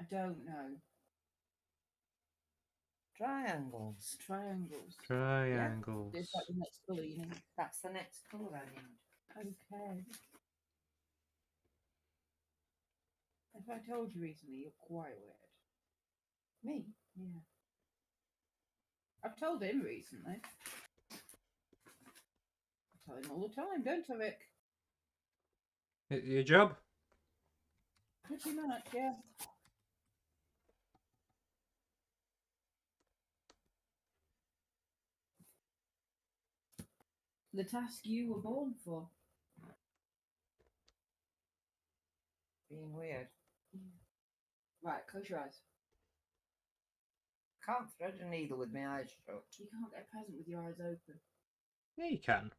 I don't know.
Triangles.
Triangles.
Triangles.
Is that the next colour you need?
That's the next colour I need.
Okay. If I told you recently, you're quite weird.
Me?
Yeah. I've told him recently. I tell him all the time, don't I, Rick?
It's your job.
Pretty much, yeah. The task you were born for.
Being weird.
Right, close your eyes.
Can't thread a needle with my eyes shut.
You can't get a present with your eyes open.
Yeah, you can.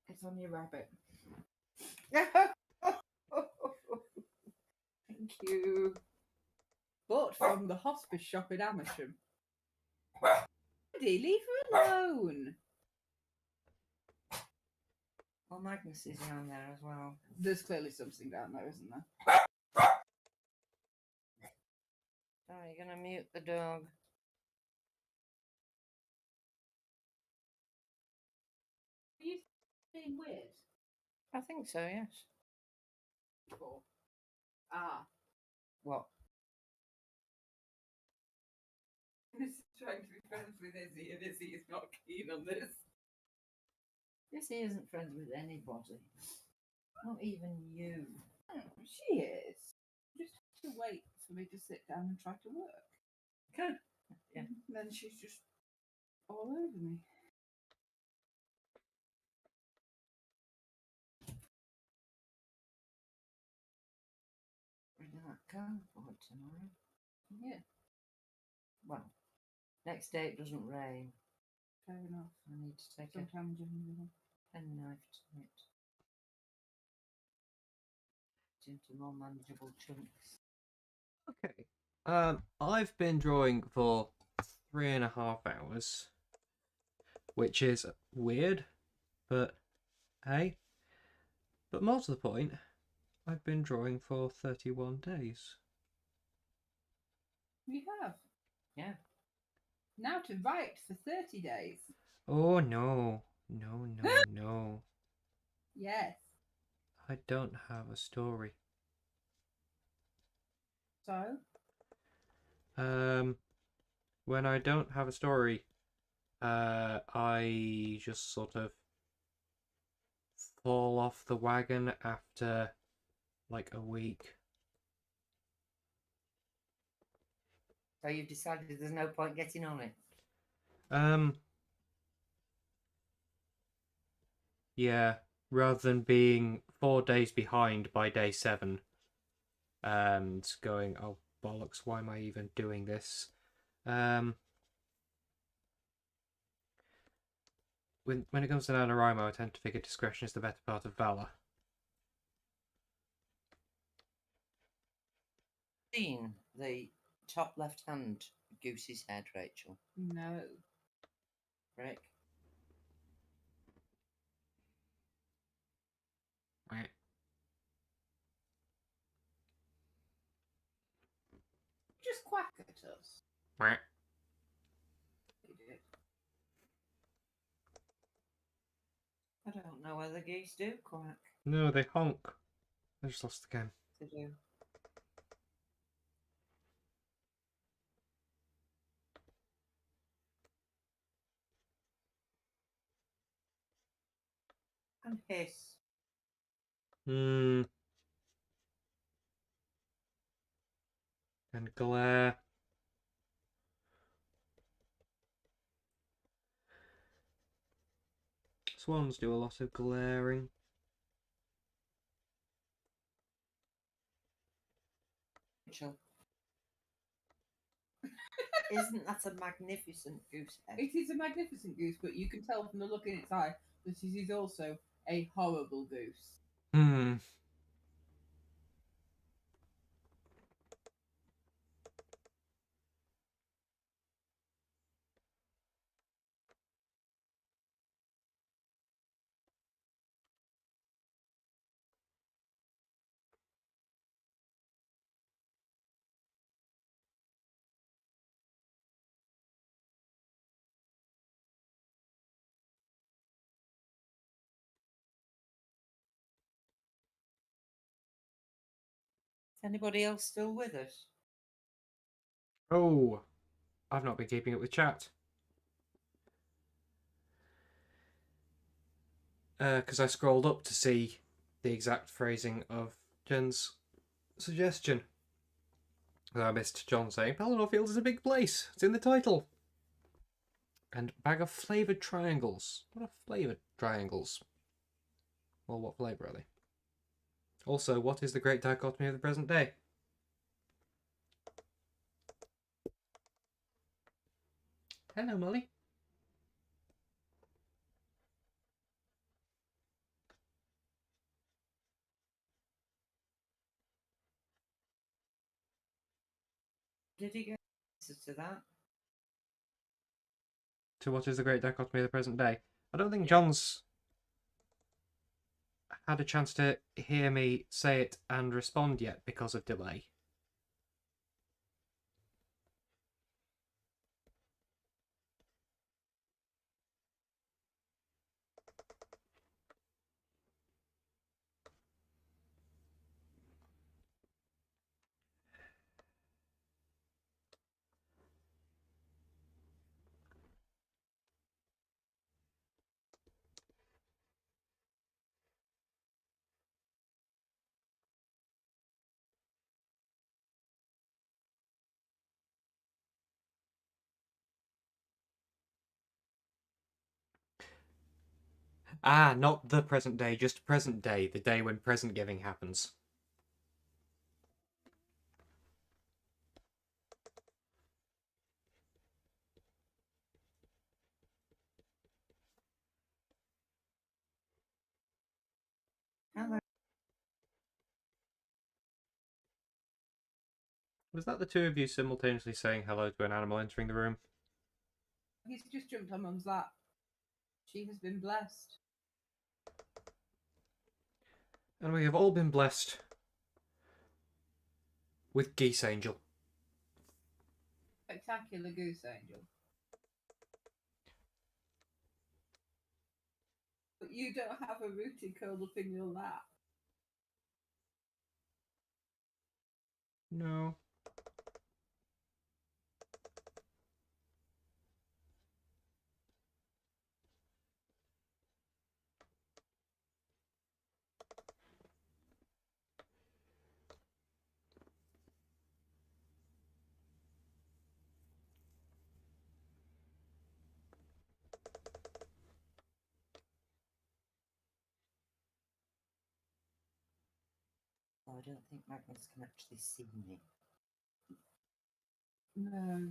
It's on your rabbit.
Thank you.
Bought from the hospice shop in Amersham. Eddie, leave her alone.
Well, Magnus is down there as well.
There's clearly something down there, isn't there?
Oh, you're going to mute the dog.
Are you being weird?
I think so, yes.
Or... Ah.
What?
trying to be friends with Izzy, and Izzy is not keen on this.
Izzy isn't friends with anybody. Not even you.
She is. You just have to wait for me to sit down and try to work.
Good. Yeah.
And then she's just all over me.
We're not going for it tomorrow.
Yeah,
Well, next day it doesn't rain.
fair enough.
I need to take
Sometimes you
a penknife to it. Into more manageable chunks.
Okay. I've been drawing for 3.5 hours, which is weird, but hey. But more to the point, I've been drawing for 31 days.
We have.
Yeah.
Now to write for 30 days.
Oh no, no, no, no.
Yes.
I don't have a story.
So?
When I don't have a story, I just sort of fall off the wagon after like a week.
So you've decided there's no point getting on it?
Yeah, rather than being 4 days behind by day 7 and going, oh bollocks, why am I even doing this? When it comes to NaNoWriMo, I tend to figure discretion is the better part of valor.
Seen the top left hand goose's head, Rachel?
No.
Rick?
Right.
Just quack at us.
Right.
Idiot.
I don't know whether geese do quack.
No, they honk. I just lost the game.
They do. And hiss.
And glare. Swans do a lot of glaring.
Rachel. Isn't that a magnificent goose head?
It is a magnificent goose, but you can tell from the look in its eye that it is also a horrible goose.
Is anybody else still with us?
Oh, I've not been keeping up with chat. Because I scrolled up to see the exact phrasing of Jen's suggestion. I missed John saying, Palador Fields is a big place. It's in the title. And bag of flavoured triangles. What are flavoured triangles? Well, what flavour are they? Also, what is the great dichotomy of the present day? Hello, Molly.
Did he get answers to that?
To what is the great dichotomy of the present day? I don't think John's had a chance to hear me say it and respond yet because of delay. Ah, not the present day, just present day, the day when present giving happens.
Hello.
Was that the two of you simultaneously saying hello to an animal entering the room?
He's just jumped on Mum's lap. She has been blessed.
And we have all been blessed with Geese Angel.
Spectacular goose angel. But you don't have a Rooty curled up in your lap.
No.
Oh, I don't think Magnus can actually see me.
No.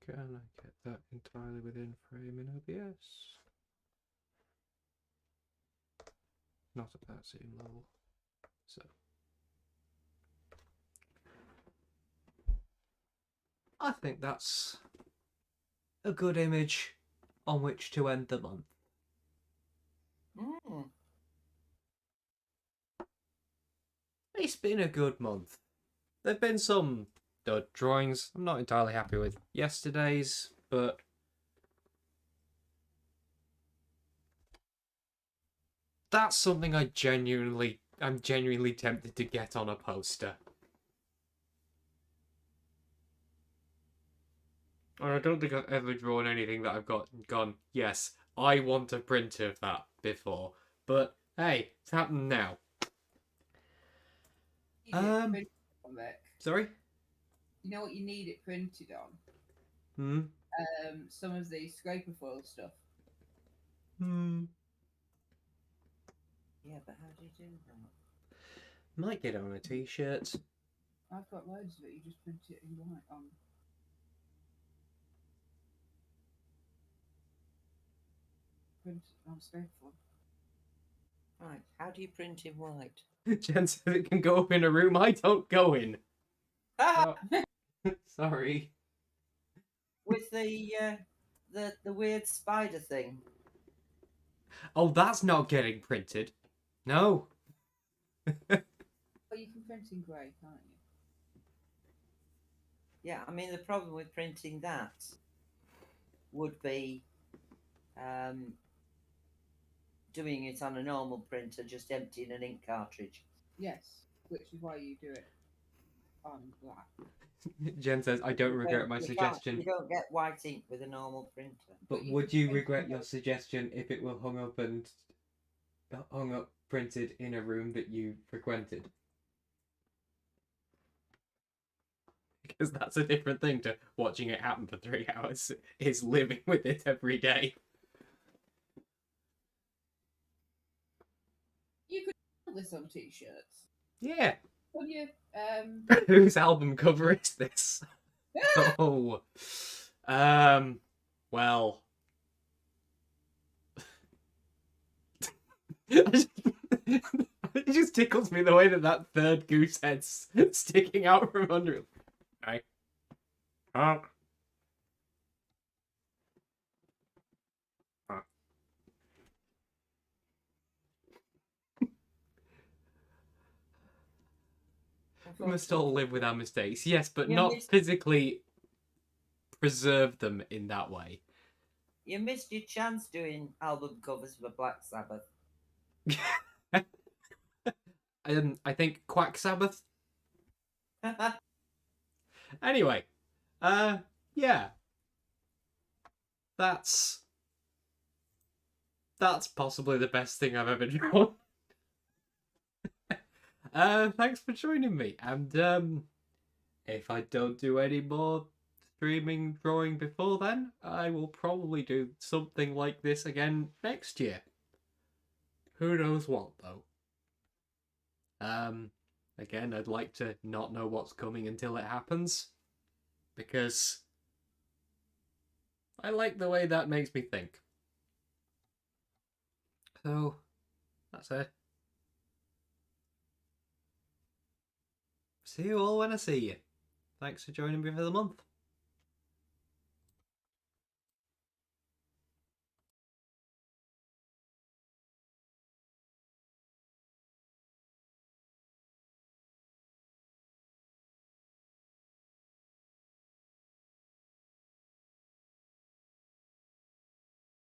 Can I get that entirely within frame in OBS? Not at that same level. So. I think that's a good image on which to end the month.
Mm.
It's been a good month. There've been some dud drawings I'm not entirely happy with yesterday's, but that's something I'm genuinely tempted to get on a poster. And I don't think I've ever drawn anything that I've gone, yes, I want a print of that before. But hey, it's happened now.
You need it printed on, Vic.
Sorry?
You know what you need it printed on?
Hmm?
Some of the scraper foil stuff.
Hmm.
Yeah, but how do you do that?
Might get it on a t-shirt.
I've got loads of it. You just print it in white on. Print on scraper foil.
Right, how do you print in white?
Jen said it can go up in a room I don't go in.
Ah!
Oh, sorry.
With the weird spider thing.
Oh, that's not getting printed. No.
But you can print in grey, can't you?
Yeah, I mean the problem with printing that would be doing it on a normal printer, just emptying an ink cartridge.
Yes, which is why you do it on black.
Jen says, I don't regret my
You
suggestion.
don't get white ink with a normal printer.
But
you
would
can
you
print
regret
it
your
out.
suggestion if it were hung up printed in a room that you frequented? Because that's a different thing to watching it happen for 3 hours. Is living with it every day.
You could sell this on t-shirts.
Yeah.
When you
Whose album cover is this? Oh. Well. It just tickles me the way that third goose head's sticking out from under it. Right. Honk. We must all live with our mistakes, yes, but
You
not
missed-
physically preserve them in that way.
You missed your chance doing album covers for Black Sabbath.
I think Quack Sabbath. Anyway, yeah, that's possibly the best thing I've ever drawn. Thanks for joining me, and if I don't do any more streaming drawing before then, I will probably do something like this again next year. Who knows what, though? Again, I'd like to not know what's coming until it happens, because I like the way that makes me think. So, that's it. See you all when I see you. Thanks for joining me for the month.